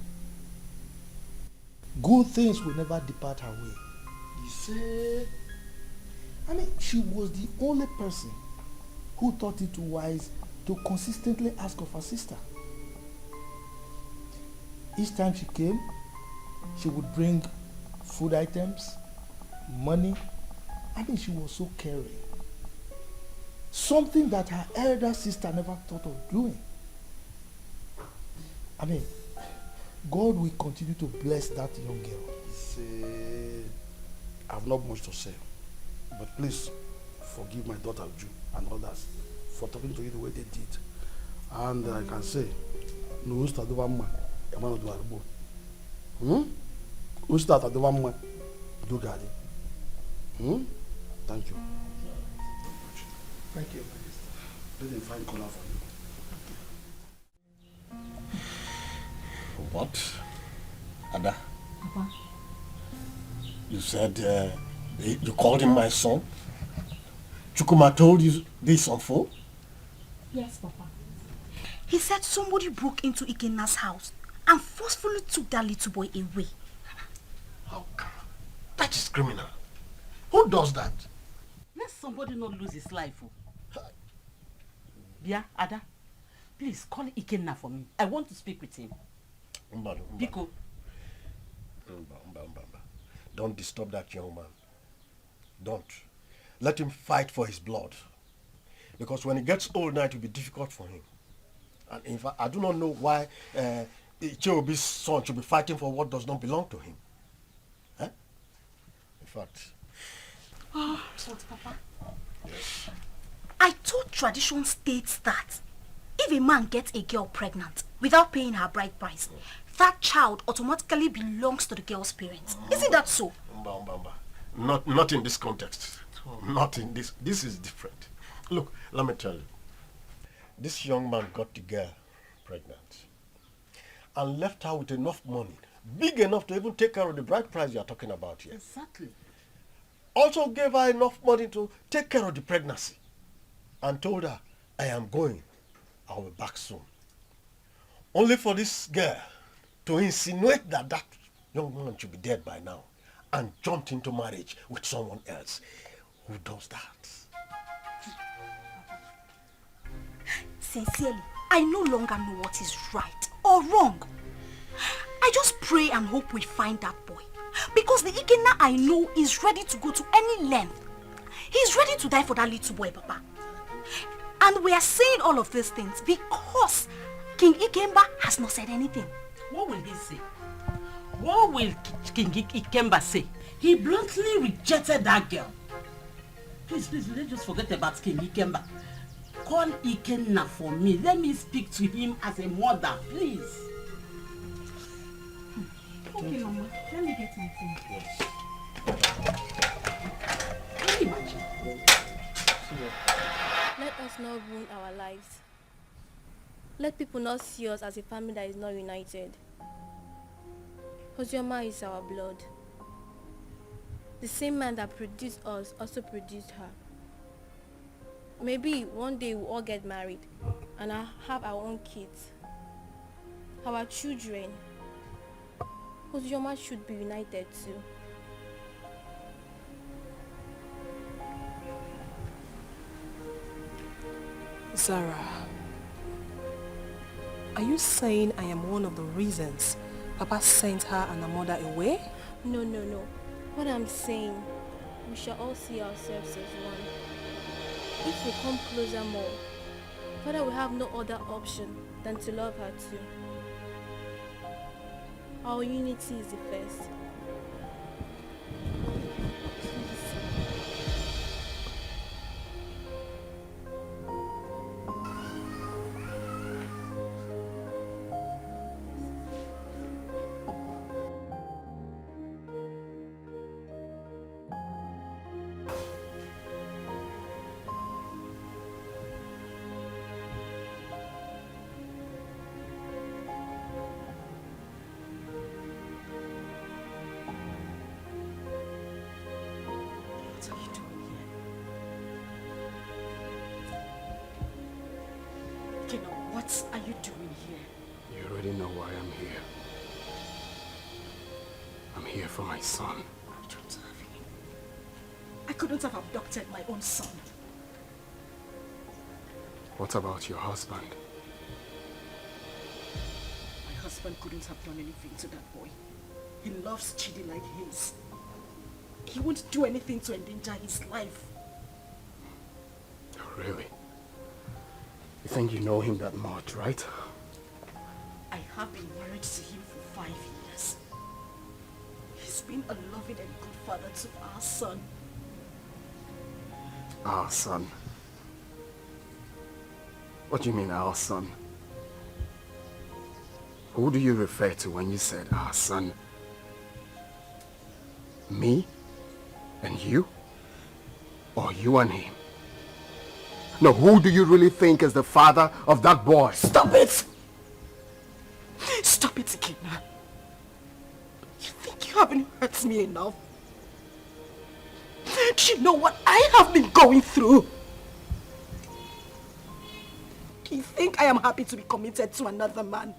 good things will never depart her way. You say? I mean, she was the only person who thought it wise to consistently ask of her sister. Each time she came, she would bring food items, money. I mean, she was so caring. Something that her elder sister never thought of doing. I mean, God will continue to bless that young girl. See, I have not much to say. But please, forgive my daughter Ju and others for talking to you the way they did. And I can say, no start over man, a man do arbo. Who start at the one man, do gadi. Thank you. Thank you. Let them find color for you. What? Ada? Papa. You said you called him my son? Chukuma told you this on phone? Yes, Papa. He said somebody broke into Ikena's house and forcefully took that little boy away. How come? That is criminal. Who does that? Let somebody not lose his life. Yeah, Ada, please call Ikenna for me. I want to speak with him. Biko. Don't disturb that young man. Don't. Let him fight for his blood. Because when he gets old now, it will be difficult for him. And in fact, I do not know why Icheobi's son should be fighting for what does not belong to him. Eh? In fact... Oh, Papa. Yes. I thought tradition states that if a man gets a girl pregnant without paying her bride price, that child automatically belongs to the girl's parents. Isn't that so? Not in this context. Not in this. This is different. Look, let me tell you. This young man got the girl pregnant and left her with enough money, big enough to even take care of the bride price you are talking about here. Exactly. also gave her enough money to take care of the pregnancy and told her, I am going. I'll be back soon. Only for this girl to insinuate that that young woman should be dead by now and jumped into marriage with someone else. Who does that? Sincerely, I no longer know what is right or wrong. I just pray and hope we find that boy. Because the Ikenna I know is ready to go to any length. He's ready to die for that little boy, Papa. And we are saying all of these things because King Ikemba has not said anything. What will he say? What will King Ikemba say? He bluntly rejected that girl. Please, let's just forget about King Ikemba. Call Ikenna for me. Let me speak to him as a mother, please. Okay, Mama. Let me get my phone. Yes. Can you imagine? Let us not ruin our lives. Let people not see us as a family that is not united. Ozioma is our blood. The same man that produced us also produced her. Maybe one day we'll all get married and I'll have our own kids, our children. Ozioma should be united too. Zara, are you saying I am one of the reasons Papa sent her and her mother away? No. What I'm saying, we shall all see ourselves as one. If we come closer more, Father will have no other option than to love her too. Our unity is the first. What are you doing here? You already know why I'm here. I'm here for my son. You don't have him. I couldn't have abducted my own son. What about your husband? My husband couldn't have done anything to that boy. He loves Chidi like his. He won't do anything to endanger his life. Oh, really? You think you know him that much, right? I have been married to him for 5 years. He's been a loving and good father to our son. Our son? What do you mean, our son? Who do you refer to when you said our son? Me? And you? Or you and him? No, who do you really think is the father of that boy? Stop it! Stop it, Ikenna. You think you haven't hurt me enough? Do you know what I have been going through? Do you think I am happy to be committed to another man?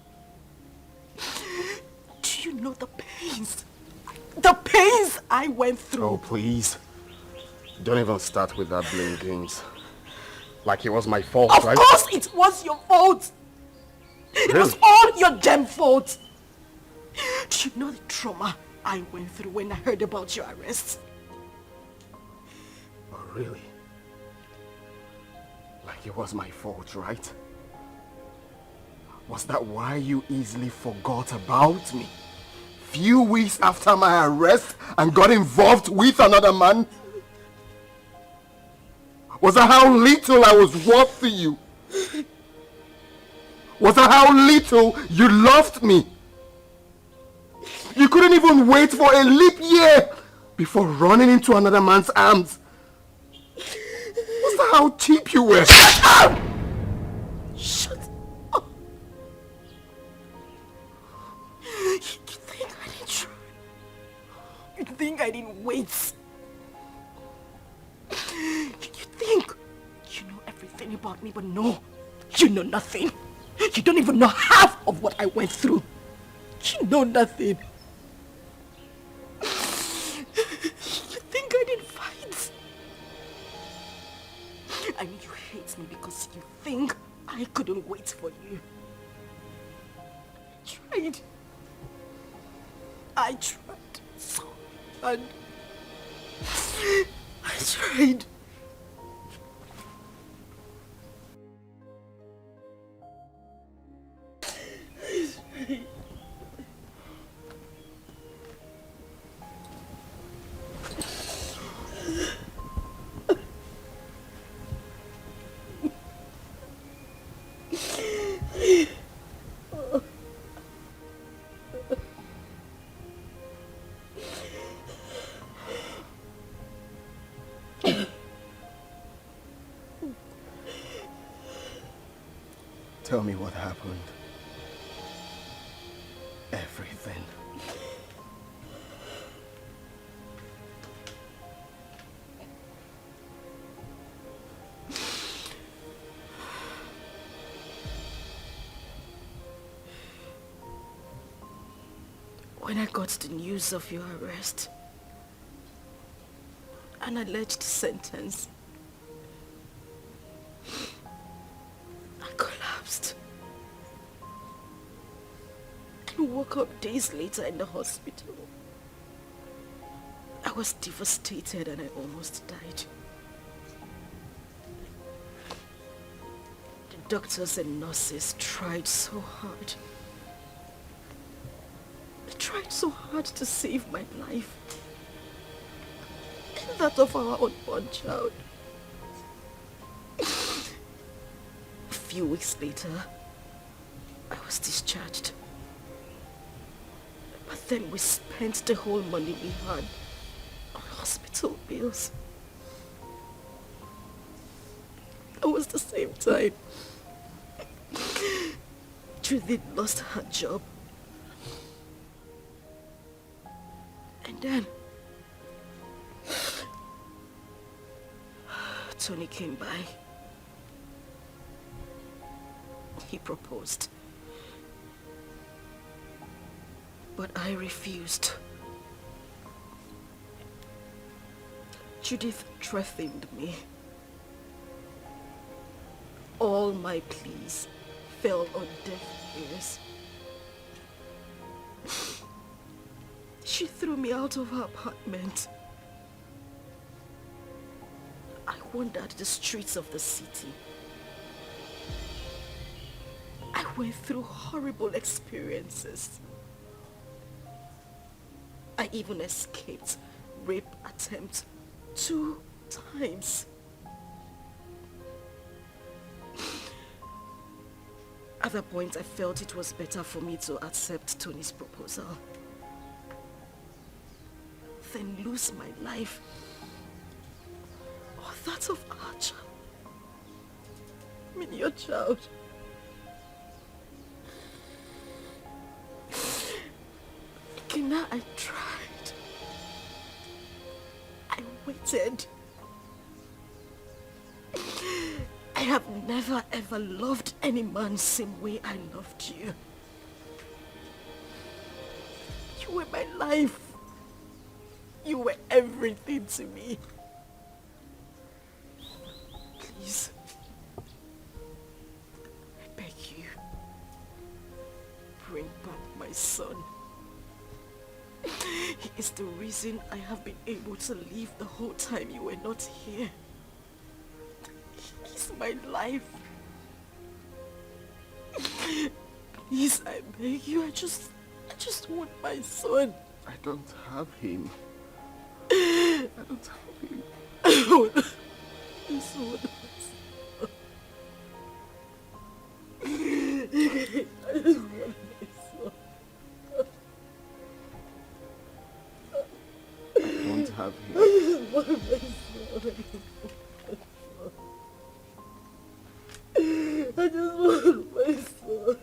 Do you know the pains I went through? Oh, please. Don't even start with that blame games. Like it was my fault, right? Of course it was your fault. It was all your damn fault. Do you know the trauma I went through when I heard about your arrest? Oh, really? Like it was my fault, right? Was that why you easily forgot about me? Few weeks after my arrest and got involved with another man? Was that how little I was worth to you? Was that how little you loved me? You couldn't even wait for a leap year before running into another man's arms. Was that how cheap you were? Shut up! Shut up! You think I didn't try? You think I didn't wait? complaining about me, but no, you know nothing. You don't even know half of what I went through. You know nothing. You think I didn't fight? I mean, you hate me because you think I couldn't wait for you. I tried so hard. I tried. Tell me what happened. Everything. When I got the news of your arrest, an alleged sentence, I collapsed and woke up days later in the hospital. I was devastated and I almost died. The doctors and nurses tried so hard. They tried so hard to save my life and that of our unborn child. A few weeks later, I was discharged. But then we spent the whole money we had on hospital bills. It was the same time Judith lost her job. And then Tony came by. He proposed. But I refused. Judith threatened me. All my pleas fell on deaf ears. She threw me out of her apartment. I wandered the streets of the city. I went through horrible experiences. I even escaped rape attempt 2 times. At that point, I felt it was better for me to accept Tony's proposal than lose my life or that of our child. I mean, your child. Kina, I tried. I waited. I have never ever loved any man the same way I loved you. You were my life. You were everything to me. Please, I beg you, bring back my son. He is the reason I have been able to live the whole time you were not here. He's my life. Please, I beg you, I just want my son. I don't have him. I don't have him. I want my son. I just want my son. I don't have him. I just want my son.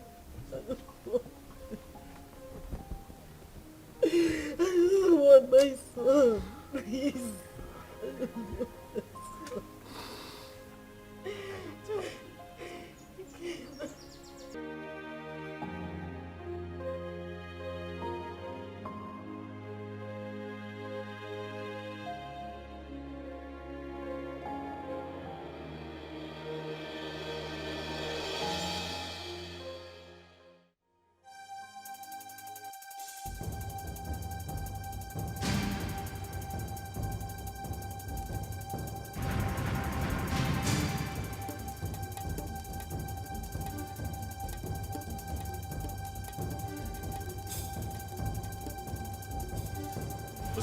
I just want my son. I just want my son. Please. I just want my son.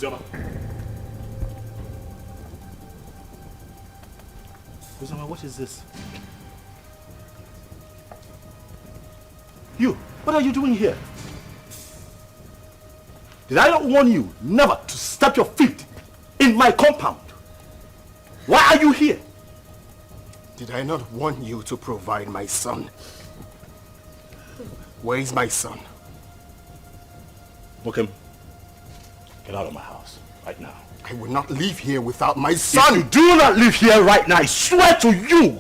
Uzioma. Uzioma, what is this? You, what are you doing here? Did I not warn you never to step your feet in my compound? Why are you here? Did I not warn you to provide my son? Where is my son? Book get out of my house right now. I will not leave here without my son. If you do not leave here right now, I swear to you,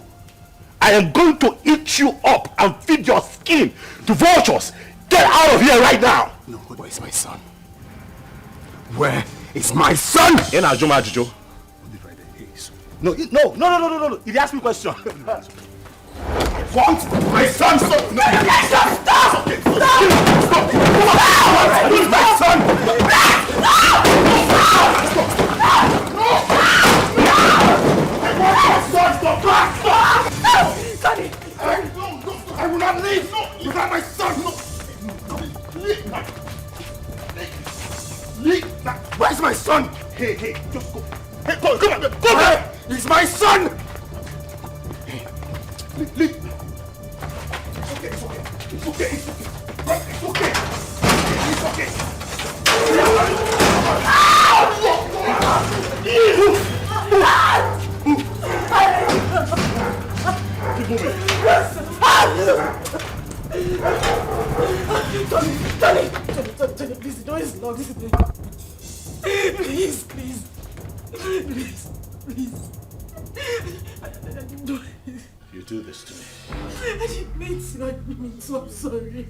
I am going to eat you up and feed your skin to vultures. Get out of here right now. No, where is my son? Where is my son? In Ajuma Ajujo. No. He asked me a question. I want my son. Stop! No, stop! Okay, stop! Where is my son? Daddy! I will not leave without my son. Leave! Where's my son? Hey, just go. Hey, come on, go back! He's my son! Hey, leave. It's okay. It's okay. Keep moving. Tony, please, the door is locked. Please. You do this to me. I didn't mean to. I'm sorry.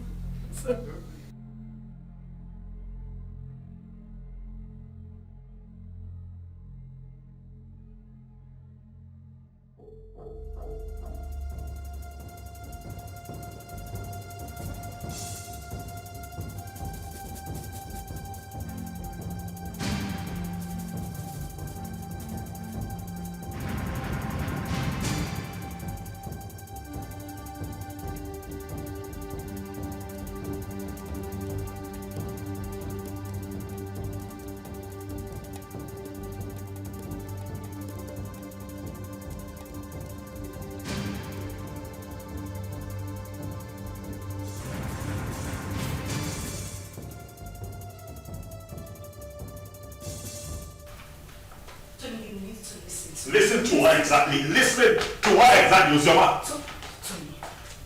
Listen to her exactly. Listen to her exactly, Uzioma.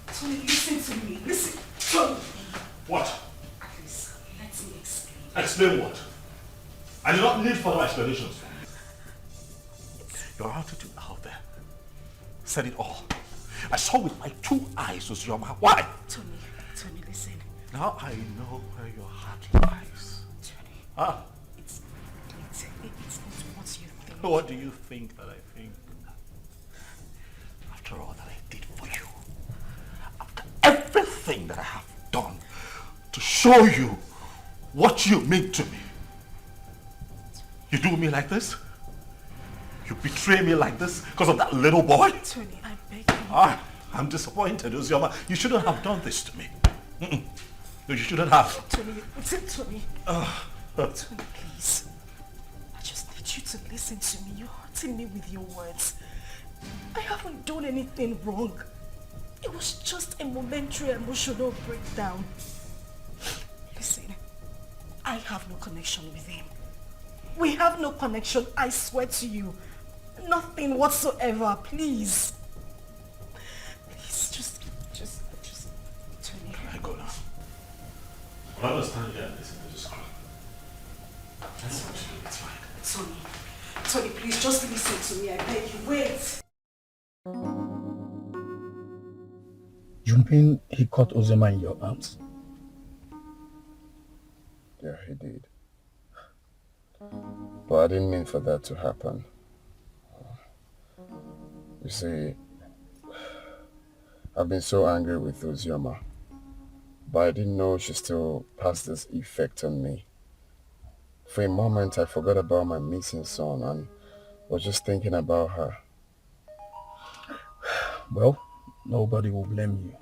Tony, listen to me. Listen, Tony. What? Please, let me explain. Explain what? I do not need further explanations. Your attitude out there said it all. I saw with my 2 eyes, Uzioma. Why? Tony, listen. Now I know where your heart lies. Tony. Ah. It's not what you think. What do you think that I think? After all that I did for you, after everything that I have done to show you what you mean to me, you do me like this? You betray me like this because of that little boy? Tony, I beg you. I'm disappointed, Uzioma. You shouldn't have done this to me. No, you shouldn't have. Tony, Tony. Tony, please. I just need you to listen to me. You're hurting me with your words. I haven't done anything wrong. It was just a momentary emotional breakdown. Listen, I have no connection with him. We have no connection, I swear to you. Nothing whatsoever, please. Please, just, Tony. I go now. I understand here and listen to this crap. That's what you do, it's fine. Tony, please, just listen to me, I beg you, wait. You mean he caught Ozema in your arms? Yeah, he did. But I didn't mean for that to happen. You see, I've been so angry with Uzioma, but I didn't know she still has this effect on me. For a moment, I forgot about my missing son and was just thinking about her. Well, nobody will blame you,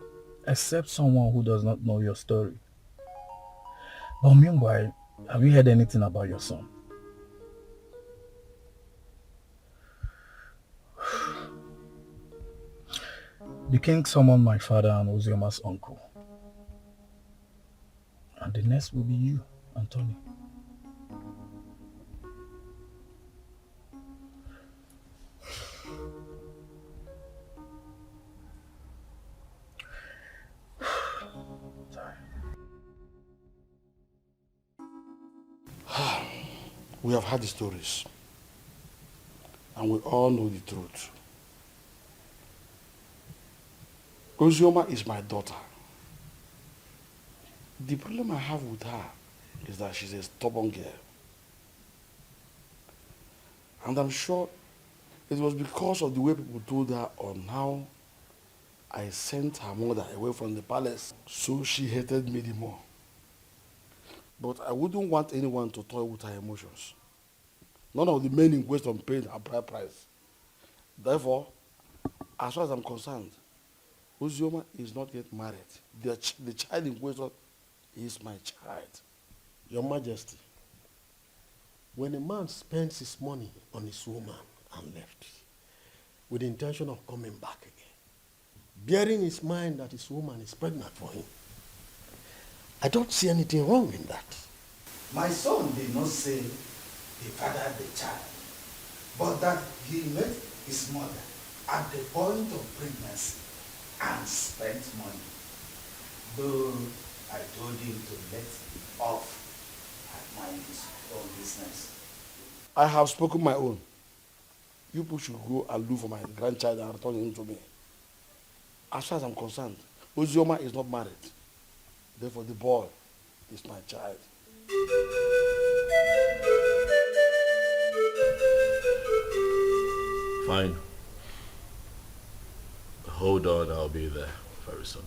except someone who does not know your story. But meanwhile, have you heard anything about your son? The king summoned my father and Ozioma's uncle. And the next will be you, Anthony. We have heard the stories, and we all know the truth. Ozioma is my daughter. The problem I have with her is that she's a stubborn girl. And I'm sure it was because of the way people told her on how I sent her mother away from the palace, so she hated me the more. But I wouldn't want anyone to toy with her emotions. None of the men in question paid her bride price. Therefore, as far as I'm concerned, Ozioma is not yet married. The child in question is my child. Your Majesty, when a man spends his money on his woman and left, with the intention of coming back again, bearing in his mind that his woman is pregnant for him, I don't see anything wrong in that. My son did not say he fathered the child, but that he met his mother at the point of pregnancy and spent money. Though I told him to let off and mind his own business. I have spoken my own. You people should go and look for my grandchild and return him to me. As far as I'm concerned, Ozioma is not married. Therefore, the boy is my child. Fine. Hold on, I'll be there very soon.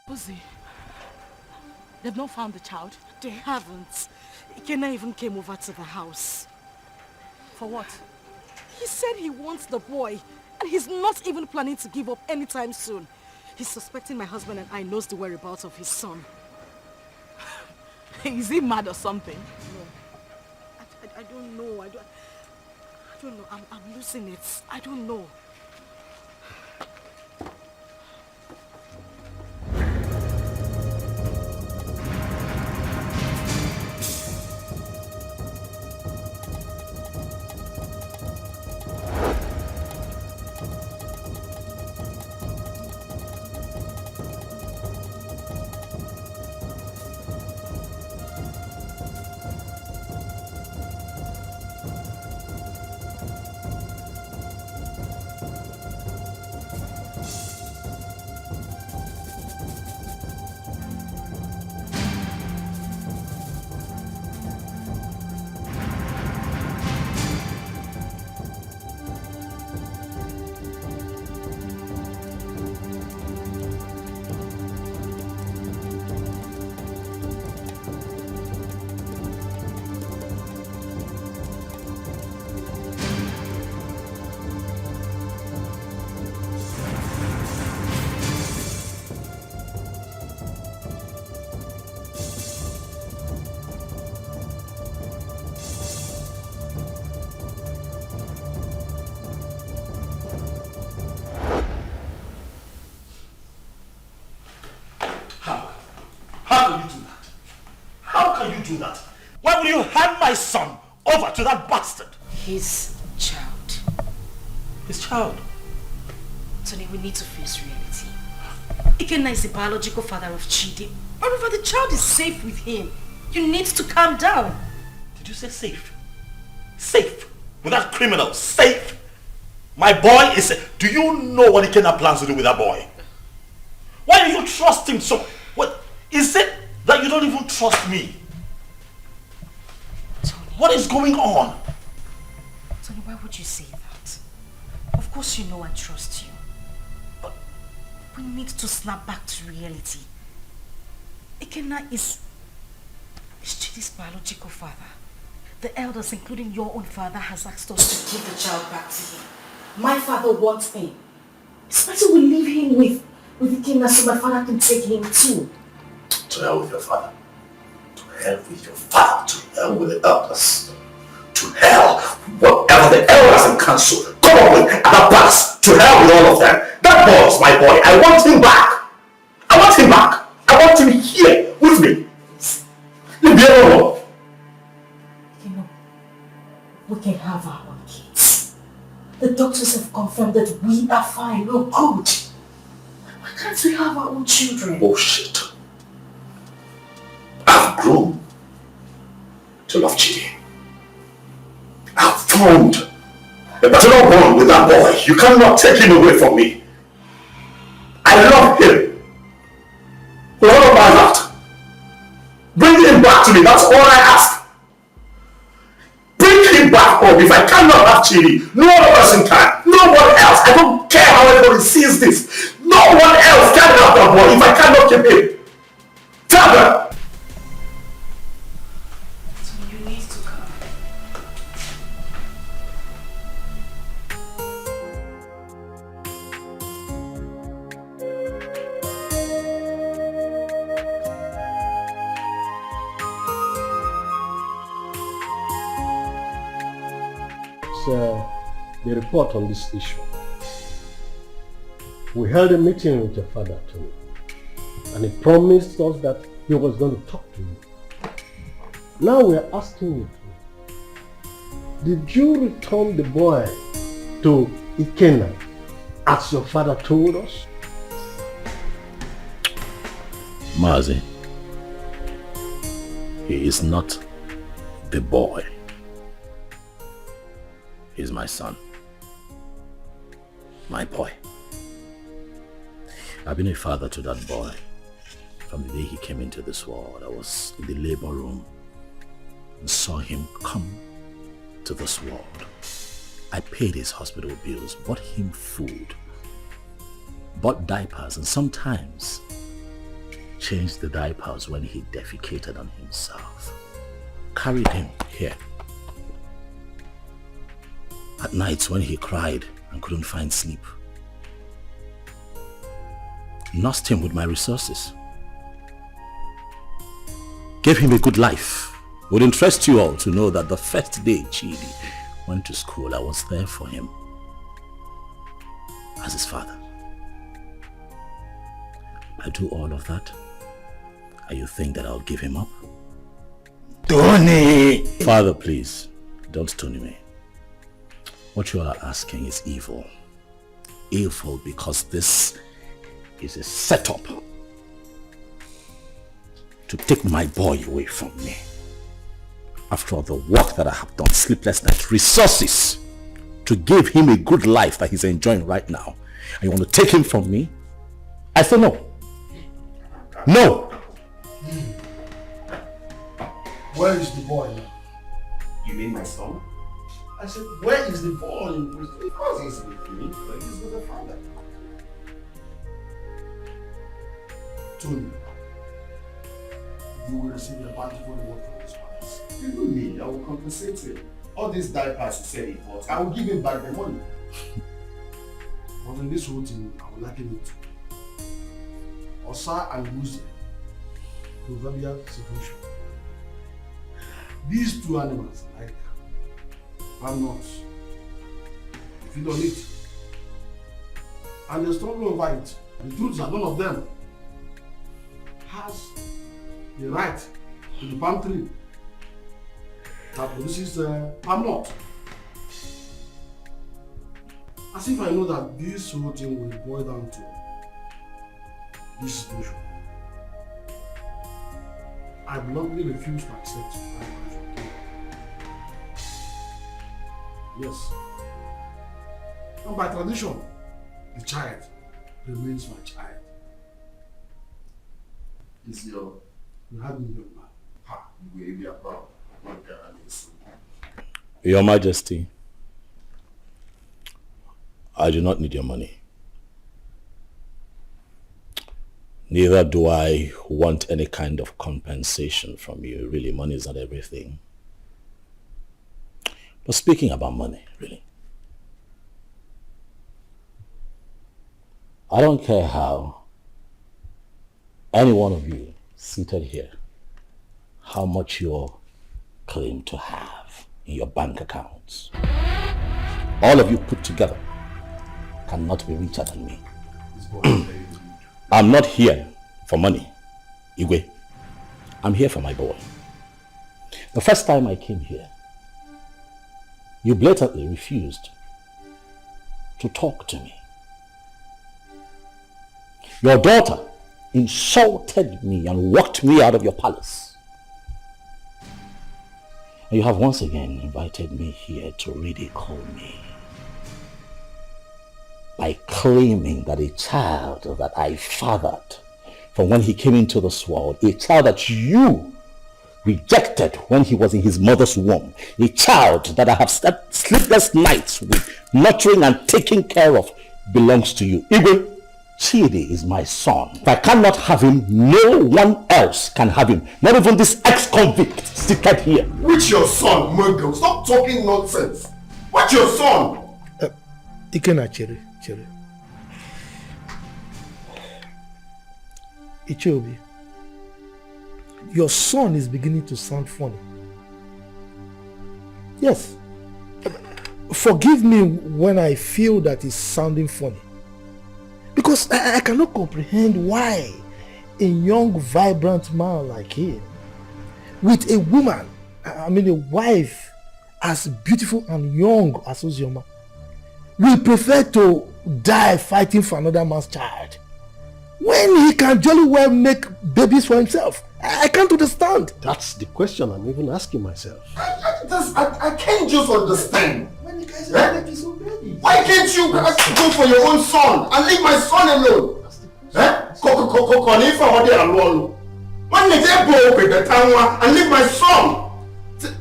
Pussy, they've not found the child. They haven't. Ikena even came over to the house. For what? He said he wants the boy, and he's not even planning to give up anytime soon. He's suspecting my husband and I knows the whereabouts of his son. Is he mad or something? No. I don't know. I don't know. I'm losing it. I don't know. Do that? Why would you hand my son over to that bastard? His child. His child? Tony, we need to face reality. Ikenna is the biological father of Chidi. However, the child is safe with him. You need to calm down. Did you say safe? Safe? With that criminal? Safe? My boy is safe. Do you know what Ikenna plans to do with that boy? Why do you trust him so? What is it that you don't even trust me? What is going on? Tony, why would you say that? Of course you know I trust you. But we need to snap back to reality. Ikenna is Chidi's biological father. The elders, including your own father, has asked us to give the child back to him. My father wants him. It's better we leave him with Ikenna so my father can take him too. To hell with your father. To hell with your father. To hell with the elders. To hell, whatever the elders and council come up with at the past. To hell with all of them. That boy is my boy. I want him back. I want him back. I want him here with me. Leave me alone. You know, we can have our own kids. The doctors have confirmed that we are fine. We're good. Why can't we have our own children? Bullshit. I've grown to love Chidi. I've found a paternal bond with that boy. You cannot take him away from me. I love him with all of my heart. Bring him back to me. That's all I ask. Bring him back home. If I cannot have Chidi, no other person can. No one else. I don't care how everybody sees this. No one else can have that boy if I cannot keep him. Tell them. The report on this issue. We held a meeting with your father, Tony, and he promised us that he was going to talk to you. Now we are asking you, did you return the boy to Ikenna as your father told us? Mazi, he is not the boy. He's my son. My boy. I've been a father to that boy from the day he came into this world. I was in the labor room and saw him come to this world. I paid his hospital bills, bought him food, bought diapers, and sometimes changed the diapers when he defecated on himself. Carried him here. At nights when he cried and couldn't find sleep, nursed him with my resources. Gave him a good life. It would interest you all to know that the first day Chidi went to school, I was there for him as his father. I do all of that, and you think that I'll give him up? Tony! Father, please, don't stone me. What you are asking is evil. Evil because this is a setup to take my boy away from me. After all the work that I have done, sleepless nights, resources to give him a good life that he's enjoying right now, and you want to take him from me? I say no. No! Where is the boy now? You mean my son? I said, where is the boy? Of course he's with me, but he's with the father. Tony, you will receive a bountiful reward from this palace. Even me, I will compensate him. All these diapers he said he bought, I will give him back the money. But in this whole thing, I will liken it to Osa and Muzi, proverbial situation. These two animals, like palm nuts, feed on it, and they struggle over it. The truth is that none of them has the right to the palm tree that produces palm nut. As if I know that this whole thing will boil down to this situation. I bluntly refuse to accept animals from Kenya. Yes. And by tradition, the child remains my child. Is your... You have me, young man. Ha, you will be a proud. Your Majesty, I do not need your money. Neither do I want any kind of compensation from you. Really, money is not everything. But speaking about money, really, I don't care how any one of you seated here, how much you claim to have in your bank accounts. All of you put together cannot be richer than me. I'm not here for money, Igwe. I'm here for my boy. The first time I came here, you blatantly refused to talk to me. Your daughter insulted me and walked me out of your palace. And you have once again invited me here to ridicule me by claiming that a child that I fathered from when he came into this world, a child that you rejected when he was in his mother's womb, a child that I have slept sleepless nights with, nurturing and taking care of, belongs to you. Igwe, Chidi is my son. If I cannot have him, no one else can have him. Not even this ex-convict seated here. Which your son, Murgo? Stop talking nonsense. What's your son? Ikena Chere. Ichobi, your son is beginning to sound funny. Yes. Forgive me when I feel that it's sounding funny. Because I cannot comprehend why a young, vibrant man like him, with a woman, a wife as beautiful and young as Ozioma, will prefer to die fighting for another man's child when he can jolly well make babies for himself. I can't understand. That's the question I'm even asking myself. I can't just understand. Why can't you go for your own son and leave my son alone? When they go with the town and leave my son.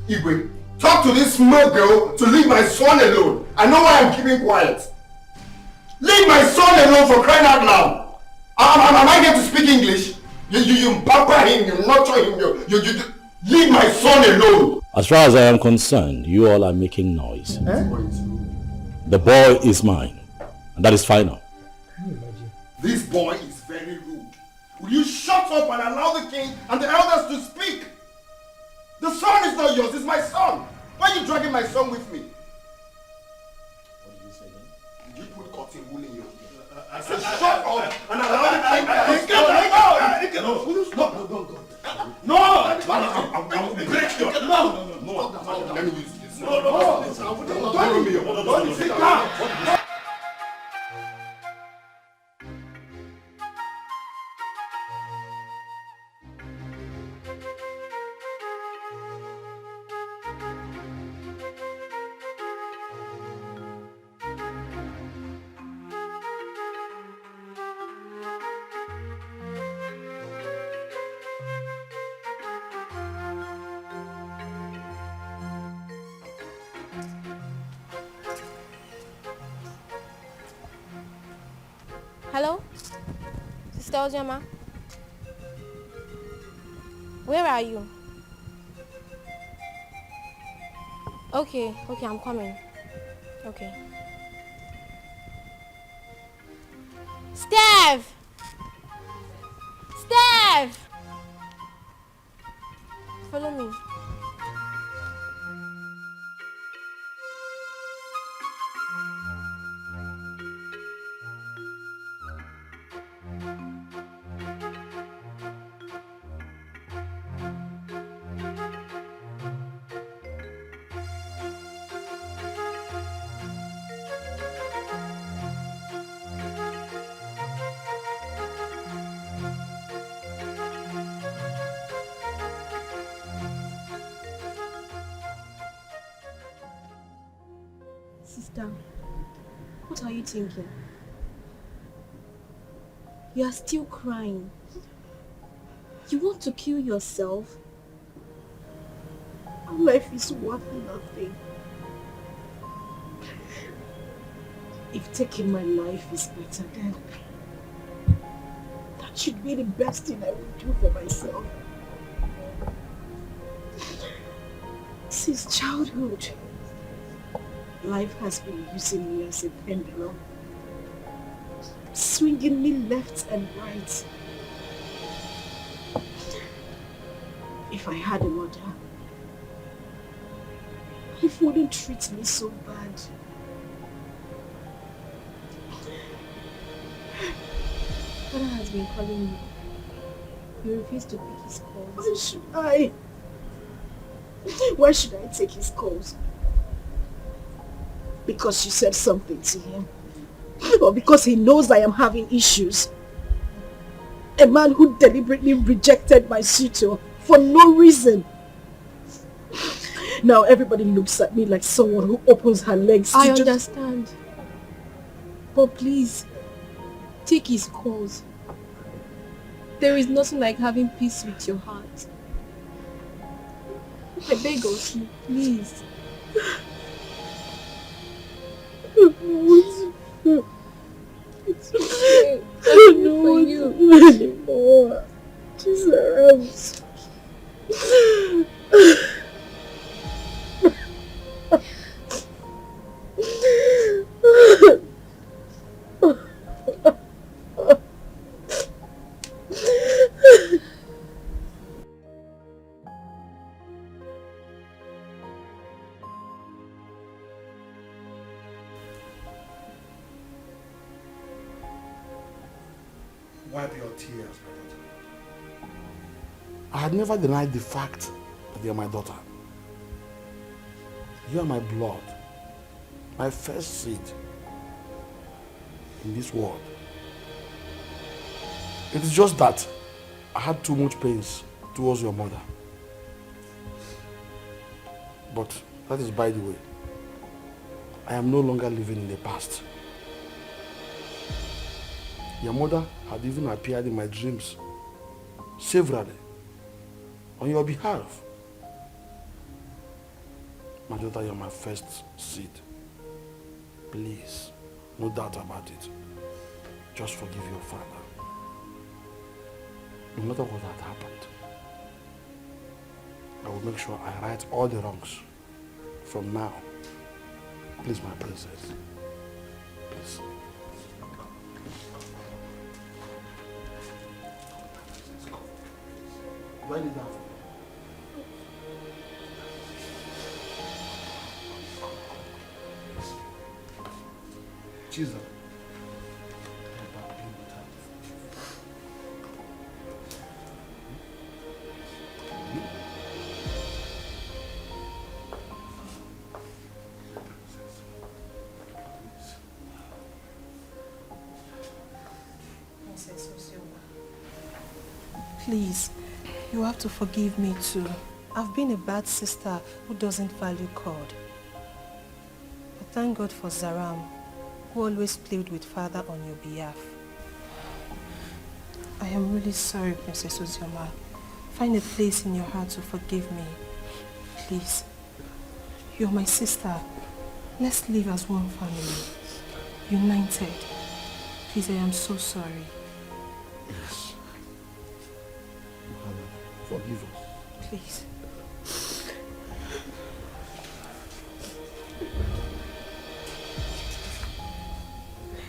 Igwe, talk to this small girl to leave my son alone. I know why I'm keeping quiet. Leave my son alone, for crying out loud. Am I going to speak English? You pamper him, you nurture him, you leave my son alone. As far as I am concerned, you all are making noise. The boy is mine, and that is final. This boy is very rude. Will you shut up and allow the king and the elders to speak? The son is not yours, it's my son. Why are you dragging my son with me? What did you say then? Did you put cotton wool in your ear? I said shut up and allow the king to speak. No, no, I'll break your... No, let me use this. No, don't sit down. Hello? Sister Ozema? Where are you? Okay, I'm coming. Okay. Steph! Steph! Follow me. Sister, what are you thinking? You are still crying. You want to kill yourself? Life is worth nothing. If taking my life is better, then that should be the best thing I would do for myself. Since childhood, life has been using me as a pendulum, swinging me left and right. If I had a mother, life wouldn't treat me so bad. Father has been calling you. You refuse to pick his calls. Why should I? Why should I take his calls? Because you said something to him? Or because he knows I am having issues? A man who deliberately rejected my suitor for no reason. Now everybody looks at me like someone who opens her legs to I understand. But please, take his calls. There is nothing like having peace with your heart. I beg of you, please. It's okay. I don't want to do anymore. Jesus. Wipe your tears, my daughter. I had never denied the fact that you are my daughter. You are my blood, my first seed in this world. It is just that I had too much pains towards your mother. But that is by the way. I am no longer living in the past. Your mother had even appeared in my dreams severally on your behalf. My daughter, you're my first seed. Please, no doubt about it. Just forgive your father. No matter what had happened, I will make sure I right all the wrongs from now. Please, my princess. Please. Do I need that? Jesus. Please, you have to forgive me too. I've been a bad sister who doesn't value God. But thank God for Zaram, who always played with Father on your behalf. I am really sorry, Princess Ozioma. Find a place in your heart to forgive me. Please. You're my sister. Let's live as one family. United. Please, I am so sorry. Yes. Father, forgive us. Please.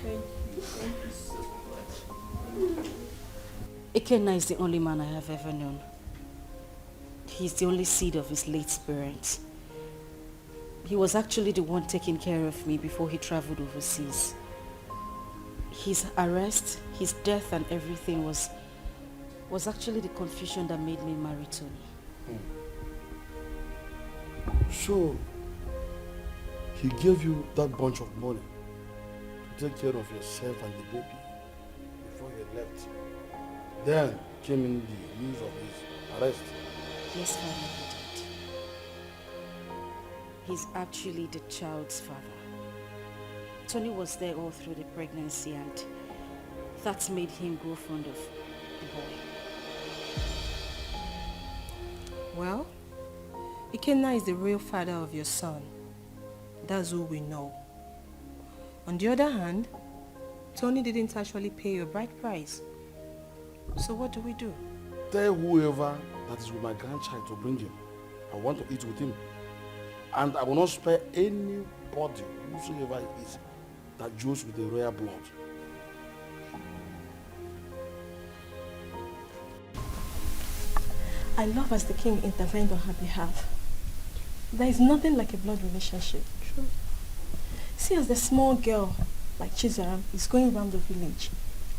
Thank you so much. Ikenna is the only man I have ever known. He's the only seed of his late parents. He was actually the one taking care of me before he traveled overseas. His arrest, his death and everything was actually the confusion that made me marry Tony. So, he gave you that bunch of money to take care of yourself and the baby before you left. Then came in the news of his arrest. Yes, Father, he did. He's actually the child's father. Tony was there all through the pregnancy and that's made him grow fond of the boy. Well, Ikenna is the real father of your son. That's all we know. On the other hand, Tony didn't actually pay your bride price. So what do we do? Tell whoever that is with my grandchild to bring him. I want to eat with him. And I will not spare anybody, whosoever it is, that joins with the royal blood. I love as the king intervened on her behalf. There is nothing like a blood relationship. True. See, as the small girl like Chizaram is going around the village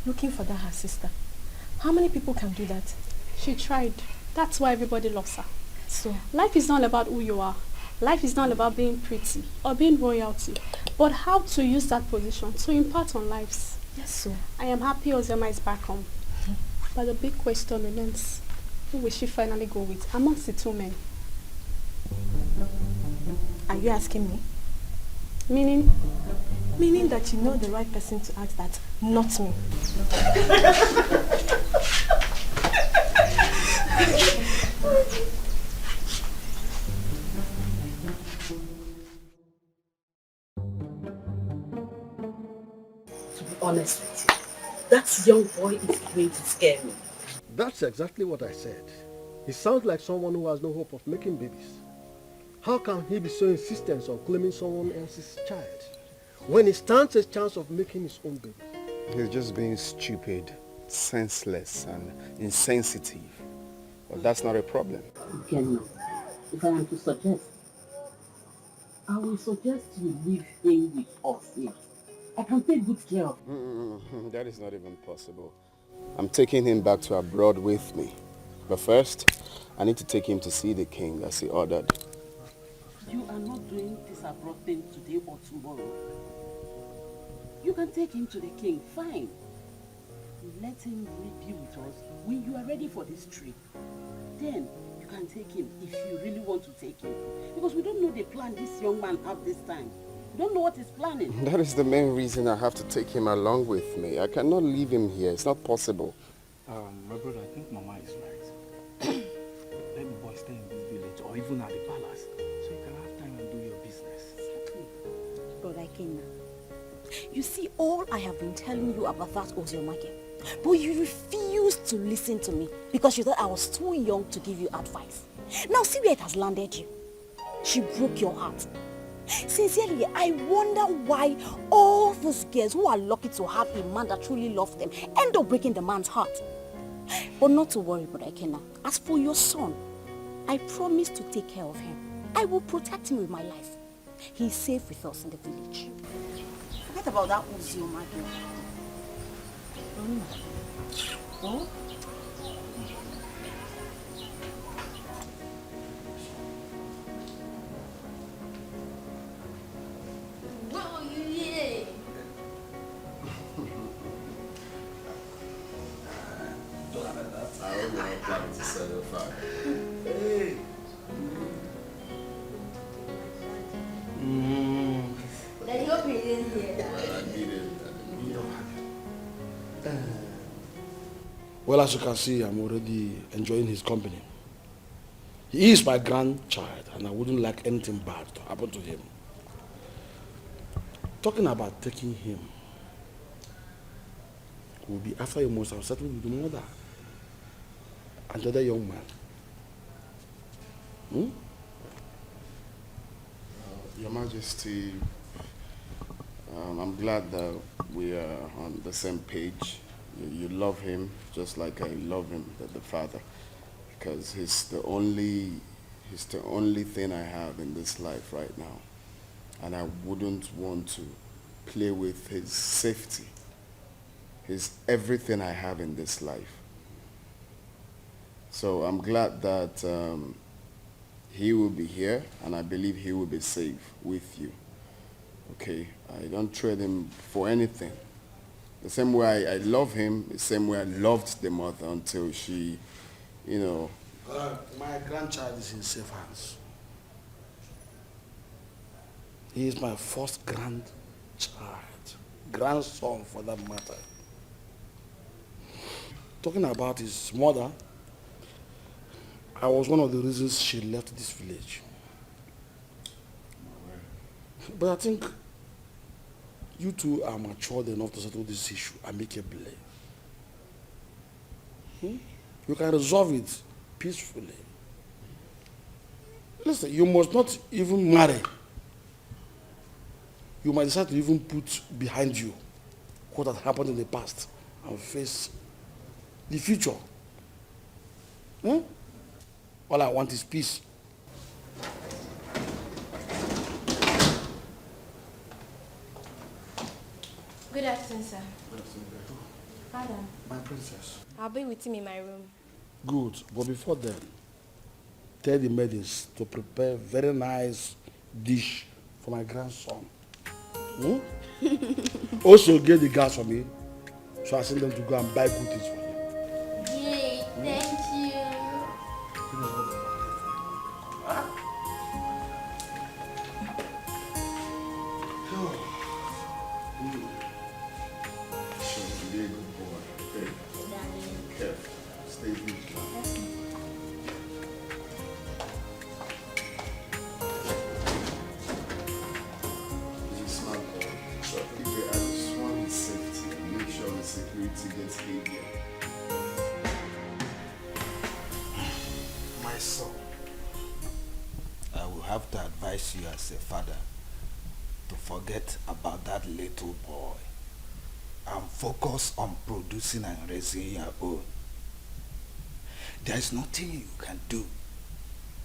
looking for that her sister. How many people can do that? She tried. That's why everybody loves her. So life is not about who you are. Life is not about being pretty or being royalty, but how to use that position to impart on lives. Yes, so I am happy Ozioma is back home. But the big question remains, who will she finally go with amongst the two men? Are you asking me? Meaning? Meaning that you know the right person to ask that, not me. To be honest with you, that young boy is going to scare me. That's exactly what I said. He sounds like someone who has no hope of making babies. How can he be so insistent on claiming someone else's child when he stands a chance of making his own baby? He's just being stupid, senseless and insensitive. But that's not a problem. Again, if I am to suggest, I will suggest you leave him with us here. I can take good care of him. That is not even possible. I'm taking him back to abroad with me. But first, I need to take him to see the king as he ordered. You are not doing this abroad thing today or tomorrow. You can take him to the king, fine. Let him be with us when you are ready for this trip. Then you can take him if you really want to take him. Because we don't know the plan this young man has this time. We don't know what he's planning. That is the main reason I have to take him along with me. I cannot leave him here. It's not possible. My brother, I think Mama is right. Let the boy stay in this village or even at the palace so you can have time and do your business. Brother Ikenna, you see, all I have been telling you about that Ozioma girl, but you refused to listen to me because you thought I was too young to give you advice. Now see where it has landed you. She broke your heart. Sincerely, I wonder why all those girls who are lucky to have a man that truly loves them end up breaking the man's heart. But not to worry, Brother Ekena. As for your son, I promise to take care of him. I will protect him with my life. He's safe with us in the village. Forget about that Uzioma girl. Oh? I don't know how planning to sell your father. Hey! Daddy, hope you didn't hear that. Well, I needed Well, as you can see, I'm already enjoying his company. He is my grandchild, and I wouldn't like anything bad to happen to him. Talking about taking him, will be after you must have settled with the mother and the other young man. Your Majesty, I'm glad that we are on the same page. You love him just like I love him, the father, because he's the only thing I have in this life right now, and I wouldn't want to play with his safety. He's everything I have in this life. So I'm glad that he will be here, and I believe he will be safe with you. Okay, I don't trade him for anything. The same way I love him, the same way I loved the mother until she, you know. My grandchild is in safe hands. He is my first grandchild, grandson for that matter. Talking about his mother, I was one of the reasons she left this village. But I think you two are matured enough to settle this issue amicably. You can resolve it peacefully. Listen, you must not even marry. You might decide to even put behind you what had happened in the past and face the future. All I want is peace. Good afternoon, sir. Father. My princess. I'll be with him in my room. Good, but before then, tell the maidens to prepare very nice dish for my grandson. Also get the gas for me, so I send them to go and buy good things for him. Yay, thank you. Be a good boy. Okay. Careful. Stay vigilant. He's a smart boy. So if you have a swan safety, make sure the security gets heavier. My son, I will have to advise you as a father to forget about that little boy and focus on producing and raising your own. There is nothing you can do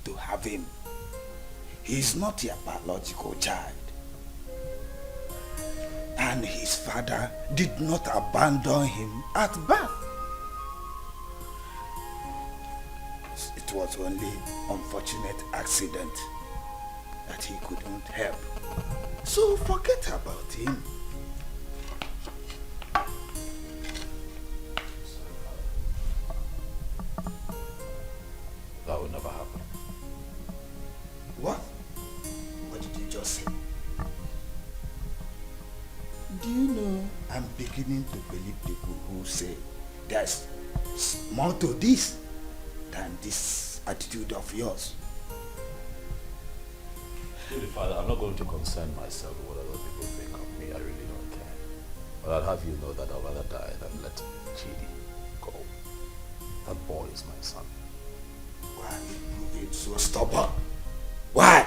to have him. He is not your biological child. And his father did not abandon him at birth. It was only unfortunate accident that he couldn't help. So forget about him. That would never happen. What? What did you just say? Do you know I'm beginning to believe people who say there's more to this than this attitude of yours? Really, Father, I'm not going to concern myself with what other people think of me. I really don't care. But I'll have you know that I'd rather die than let Chidi go. That boy is my son. Why are you proving so stubborn? Why?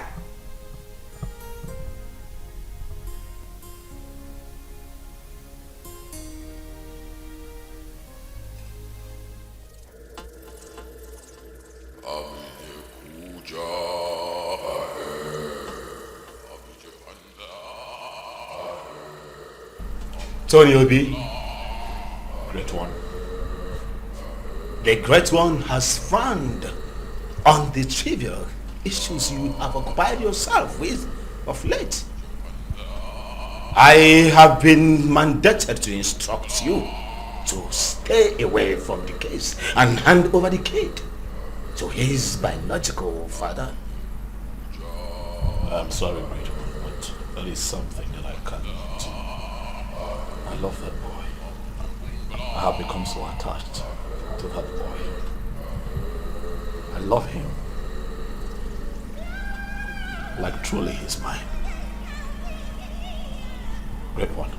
Tony Obi, Great One. The Great One has frowned on the trivial issues you have occupied yourself with of late. I have been mandated to instruct you to stay away from the case and hand over the kid to his biological father. I'm sorry, Great One, but there is something that I cannot. I love that boy. I have become so attached to that boy. I love him. Like truly he's mine. Great One,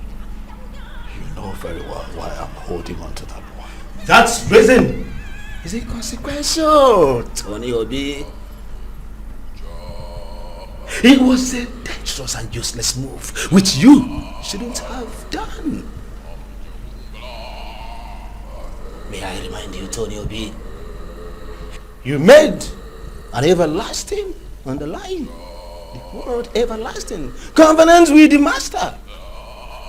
you know very well why I'm holding on to that boy. That reason is inconsequential, Tony Obi. It was a dangerous and useless move, which you shouldn't have done. May I remind you, Tony Obi, you made an everlasting, underline the word everlasting, covenant with the Master.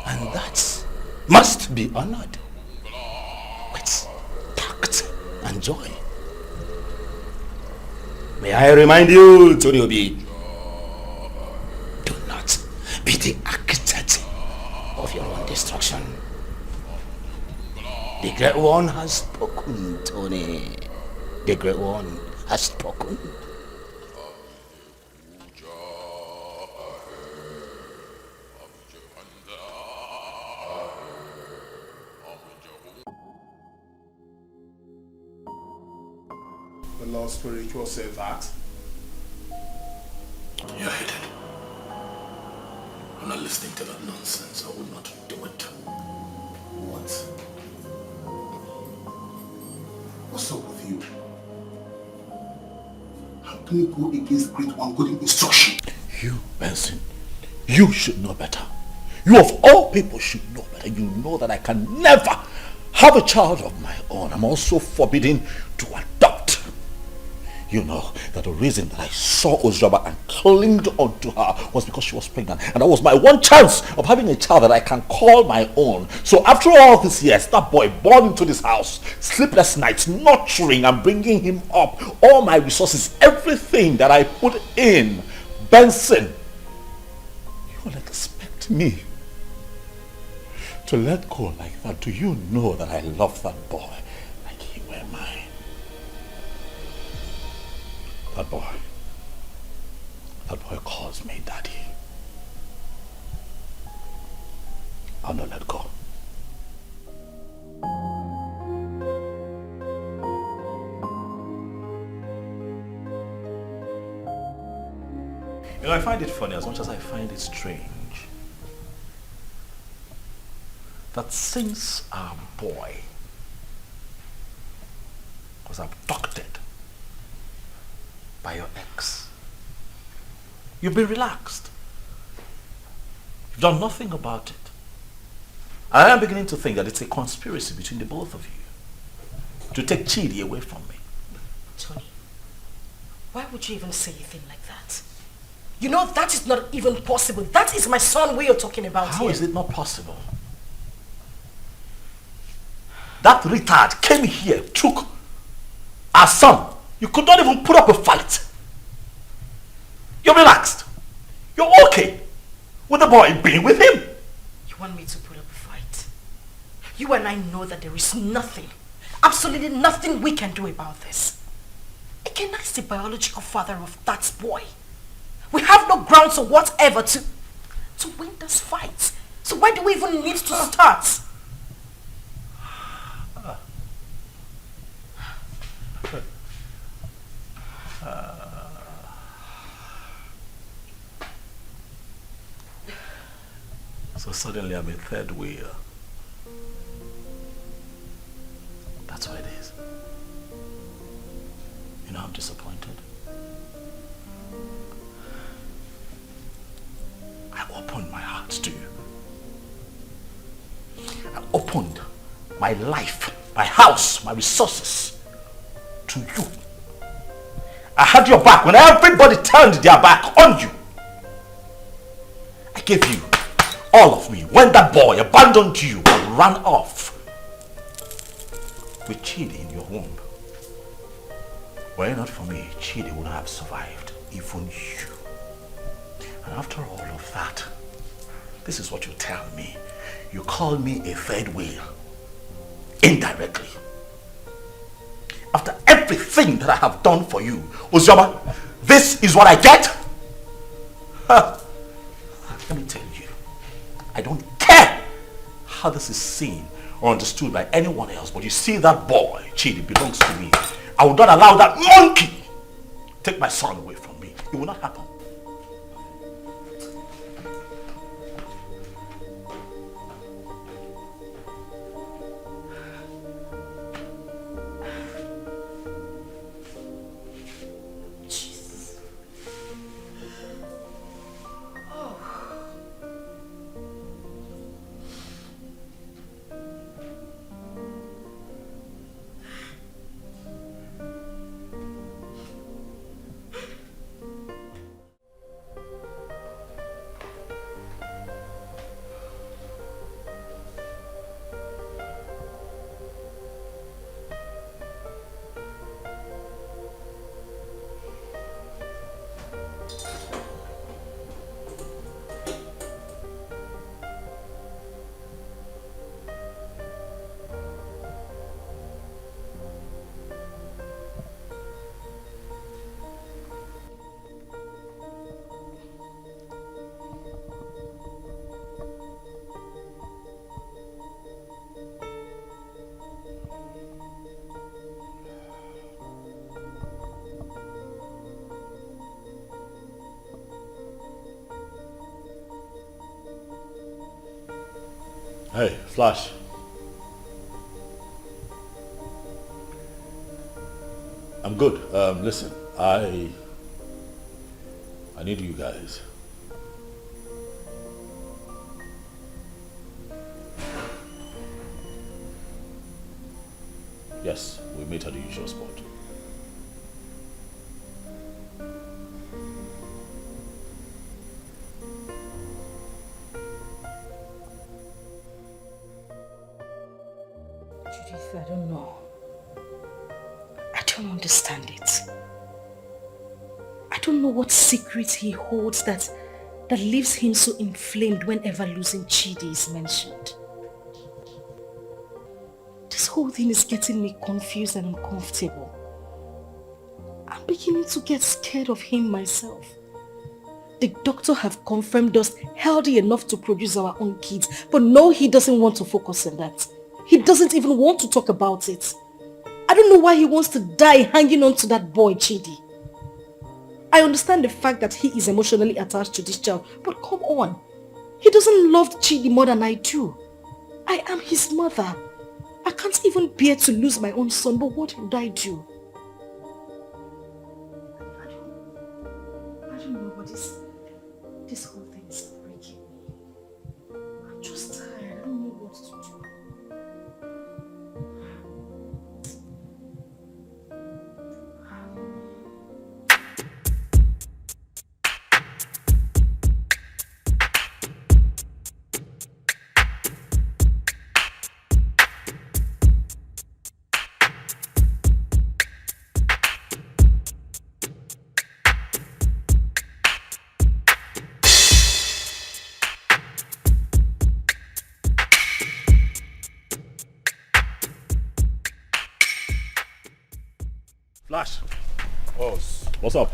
And that must be honored with tact and joy. May I remind you, Tony Obi, do not be the architect of your own destruction. The Great One has spoken, Tony. The Great One has spoken. The Lord Spiritual said that. You're headed. I'm not listening to that nonsense. I will not do it. What? What's up with you? How can you go against Great One good instruction? You, Benson, you should know better. You of all people should know better. You know that I can never have a child of my own. I'm also forbidden to adopt. You know that the reason that I saw Ozraba and clinged onto her was because she was pregnant. And that was my one chance of having a child that I can call my own. So after all these years, that boy born into this house, sleepless nights, nurturing and bringing him up, all my resources, everything that I put in, Benson, you will expect me to let go like that? Do you know that I love that boy like he were mine? That boy calls me daddy. I'll not let go. You know, I find it funny as much as I find it strange that since our boy was abducted by your ex, you've been relaxed. You've done nothing about it. I am beginning to think that it's a conspiracy between the both of you to take Chidi away from me. Tony, why would you even say a thing like that? You know that is not even possible. That is my son we are talking about How here. is it not possible? That retard came here, took our son. You could not even put up a fight. You're relaxed. You're okay with the boy being with him. You want me to put up a fight? You and I know that there is nothing, absolutely nothing we can do about this. Again, that's the biological father of that boy. We have no grounds or whatever to win this fight. So why do we even need to start? So suddenly I'm a third wheel. That's what it is. You know, I'm disappointed. I opened my heart to you. I opened my life, my house, my resources to you. I had your back when everybody turned their back on you. I gave you all of me when that boy abandoned you and ran off with Chidi in your womb. Were it not for me, Chidi would not have survived, even you. And after all of that, this is what you tell me. You call me a third wheel, indirectly. After everything that I have done for you, Uzoma, this is what I get? Huh. Let me tell you, I don't care how this is seen or understood by anyone else, but you see that boy, Chidi, belongs to me. I will not allow that monkey take my son away from me. It will not happen. Hey, Flash. I'm good. Listen, I need you guys. Yes, we meet at the usual spot. Judith, I don't know. I don't understand it. I don't know what secret he holds that leaves him so inflamed whenever losing Chidi is mentioned. This whole thing is getting me confused and uncomfortable. I'm beginning to get scared of him myself. The doctor have confirmed us healthy enough to produce our own kids, but no, he doesn't want to focus on that. He doesn't even want to talk about it. I don't know why he wants to die hanging on to that boy, Chidi. I understand the fact that he is emotionally attached to this child, but come on. He doesn't love Chidi more than I do. I am his mother. I can't even bear to lose my own son, but what would I do? I don't know what this whole thing is breaking me. I'm just tired. I don't know what to do. Flash. Boss. What's up?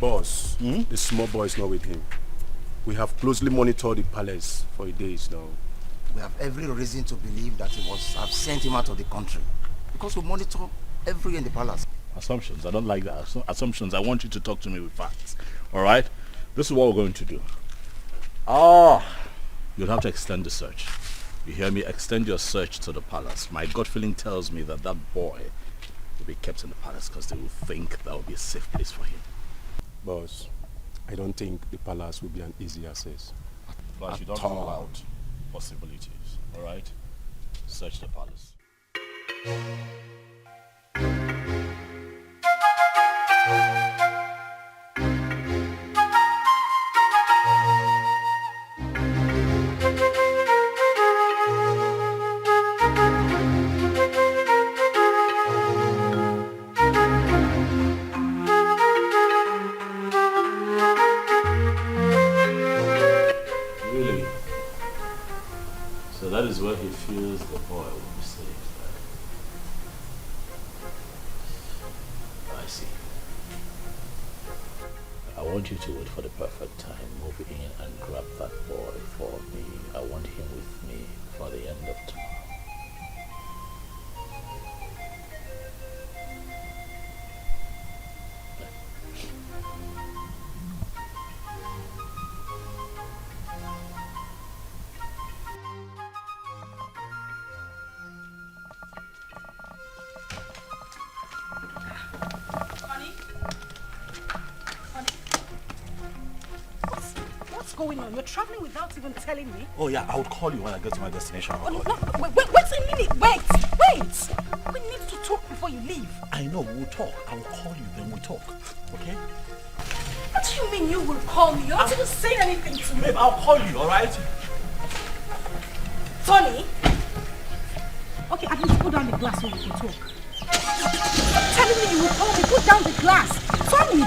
Boss, the small boy is not with him. We have closely monitored the palace for days now. We have every reason to believe that he must have sent him out of the country. Because we monitor everywhere in the palace. Assumptions. I don't like that. Assumptions. I want you to talk to me with facts. Alright? This is what we're going to do. You'll have to extend the search. You hear me? Extend your search to the palace. My gut feeling tells me that boy will be kept in the palace because they will think that will be a safe place for him. Boss, I don't think the palace will be an easy access. But you don't rule out possibilities, alright? Search the palace. feels the boy will be safe. I see. I want you to wait for the perfect time, move in and grab that boy for me. I want him with me for the end of tomorrow. Going on? You're traveling without even telling me? Oh yeah, I will call you when I get to my destination. Oh, no, wait a minute. Wait. We need to talk before you leave. I know, we'll talk. I will call you, then we'll talk. Okay? What do you mean you will call me? You're not even saying anything to me. Babe, I'll call you, alright? Tony? Okay, at least put down the glass so we can talk. Stop telling me you will call me. Put down the glass. Tony!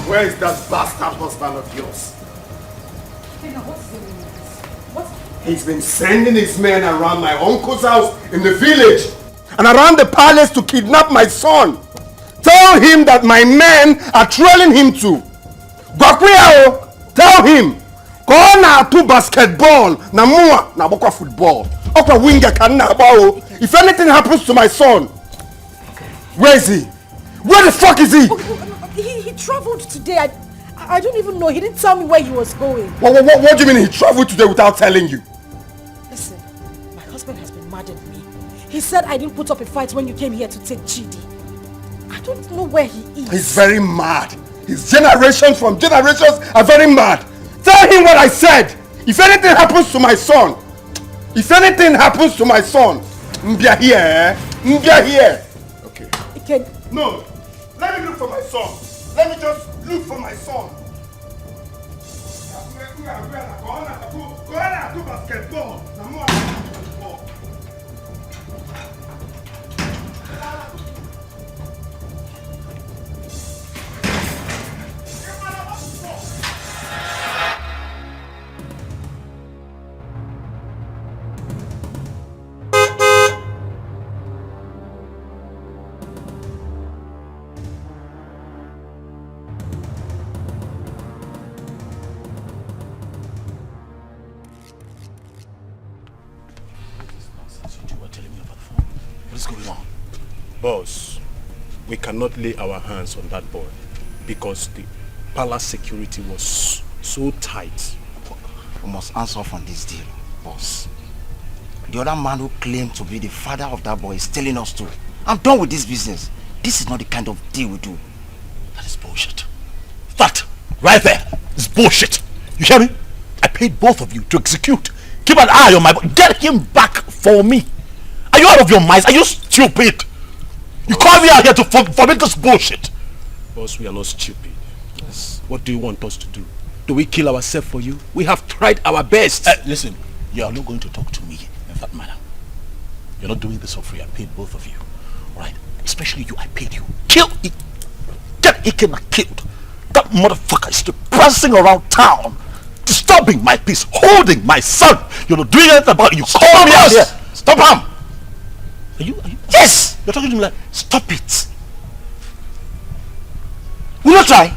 Where is that bastard husband of yours? He's been sending his men around my uncle's house in the village and around the palace to kidnap my son. Tell him that my men are trailing him to. Gwakweo, tell him. Go na to basketball, na mua na bokwa football. Okwa winger kan na bao. If anything happens to my son, where is he? Where the fuck is he? He traveled today. I don't even know. He didn't tell me where he was going. What do you mean he traveled today without telling you? Listen, my husband has been mad at me. He said I didn't put up a fight when you came here to take Chidi. I don't know where he is. He's very mad. His generations from generations are very mad. Tell him what I said. If anything happens to my son, Mbia here, eh? Mbia here. Okay. No, let me look for my son. Let me just look for my son. Go on to basketball. Boss, we cannot lay our hands on that boy because the palace security was so tight. We must answer off on this deal, boss. The other man who claimed to be the father of that boy is telling us to. I'm done with this business. This is not the kind of deal we do. That is bullshit. That, right there, is bullshit. You hear me? I paid both of you to execute. Keep an eye on my boy. Get him back for me. Are you out of your minds? Are you stupid? You call me out here to forbid this bullshit. Boss, we are not stupid. Yes. What do you want us to do? Do we kill ourselves for you? We have tried our best. Listen, you are not going to talk to me in that manner. You're not doing this for free. I paid both of you. Alright? Especially you, I paid you. Kill it. Get Ikena killed. That motherfucker is still prancing around town, disturbing my peace, holding my son. You're not doing anything about it. You call me out here. Stop him. Are you? Yes! You're talking to me like, stop it. Will you try?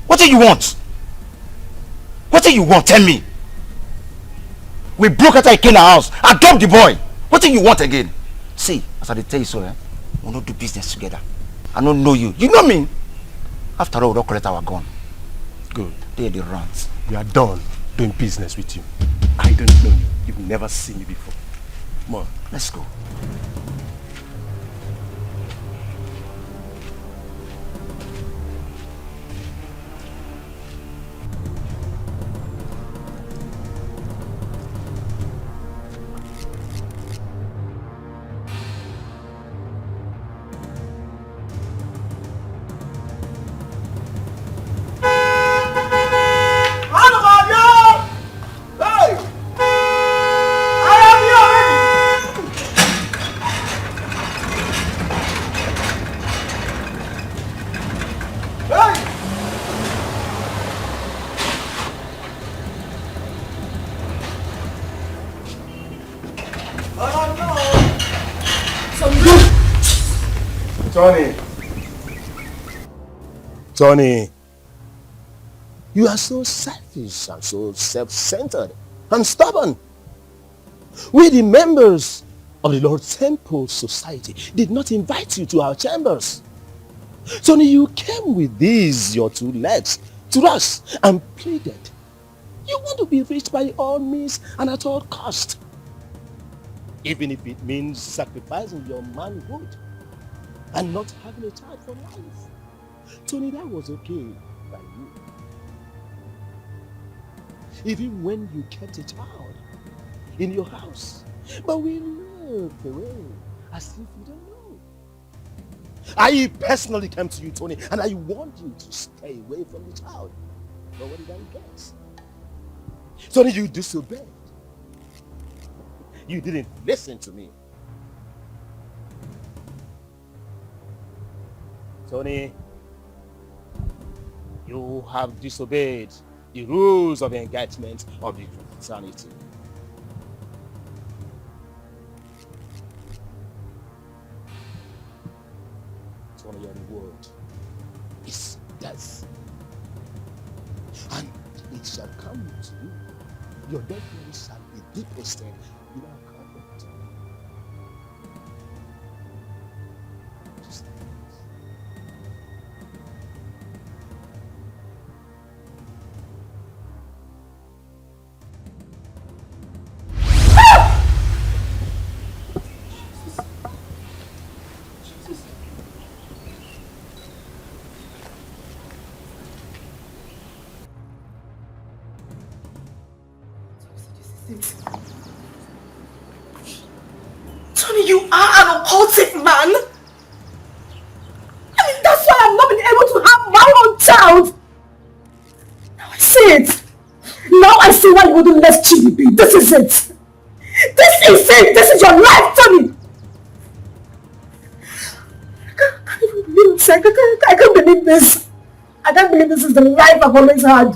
What do you want? What do you want? Tell me. We broke out Ikena's house. I dumped the boy. What What do you want again? See, as I tell you so, we'll not do business together. I don't know you. You know me. After all, we don't collect our gun. Good. They're the runs. We are done doing business with you. I don't know you. You've never seen me before. Come on. Let's go. Tony, you are so selfish and so self-centered and stubborn. We, the members of the Lord Temple Society, did not invite you to our chambers. Tony, you came with these, your 2 legs, to us and pleaded. You want to be rich by all means and at all cost. Even if it means sacrificing your manhood and not having a child for life. Tony, that was okay by you. Even when you kept a child in your house. But we looked away as if you don't know. I personally came to you, Tony, and I warned you to stay away from the child. But what did I get? Tony, you disobeyed. You didn't listen to me. Tony, you have disobeyed the rules of engagement of the fraternity. Tony, your reward is death. And it shall come to you. Your death shall be deposited in our covenant. Tony, you are an occultic man. I mean, that's why I've not been able to have my own child. Now I see it. Now I see why you wouldn't let Chidi be. This is it. This is it. This is your life, Tony. I can't even believe this. I can't believe this. I can't believe this is the life I've always had.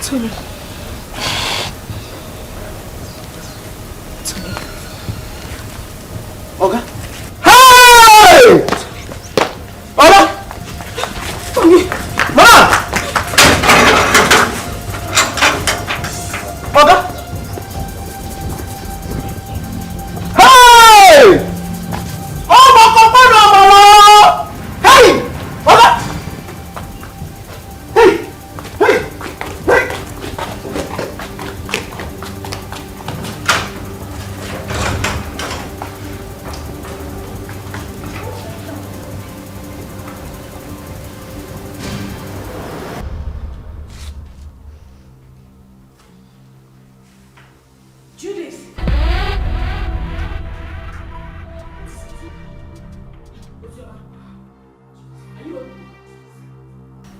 Tony. Oga? Hey! Oga? Tony! Ma! Oga? Hey! Oh, my God! Hey! Oga?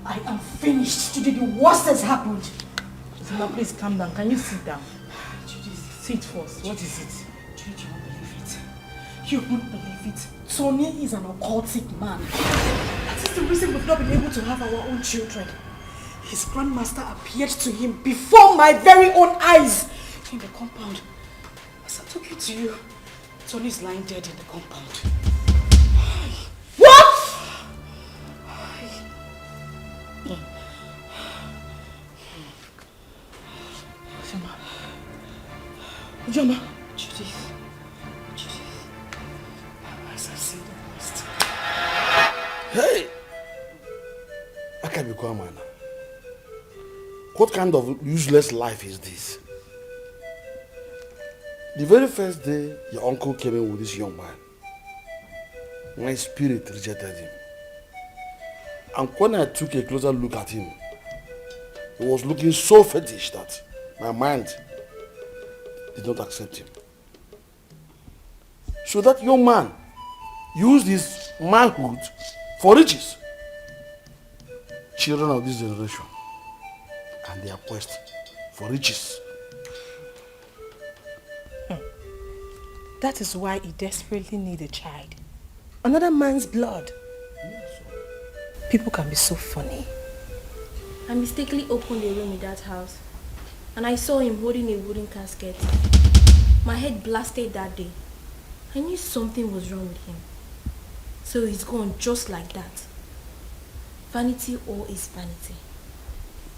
I am finished. Today the worst has happened. Zuma, please calm down. Can you sit down? Judith, sit first. What is it? Judith, you won't believe it. You won't believe it. Tony is an occultic man. That is the reason we've not been able to have our own children. His grandmaster appeared to him before my very own eyes in the compound. As I took it to you, Tony is lying dead in the compound. What? Ujoma. Judith. As I see the worst. Hey! I can't be quiet, man. What kind of useless life is this? The very first day your uncle came in with this young man, my spirit rejected him. And when I took a closer look at him, he was looking so fetish that my mind did not accept him. So that young man used his manhood for riches. Children of this generation and their quest for riches. That is why he desperately needs a child. Another man's blood. People can be so funny. I mistakenly opened a room in that house and I saw him holding a wooden casket. My head blasted that day. I knew something was wrong with him. So he's gone just like that. Vanity all is vanity.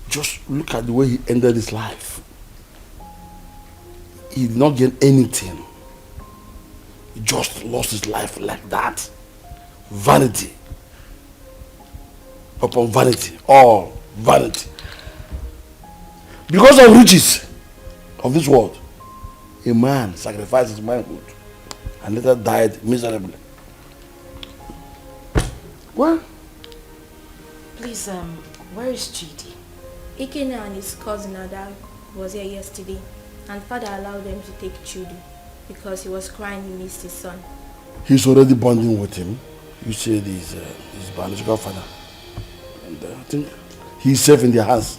Just look at the way he ended his life. He did not gain anything. He just lost his life like that. Vanity upon vanity. All vanity. Because of riches of this world, a man sacrificed his manhood and later died miserably. What? Please, where is Chidi? Ikena and his cousin Ada was here yesterday and father allowed them to take Chudi because he was crying he missed his son. He's already bonding with him. You said he's his biological father. And I think he's safe in their hands.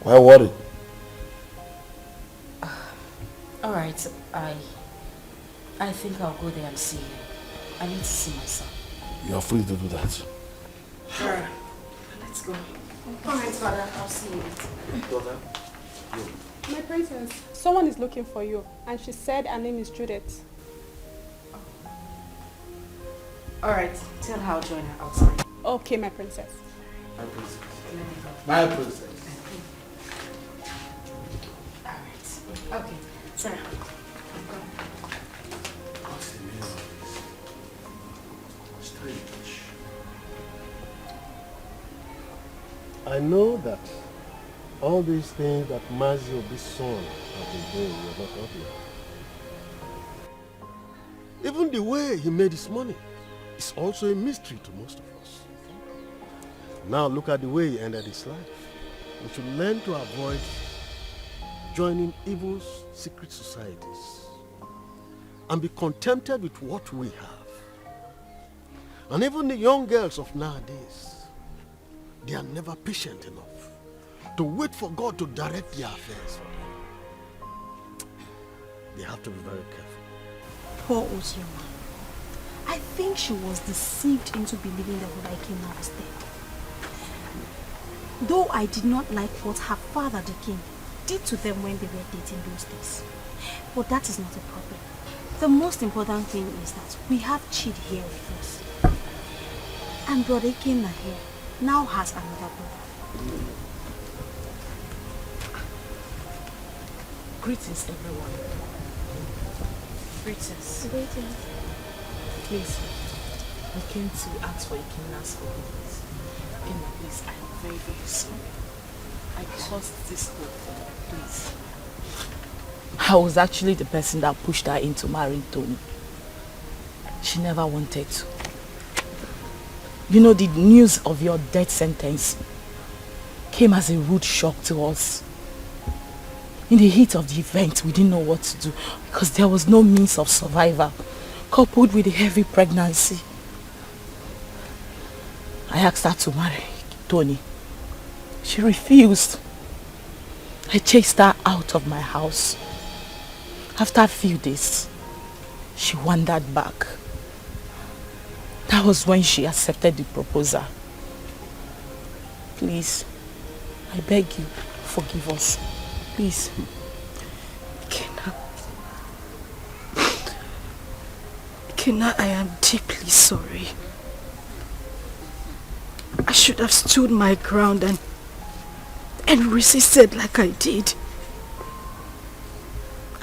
Why worry? Alright, I think I'll go there and see him. I need to see my son. You are free to do that. Sure. Let's go. Alright, father, I'll see you later. Daughter, My princess, someone is looking for you, and she said her name is Judith. Alright, tell her I'll join her outside. Okay, my princess. My princess. My princess. Alright. Okay, Sarah. I know that all these things that Mazio, this son, have been doing, you're not happy. Even the way he made his money is also a mystery to most of us. Now look at the way he ended his life. We should learn to avoid joining evil secret societies and be contented with what we have. And even the young girls of nowadays, they are never patient enough to wait for God to direct their affairs for them. They have to be very careful. Poor Osioma. I think she was deceived into believing that Ikena was dead. Though I did not like what her father, the king, did to them when they were dating those days. But that is not a problem. The most important thing is that we have Chid here with us. And Brother Ikena here now has another brother. Greetings, everyone. Greetings. Greetings. Please, I came to ask for Ikena's forgiveness. Ikena, please, I am very, very sorry. I caused this whole thing, please. I was actually the person that pushed her into marrying Tony. She never wanted to. You know, the news of your death sentence came as a rude shock to us. In the heat of the event, we didn't know what to do because there was no means of survival, coupled with a heavy pregnancy. I asked her to marry Tony. She refused. I chased her out of my house. After a few days, she wandered back. That was when she accepted the proposal. Please, I beg you, forgive us. Please. Kenna, I am deeply sorry. I should have stood my ground and resisted like I did.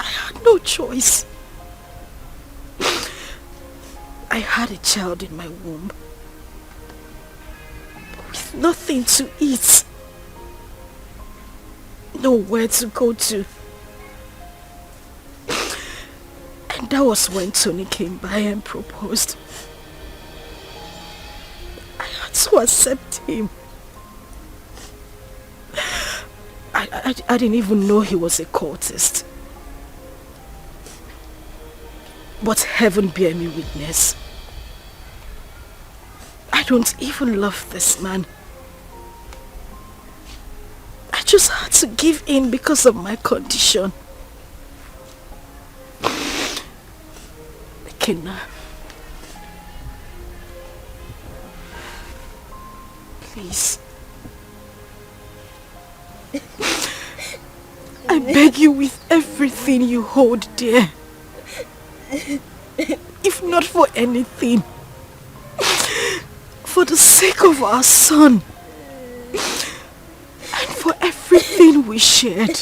I had no choice. I had a child in my womb with nothing to eat, nowhere to go to. And that was when Tony came by and proposed. I had to accept him. I didn't even know he was a cultist. But heaven bear me witness. I don't even love this man. I just had to give in because of my condition. Kenna, please. I beg you with everything you hold dear. If not for anything, for the sake of our son and for everything we shared,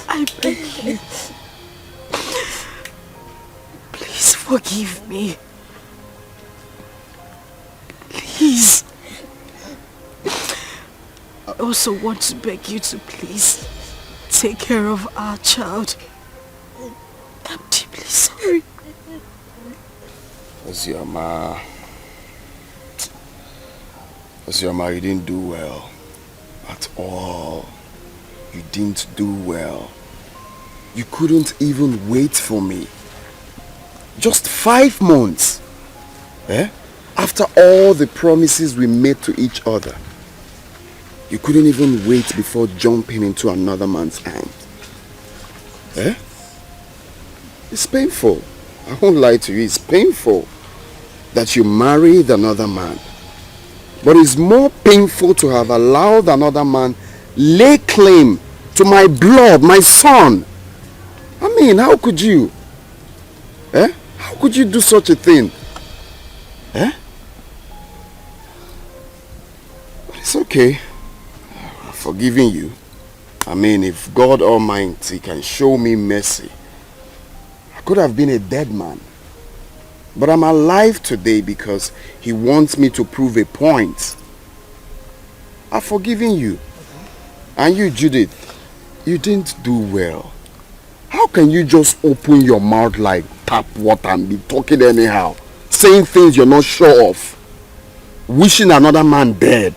I beg you. Please forgive me. Please. I also want to beg you to please take care of our child. I'm deeply sorry. Ozioma, you didn't do well. At all. You didn't do well. You couldn't even wait for me. Just 5 months. After all the promises we made to each other. You couldn't even wait before jumping into another man's arms. It's painful. I won't lie to you. It's painful that you married another man. But it's more painful to have allowed another man lay claim to my blood, my son. I mean, how could you? How could you do such a thing? But it's okay. I'm forgiving you. I mean, if God Almighty can show me mercy, I could have been a dead man. But I'm alive today because He wants me to prove a point. I've forgiven you. And you, Judith, you didn't do well. How can you just open your mouth like tap water and be talking anyhow? Saying things you're not sure of. Wishing another man dead.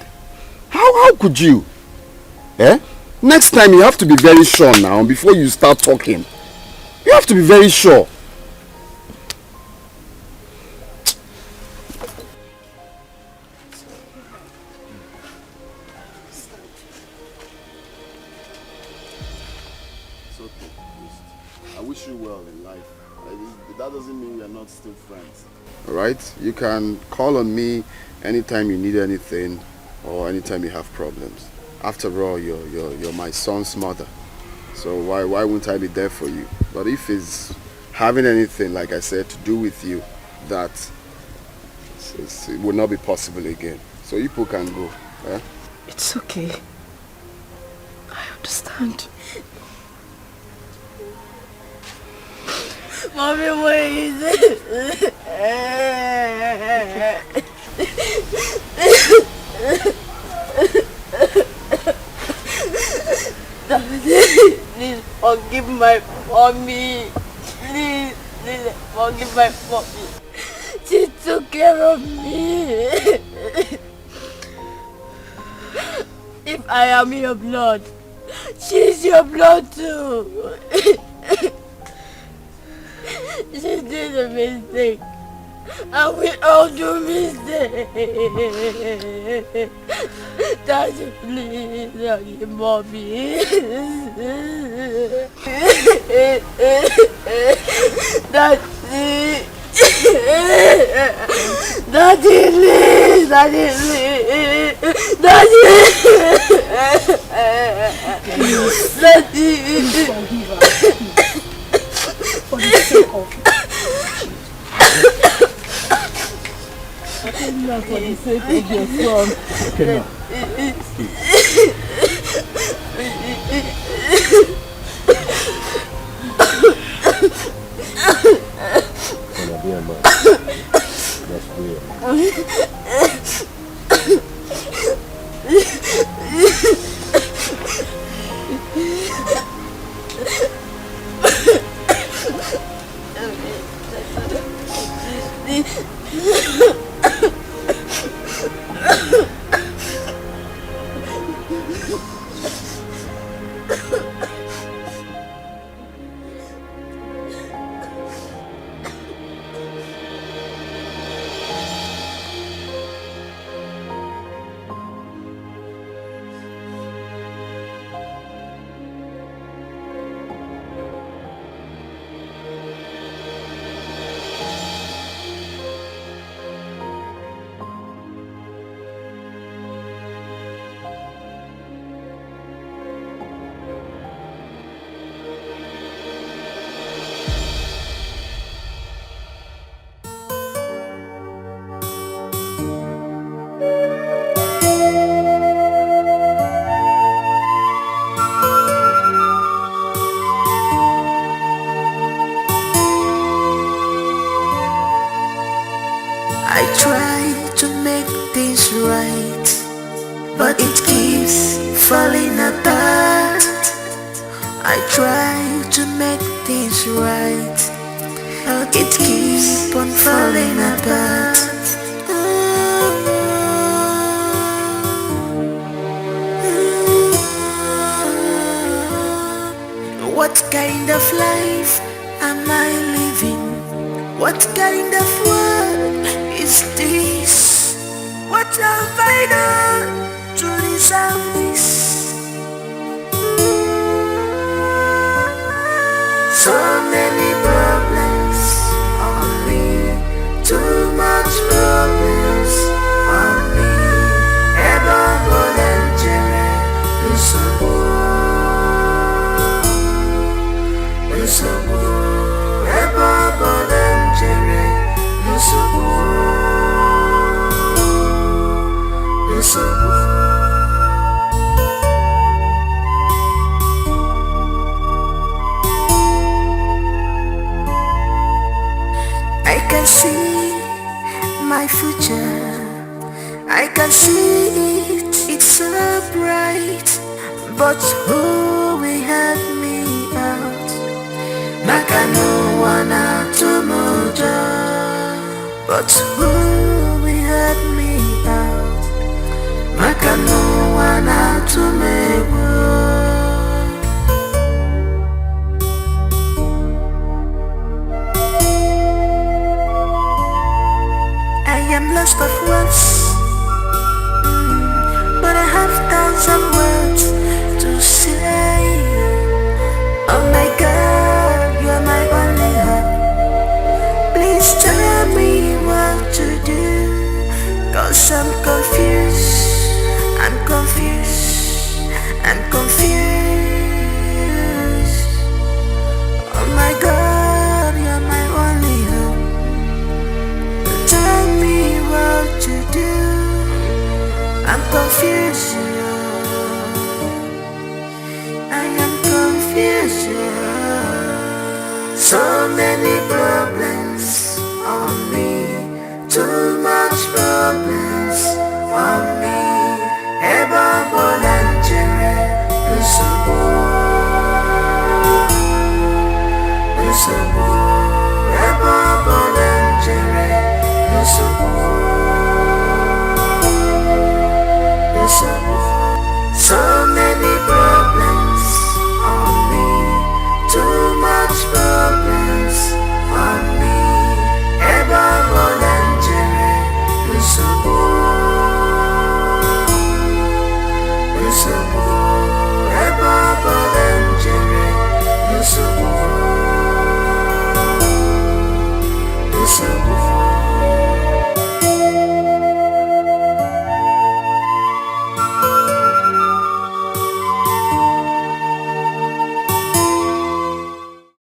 How could you? Next time you have to be very sure now before you start talking. You have to be very sure. It's okay. I wish you well in life. That doesn't mean we are not still friends. Alright? You can call on me anytime you need anything or anytime you have problems. After all, you're my son's mother. So why wouldn't I be there for you? But if it's having anything, like I said, to do with you, that it will not be possible again. So you people can go. It's okay. I understand. Mommy, where is it? Please forgive my mommy. Please forgive my mommy. She took care of me. If I am your blood, she's your blood too. She did a mistake. And we all do mistakes. Daddy, please, forgive mommy. Daddy. Daddy, please. Daddy, please. Daddy. Forgive her. For the sake of for the sake of your son. Okay, now. Gonna be a man. That's weird. I try to make things right, but it keeps falling apart. I try to make things right, but it keeps on falling apart. What kind of life am I living? What kind of world is this? What have I done to deserve this? So many problems on me, too much problems on me. Ever volunteer, I can see my future, I can see it, it's so bright. But who will help me out? Maka no one to moja. But who will help me out? Maka no one to me. I am lost of words, but I have thousand words to say. Oh my God, you're my only hope. Please tell me what to do, 'cause I'm confused, I'm confused, I'm confused. Oh my God, you're my only hope. Tell me what to do, I'm confused. I am confused. So many problems on me, too much problems on me. Ever volunteer,